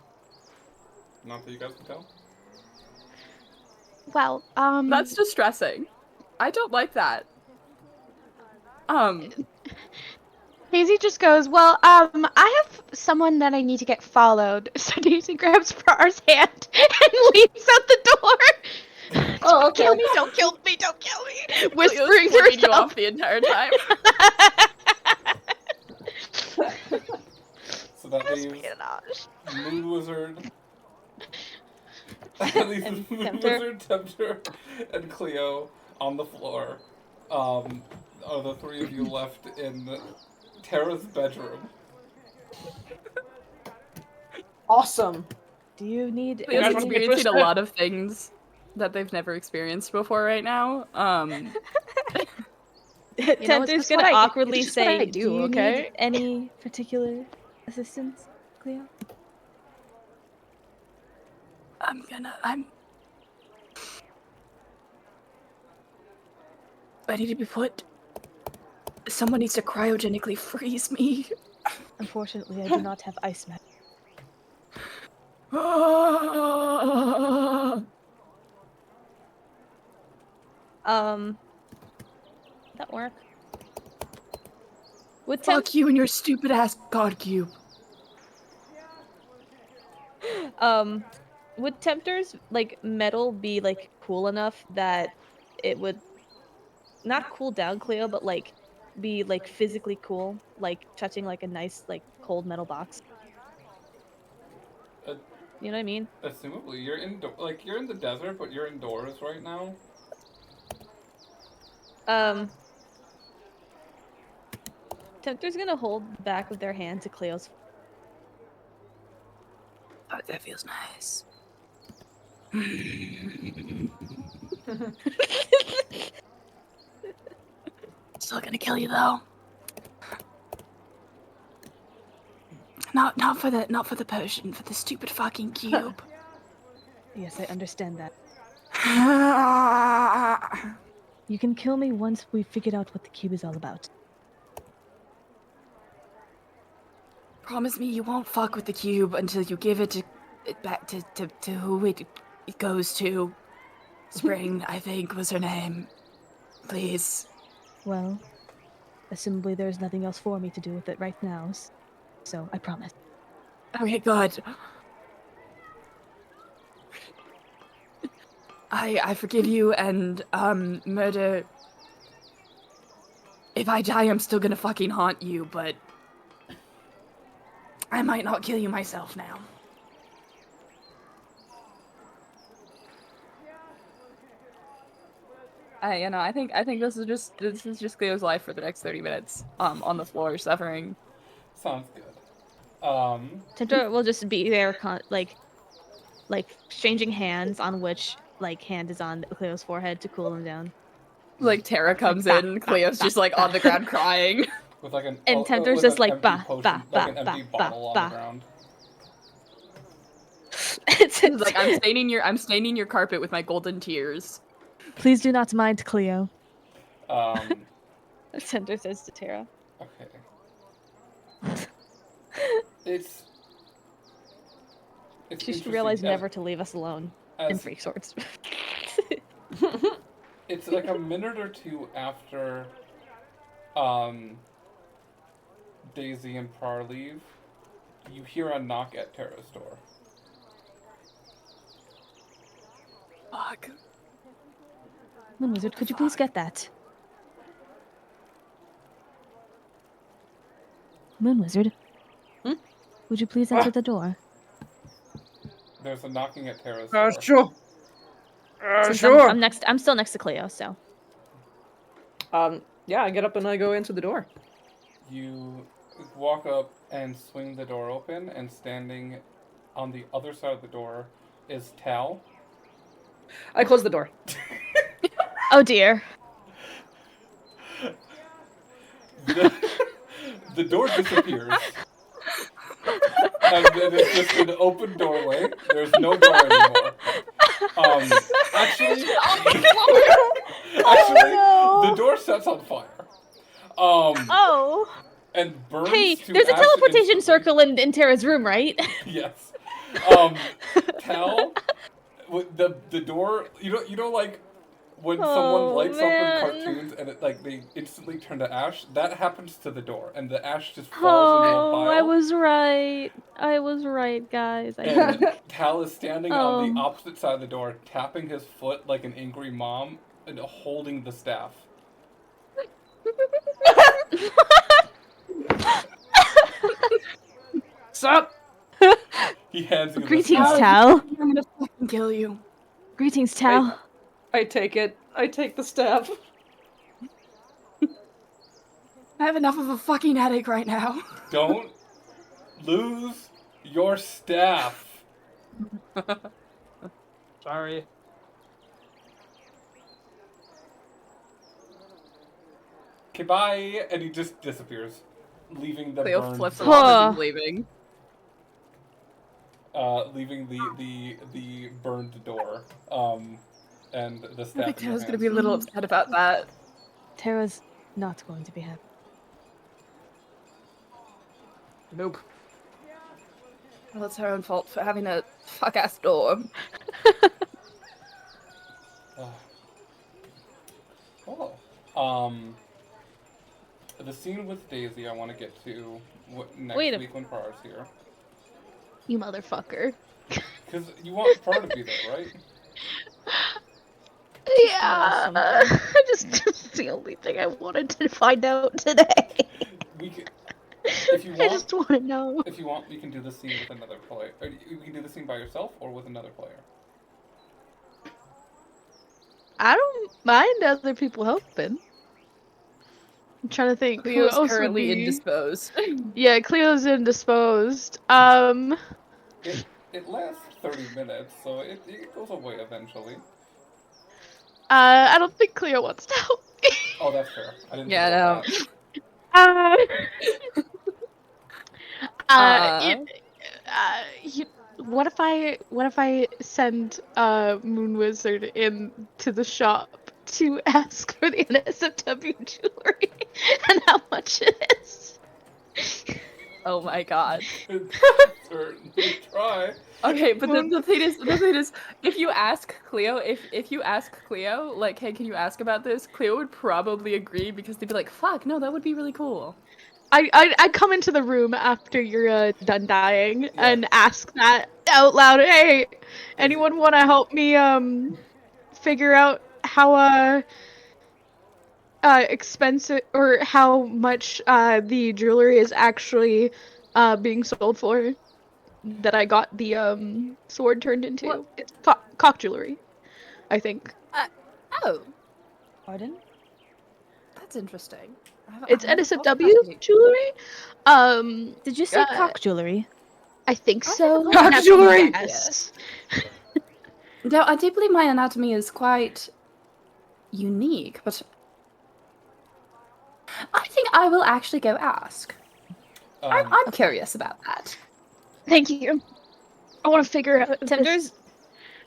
Not that you guys can tell. Well, That's distressing. I don't like that. Daisy just goes, well, I have someone that I need to get followed. So Daisy grabs Far's hand and leaps out the door. Oh, Don't kill okay. me, don't kill me, don't kill me. Cleo's Whispering to flipping you herself. off the entire time. So that leaves Espionage. Moon Wizard. That leaves Moon Tempter. Wizard, Tempter, and Cleo on the floor. Are the three of you left in Tara's bedroom? Awesome. Do you need Cleo's guys wanna get experiencing a twisted? lot of things that they've never experienced before right now. Tempter's what gonna I- awkwardly it's just what say, I do do, you okay?" need any particular assistance, Cleo? I need to be put. Someone needs to cryogenically freeze me. Unfortunately, I do not have ice mat. That work? Would Fuck you and your stupid ass god cube. would Tempter's like metal be like cool enough that it would not cool down Cleo, but like be like physically cool, like touching like a nice like cold metal box? You know what I mean? Assumably, you're you're in the desert, but you're indoors right now. Tempter's gonna hold the back of their hand to Cleo's. Oh, that feels nice. Still gonna kill you though. Not for the potion, for the stupid fucking cube. Yes, I understand that. You can kill me once we've figured out what the cube is all about. Promise me you won't fuck with the cube until you give it back to who it goes to. Spring, I think, was her name. Please. Well, assumably there's nothing else for me to do with it right now, so I promise. Okay, good. I forgive you, and, murder... If I die, I'm still gonna fucking haunt you, but... I might not kill you myself now. I think this is just Cleo's life for the next 30 minutes. On the floor, suffering. Sounds good. Tintor will just be there, like exchanging hands, on which hand is on Cleo's forehead to cool him down. Like, Tara comes in, Cleo's just, like, on the ground crying. With like an And Tintor's with just an like, empty bah, potion, bah, like bah, an empty bah, bottle bah, on the ground. It's Like, I'm staining your carpet with my golden tears. Please do not mind Cleo. Tintor says to Tara. Okay. It's She should interesting realize as- never to leave us alone in as freak swords. It's like a minute or two after Daisy and Prar leave, you hear a knock at Tara's door. Fuck. Moon Wizard, could you please get that? Moon Wizard? Would you please answer the door? There's a knocking at Tara's door. Sure. Since Sure. I'm still next to Cleo, so. Yeah, I get up and I go into the door. You walk up and swing the door open, and standing on the other side of the door is Tal. I close the door. Oh dear. The door disappears. And then it's just an open doorway. There's no door anymore. Actually, the door sets on fire. Oh. And burns Hey, to there's a ash teleportation instantly. circle in Tara's room, right? Yes. Tal, with the door, you know, like when someone lights up in cartoons and it they instantly turn to ash. That happens to the door, and the ash just falls into a pile. I was right, guys. And Tal is standing on the opposite side of the door, tapping his foot like an angry mom, and holding the staff. Sup? He hands you the Greetings, staff. Tal. I'm gonna fucking kill you. Greetings, Tal. I take it. I take the staff. I have enough of a fucking headache right now. Don't lose your staff. Sorry. Okay, bye. And he just disappears, leaving the Cleo burned flips door. him off as he's leaving. Leaving the burned door. And the I staff. think in your Tara's gonna hands. be a little upset about that. Tara's not going to be happy. Nope. Well, it's her own fault for having a fuck-ass door. Oh. The scene with Daisy I want to get to next week when Prar's here. You motherfucker. Because you want Prar to be there, right? Yeah. It's the only thing I wanted to find out today. We can, if you want, I just want to know. If you want, we can do the scene with another player. Or you can do the scene by yourself or with another player. I don't mind other people helping. I'm trying to think. Cleo's who else currently would be... indisposed. Yeah, Cleo's indisposed. It lasts 30 minutes, so it goes away eventually. I don't think Cleo wants to help me. Oh, that's fair. I didn't. Yeah, think no. What if I send Moon Wizard into the shop to ask for the NSFW jewelry and how much it is? Oh my god. Certainly try. Okay, but the thing is, if you ask Cleo, like, hey, can you ask about this? Cleo would probably agree because they'd be like, fuck, no, that would be really cool. I come into the room after you're done dying Yeah. and ask that out loud. Hey, anyone want to help me figure out how expensive or how much the jewelry is actually being sold for that I got the sword turned into? What? It's cock jewelry, I think. Oh, Pardon? that's interesting. It's I've never thought of NSFW that. jewelry. Did you say cock jewelry? I think I've so. never Cock I'd have to jewelry! guess. No, I do believe my anatomy is quite unique, but I think I will actually go ask. I'm curious about that. Thank you. I want to figure out if this Tempter's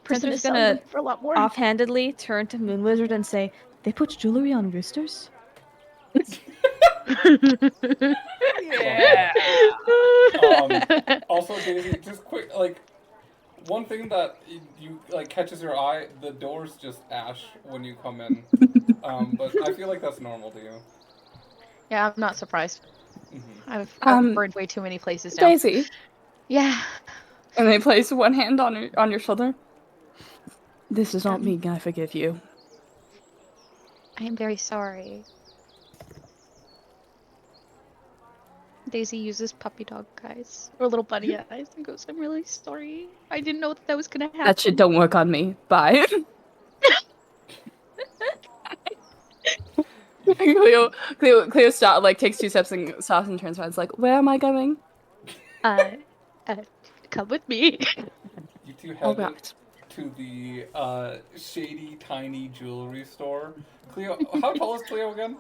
person is gonna selling them for a lot more. offhandedly turn to Moon Wizard and say, "They put jewelry on roosters." Yeah. Also, Daisy, just quick, like, one thing that you like catches your eye: the doors just ash when you come in. But I feel like that's normal to you. Yeah, I'm not surprised. Mm-hmm. I've burned way too many places now. Daisy, Yeah. and they place one hand on your shoulder. This does not mean I forgive you. I am very sorry. Daisy uses puppy dog eyes or little bunny eyes and goes, "I'm really sorry. I didn't know that was gonna happen." That shit don't work on me. Bye. Cleo stop, like, takes 2 steps and stops and turns around. It's like, where am I going? Come with me. You two All head right. to the shady, tiny jewelry store. Cleo, how tall is Cleo again?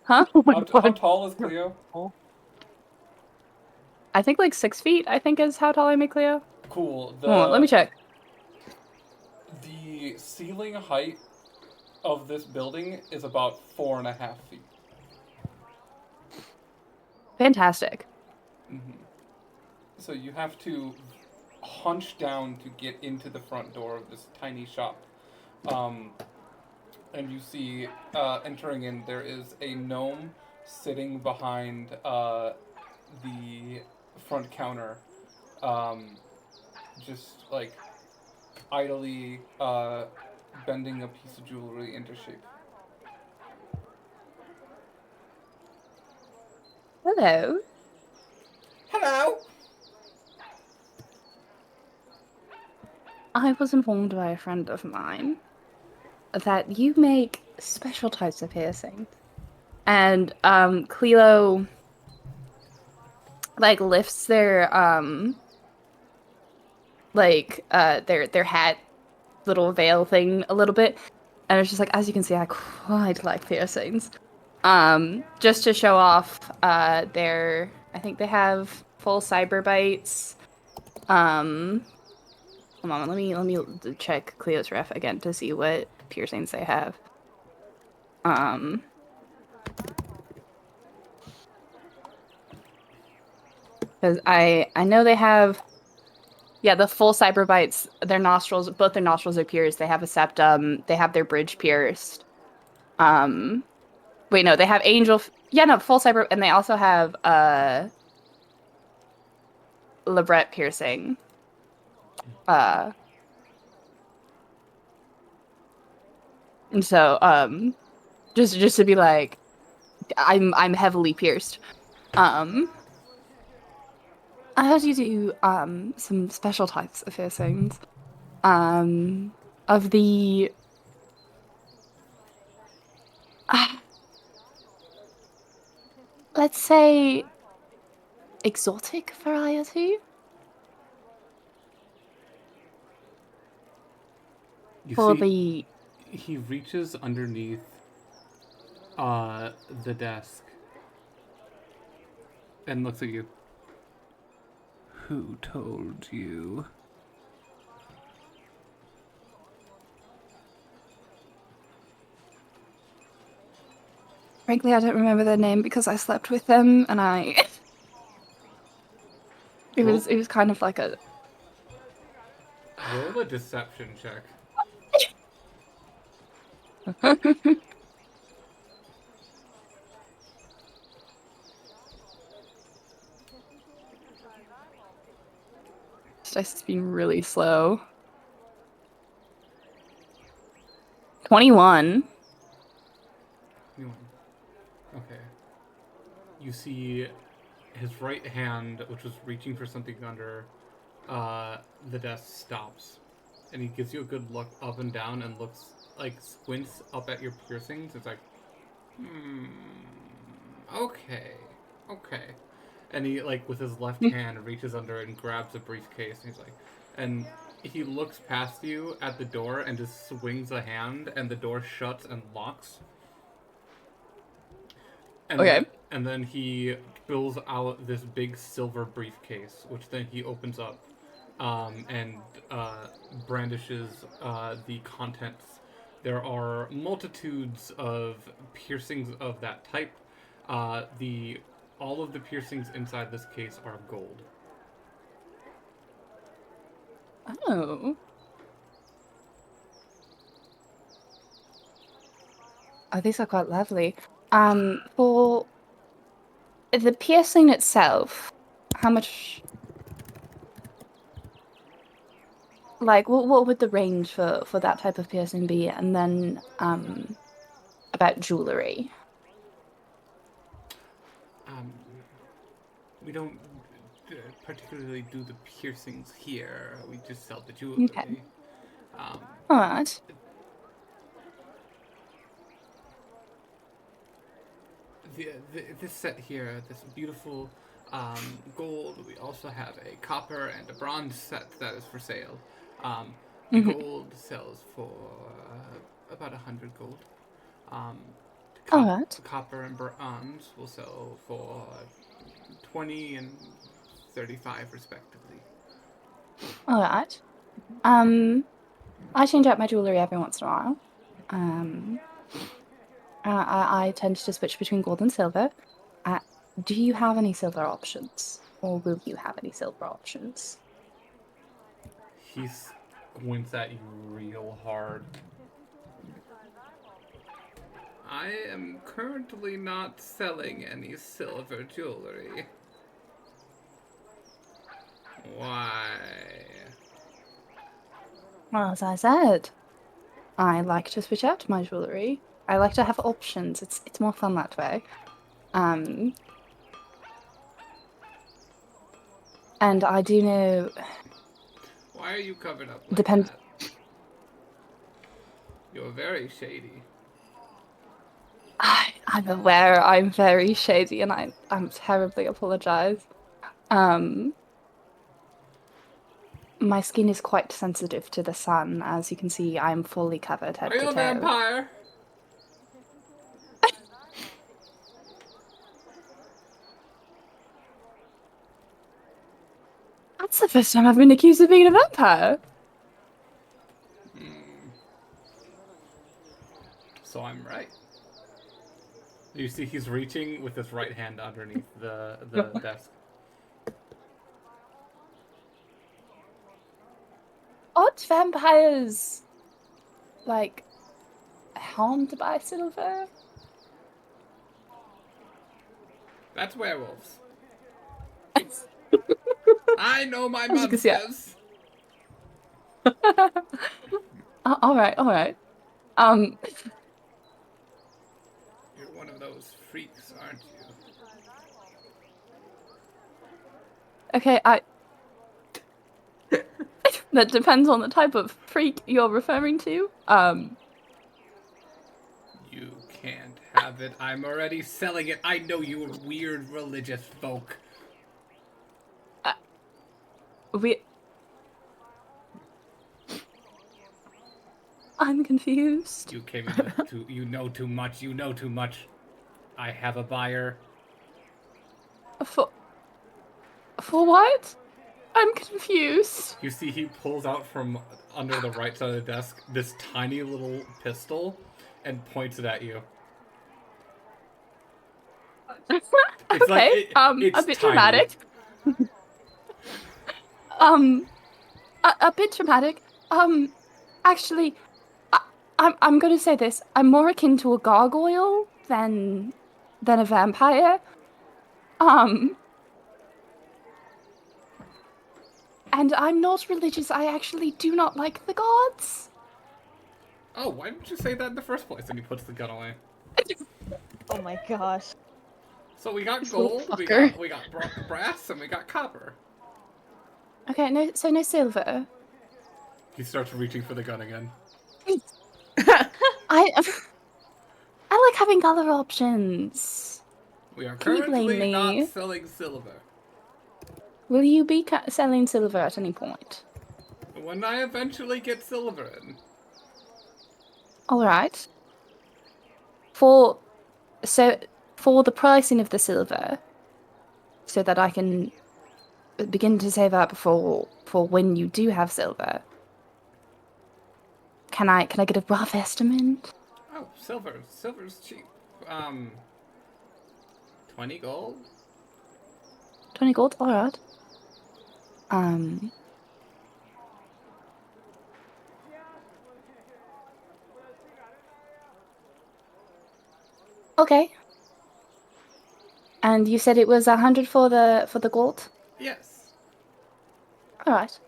Huh? How tall is Cleo? I think like 6 feet, I think is how tall I make Cleo. Cool. Hold on, let me check. The ceiling height of this building is about 4.5 feet. Fantastic. Mm-hmm. So you have to hunch down to get into the front door of this tiny shop. And you see, entering in, there is a gnome sitting behind the front counter, just like idly bending a piece of jewelry into shape. Hello. Hello! I was informed by a friend of mine that you make special types of piercing. And Cleo like lifts their their hat little veil thing a little bit, and it's just like, as you can see, I quite like piercings. Just to show off their, I think they have full cyber bites. Hold on, let me check Cleo's ref again to see what piercings they have. Because I know they have, yeah, the full cyber bites. Their nostrils, both their nostrils are pierced. They have a septum. They have their bridge pierced. Wait, no, they have full cyber, and they also have labret piercing. And so just to be like, I'm heavily pierced. I heard you do some special types of piercings. Of the let's say exotic variety. He reaches underneath the desk and looks at you. Who told you? frankly, I don't remember their name because I slept with them, and it was kind of like a. Roll a deception check. This dice has been really slow. 21. Okay. You see his right hand, which was reaching for something under the desk, stops. And he gives you a good look up and down and looks, like, squints up at your piercings. It's like, okay. And he, like, with his left hand, reaches under and grabs a briefcase. And he's like, and he looks past you at the door and just swings a hand, and the door shuts and locks. And Okay. then he pulls out this big silver briefcase, which then he opens up and brandishes the contents. There are multitudes of piercings of that type. All of the piercings inside this case are gold. Oh. Oh, these are quite lovely. For the piercing itself, how much? Like, what would the range for that type of piercing be? And then, about jewelry. We don't particularly do the piercings here. We just sell the jewelry. Okay. All right. This set here, this beautiful gold. We also have a copper and a bronze set that is for sale. The gold sells for about 100 gold. Alright. Copper and bronze will sell for 20 and 35 respectively. Alright. I change out my jewelry every once in a while. I tend to switch between gold and silver. Do you have any silver options? Or will you have any silver options? He squints at you real hard. I am currently not selling any silver jewelry. Why? Well, as I said, I like to switch out my jewelry. I like to have options. It's more fun that way. And I do know. Why are you covered up like that? You're very shady. I'm aware I'm very shady, and I'm terribly apologize. My skin is quite sensitive to the sun. As you can see, I'm fully covered head to toe. Are you a vampire? That's the first time I've been accused of being a vampire. So I'm right. You see he's reaching with his right hand underneath the desk. Aren't vampires, like, harmed by silver? That's werewolves. I know my monsters. All right. You're one of those freaks, aren't you? Okay, that depends on the type of freak you're referring to. You can't have it. I'm already selling it. I know you weird religious folk. I'm confused. You came in with you know too much. You know too much. I have a buyer. For what? I'm confused. You see he pulls out from under the right side of the desk this tiny little pistol and points it at you. It's like Okay, it's a bit tiny. dramatic. A bit dramatic. Actually, I'm gonna say this. I'm more akin to a gargoyle than a vampire. And I'm not religious. I actually do not like the gods. Oh, why didn't you say that in the first place? And he puts the gun away. Oh my gosh. So we got This little gold, we fucker. got brass, and we got copper. Okay, no silver. He starts reaching for the gun again. I like having other options. We are Can you blame currently not me? selling silver. Will you be selling silver at any point? When I eventually get silver in. All right. For the pricing of the silver, so that I can begin to save up for when you do have silver. Can I get a rough estimate? Oh, silver's cheap. 20 gold. 20 gold. All right. Okay. And you said it was 100 for the gold? Yes. All right.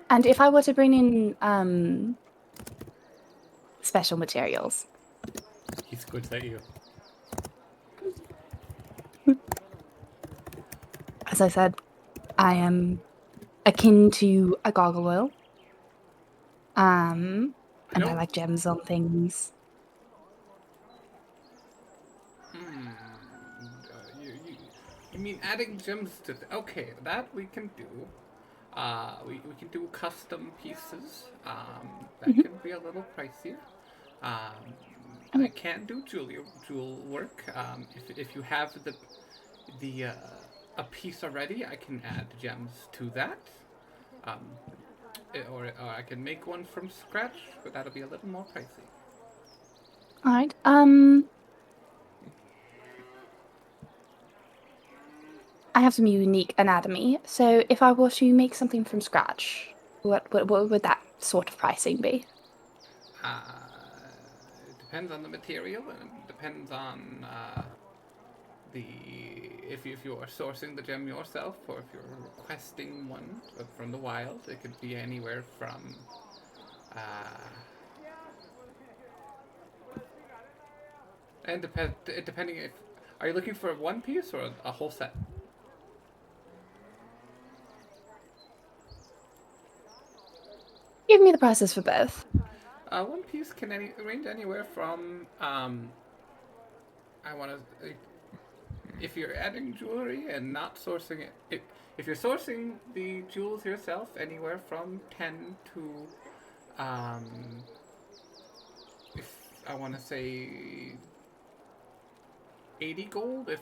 And if I were to bring in special materials. He squints at you. As I said, I am akin to a gargoyle. And I like gems on things. You mean adding gems to okay, that we can do. We can do custom pieces. That can be a little pricier. I can do jewel work. If you have the a piece already, I can add gems to that. Or I can make one from scratch, but that'll be a little more pricey. All right. I have some unique anatomy, so if I were to make something from scratch, what would that sort of pricing be? It depends on the material, and it depends on if you are sourcing the gem yourself, or if you're requesting one from the wild. It could be anywhere from and depending if are you looking for one piece or a whole set? Give me the prices for both. One piece can range anywhere from I want to. If you're adding jewelry and not sourcing it, if you're sourcing the jewels yourself, anywhere from 10 to if I want to say 80 gold. If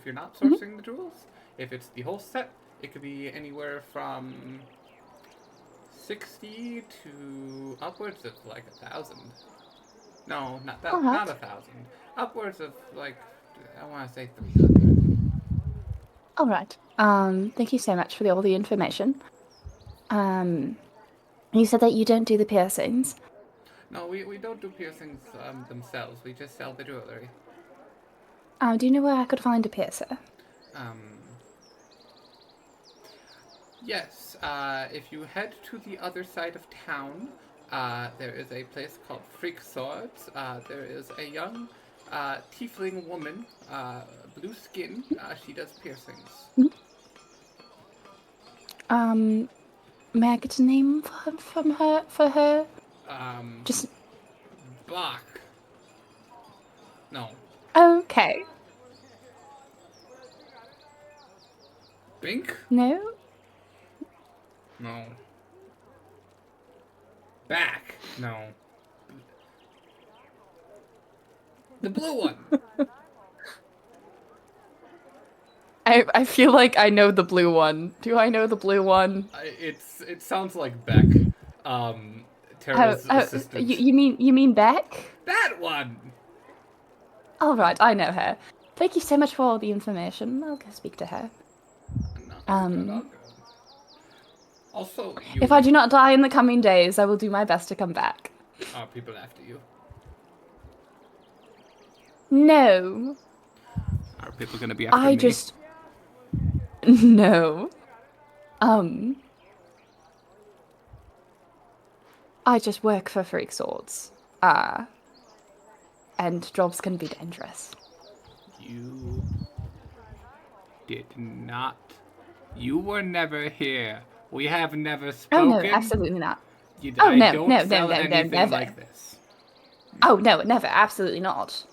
you're not sourcing the jewels, if it's the whole set, it could be anywhere from 60 to upwards of like 1,000. No, not that, not 1,000. Upwards of like I want to say 300. All right. Thank you so much for all the information. You said that you don't do the piercings. No, we don't do piercings themselves. We just sell the jewelry. Do you know where I could find a piercer? Yes. If you head to the other side of town, there is a place called Freak Swords. There is a young tiefling woman, blue skin. She does piercings. May I get a name for her? Just Bach. No. okay. Bink? No. No. Back? No. The blue one. I feel like I know the blue one. Do I know the blue one? It sounds like Beck. Tara's assistant. You mean Beck? That one! All right, I know her. Thank you so much for all the information. I'll go speak to her. No, all good. Also, If I do not die in the coming days, I will do my best to come back. Are people after you? No. Are people gonna be after me? No. I just work for Freak Swords. And jobs can be dangerous. You did not. You were never here. We have never spoken. Oh no, absolutely not. I don't sell anything like this. Oh no, never, absolutely not.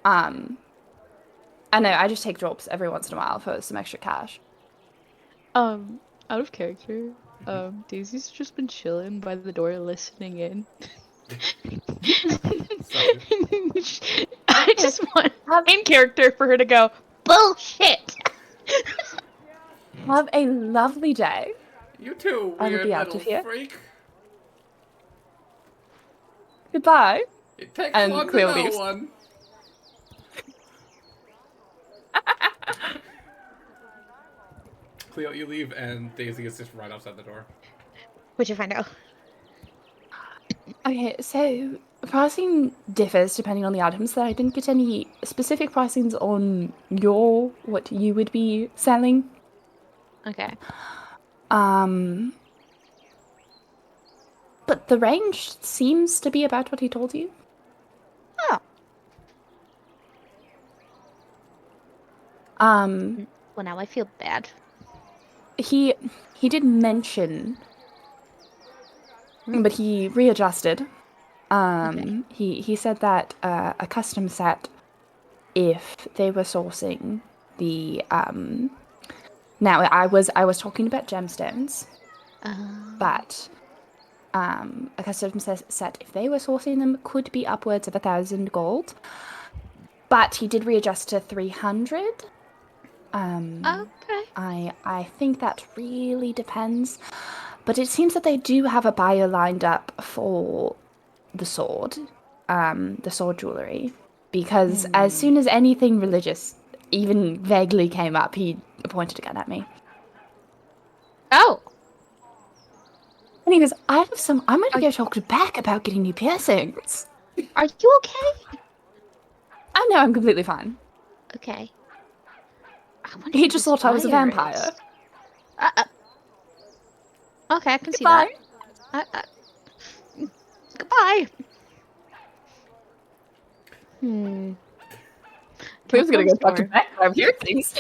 I know, I just take jobs every once in a while for some extra cash. Out of character, Daisy's just been chilling by the door listening in. I just want in character for her to go, bullshit! Have a lovely day. You too, I will weird be out little of here. freak. Goodbye. It takes And one to Cleo know leaves. one. Cleo, you leave, and Daisy is just right outside the door. What'd you find out? Okay, so pricing differs depending on the items. So I didn't get any specific pricings on what you would be selling. Okay. But the range seems to be about what he told you. Oh. Well, now I feel bad. He did mention, but he readjusted. Okay. He said that a custom set, if they were sourcing the now I was talking about gemstones, but a custom set, if they were sourcing them, could be upwards of 1,000 gold. But he did readjust to 300. Okay. I think that really depends. But it seems that they do have a buyer lined up for the sword jewellery. Because as soon as anything religious even vaguely came up, he pointed a gun at me. Oh. And he goes, I'm going to go talk to Beck about getting new piercings. Are you okay? I know, I'm completely fine. Okay. He just thought I was a vampire. Okay, I can see Goodbye. that. Goodbye. Cleo's going to go talk to Beck about piercings.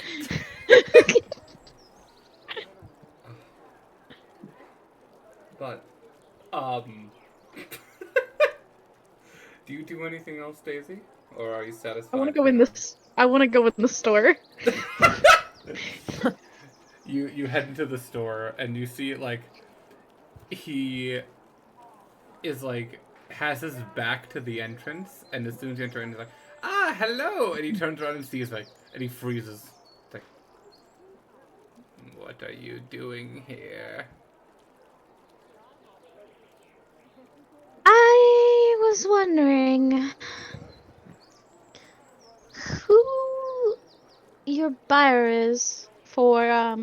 But, do you do anything else, Daisy? Or are you satisfied? I want to go in the store. You head into the store and you see he is has his back to the entrance, and as soon as you enter in, he's like, "Ah, hello!" And he turns around and sees and he freezes. It's like, "What are you doing here?" I was wondering who your buyer is for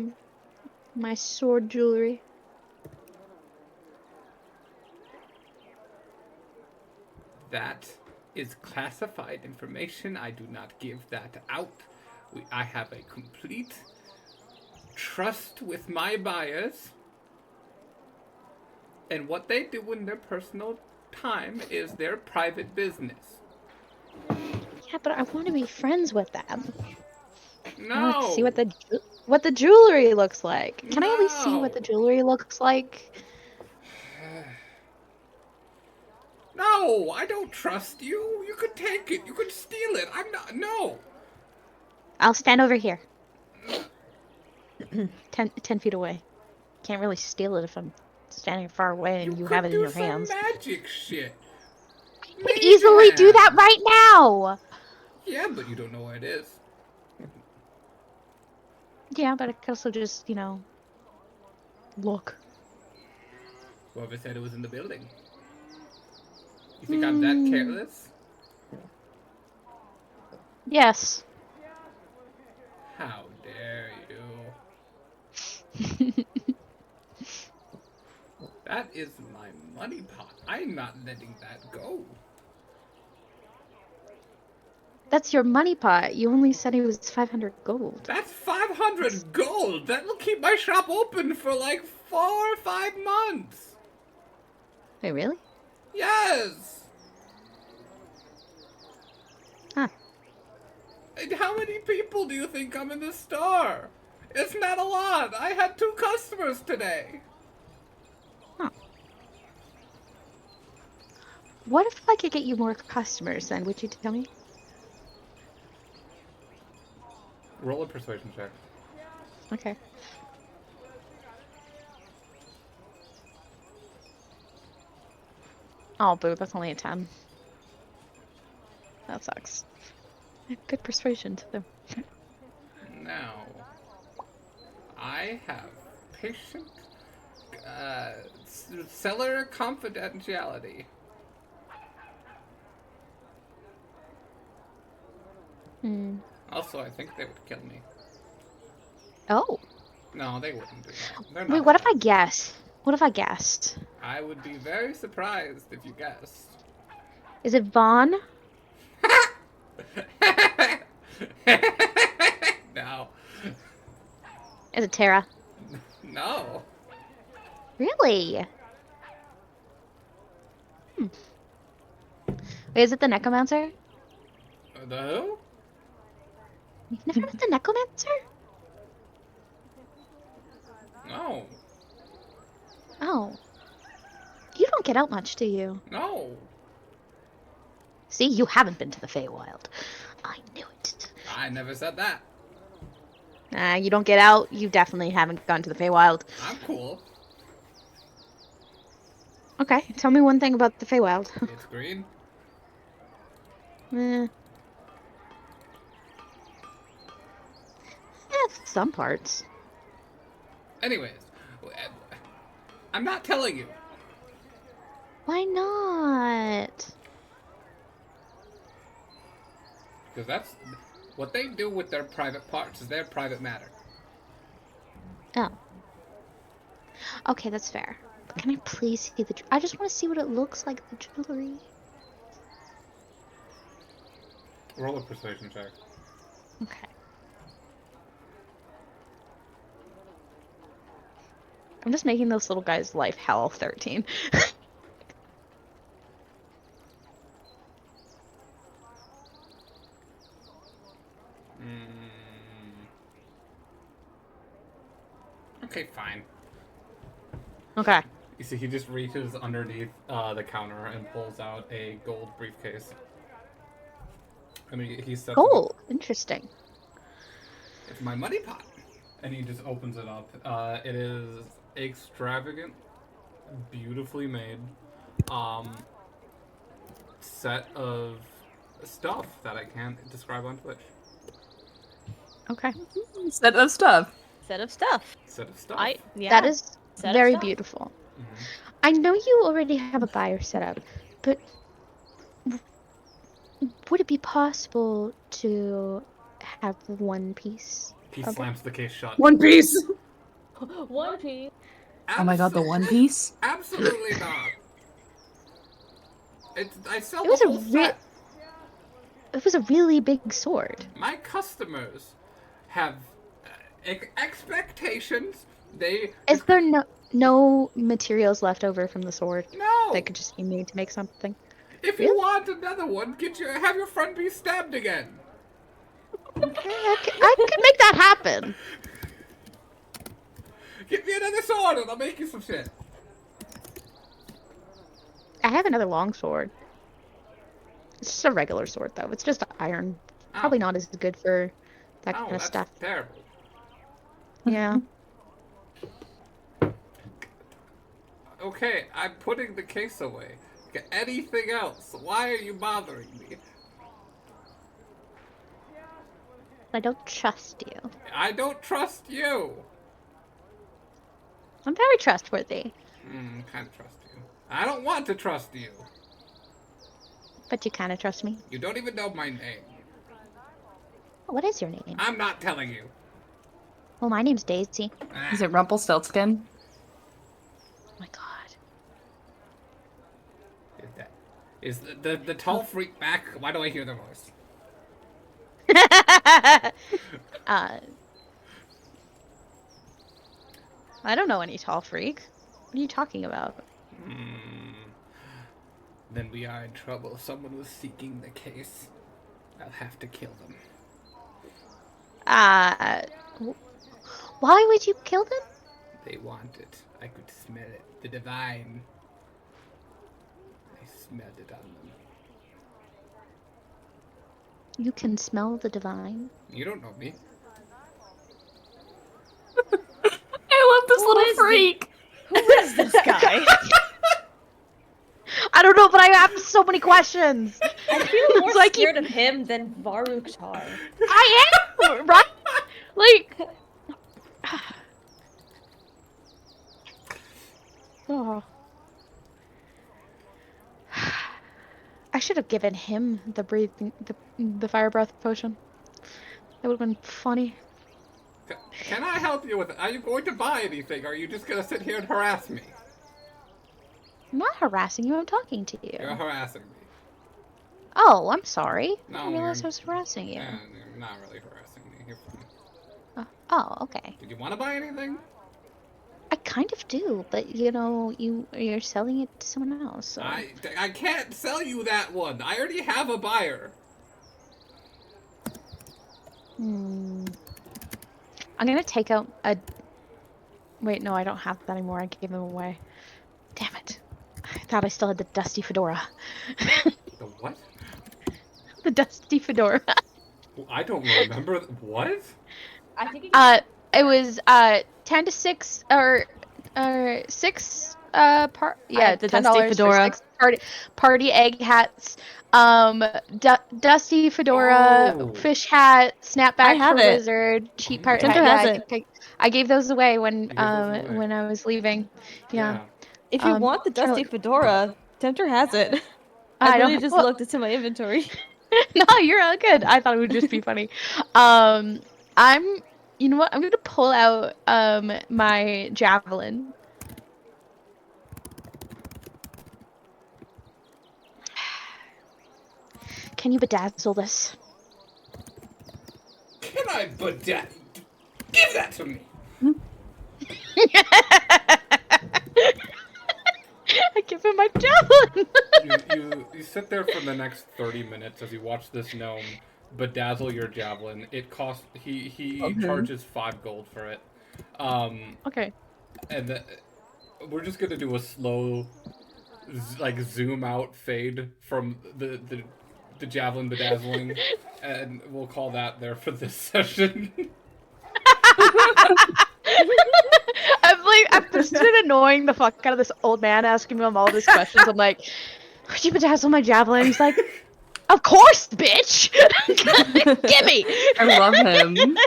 my sword jewelry. That is classified information. I do not give that out. I have a complete trust with my buyers. And what they do in their personal time is their private business. Yeah, but I want to be friends with them. No. I want to see what the jewelry looks like. Can I at least see what No. the jewelry looks like? No, I don't trust you. You could take it. You could steal it. I'm not. No. I'll stand over here. 10 feet away. Can't really steal it if I'm standing far away and you have it in your hands. Magic shit. I can easily do that right now. Yeah, but you don't know where it is. Yeah, but I could also just, look. Whoever said it was in the building? You think I'm that careless? Yes. How dare you? That is my money pot. I'm not letting that go. That's your money pot. You only said it was 500 gold. That's 500 gold. That'll keep my shop open for like 4 or 5 months. Wait, really? Yes. Huh. And how many people do you think come in the store? It's not a lot. I had 2 customers today. Huh. What if I could get you more customers then? Would you tell me? Roll a persuasion check. Okay. Oh, boo, that's only a 10. That sucks. I have good persuasion too. Now, I have patient seller confidentiality. Hmm. Also, I think they would kill me. Oh. No, they wouldn't do that. They're Wait, not what if bad. I guess? What if I guessed? I would be very surprised if you guessed. Is it Vaughn? No. Is it Tara? No. Really? Hmm. Wait, is it the Necromancer? The who? You've never met the Necromancer? No. Oh. You don't get out much, do you? No. See, you haven't been to the Feywild. I knew it. I never said that. You don't get out, you definitely haven't gone to the Feywild. I'm cool. Okay, tell me one thing about the Feywild. It's green. Some parts. Anyways, I'm not telling you. Why not? Because that's what they do with their private parts is their private matter. Oh. Okay, that's fair. But can I please see the... I just want to see what it looks like, the jewelry. Roll a persuasion check. Okay. I'm just making this little guy's life hell 13. Okay, fine. Okay. You see, he just reaches underneath the counter and pulls out a gold briefcase. I mean, he sets Gold. Interesting. It's my money pot. And he just opens it up. It is extravagant, beautifully made, set of stuff that I can't describe on Twitch. Okay. Set of stuff. Set of stuff. Set of stuff. That is Set of very stuff. beautiful. Mm-hmm. I know you already have a buyer set up, but would it be possible to have one piece? He Okay. slams the case shut. One Piece. One piece. Oh my god, the One Piece? Absolutely not. I sell It was the a whole set. It was a really big sword. My customers have expectations. Is there no materials left over from the sword No. that could just be made to make something? If you want another one, have your front piece stabbed again. Okay, I could make that happen. Get me another sword and I'll make you some shit. I have another long sword. It's just a regular sword, though. It's just iron. Probably not as good for that kind of that's stuff. Terrible. Yeah. Okay, I'm putting the case away. Anything else? Why are you bothering me? I don't trust you. I don't trust you. I'm very trustworthy. Kind of trust you. I don't want to trust you. But you kind of trust me. You don't even know my name. What is your name? I'm not telling you. Well, my name's Daisy. Is it Rumpelstiltskin? Oh my god. Is the tall freak back? Why do I hear the voice? I don't know any tall freak. What are you talking about? Then we are in trouble. Someone was seeking the case. I'll have to kill them. Why would you kill them? They want it. I could smell it. The divine. I smelled it on them. You can smell the divine. You don't know me. I love this little freak. Who is this guy? I don't know, but I have so many questions. I feel more like scared of him than Varuktar. I am, right? Like, oh. I should have given him the fire breath potion. That would have been funny. Can I help you with it? Are you going to buy anything? Or are you just going to sit here and harass me? I'm not harassing you, I'm talking to you. You're harassing me. Oh, I'm sorry. No, I didn't realize you're- I was harassing you. You're not really harassing me. You're fine. Oh, okay. Did you want to buy anything? I kind of do, but you know, you're selling it to someone else. So. I can't sell you that one. I already have a buyer. I'm gonna take out a. Wait, no, I don't have that anymore. I gave them away. Damn it! I thought I still had the dusty fedora. The what? The dusty fedora. I don't remember. What? I think It was 10 to 6 or 6 the $10 dusty for fedora. 6 party egg hats, dusty fedora, Oh. fish hat, snapback I have for it. wizard, cheap Oh, part Tinder hat. has it. I gave those away when You gave those away. when I was leaving. Yeah. If you want the trying to dusty look- fedora, Tempter has it. I I don't- literally just well- looked into my inventory. No, you're all good. I thought it would just be funny. You know what? I'm gonna pull out my javelin. Can you bedazzle this? Can I give that to me? I give him my javelin. You sit there for the next 30 minutes as you watch this gnome bedazzle your javelin. It costs he charges 5 gold for it. Okay. And we're just gonna do a slow zoom out fade from the javelin bedazzling, and we'll call that there for this session. I'm just annoying the fuck out of this old man asking me all these questions. I'm like, could you bedazzle my javelin? He's like, of course, bitch. Gimme. I love him.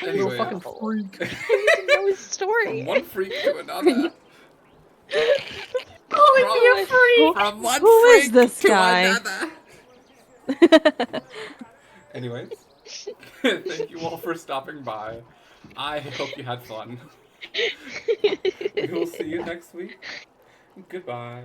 I Anyway. don't fucking freak. I need to know his story. From one freak to another. Calling me a freak. From one Who is freak this to guy? another. Anyways, thank you all for stopping by. I hope you had fun. We will see you next week. Goodbye.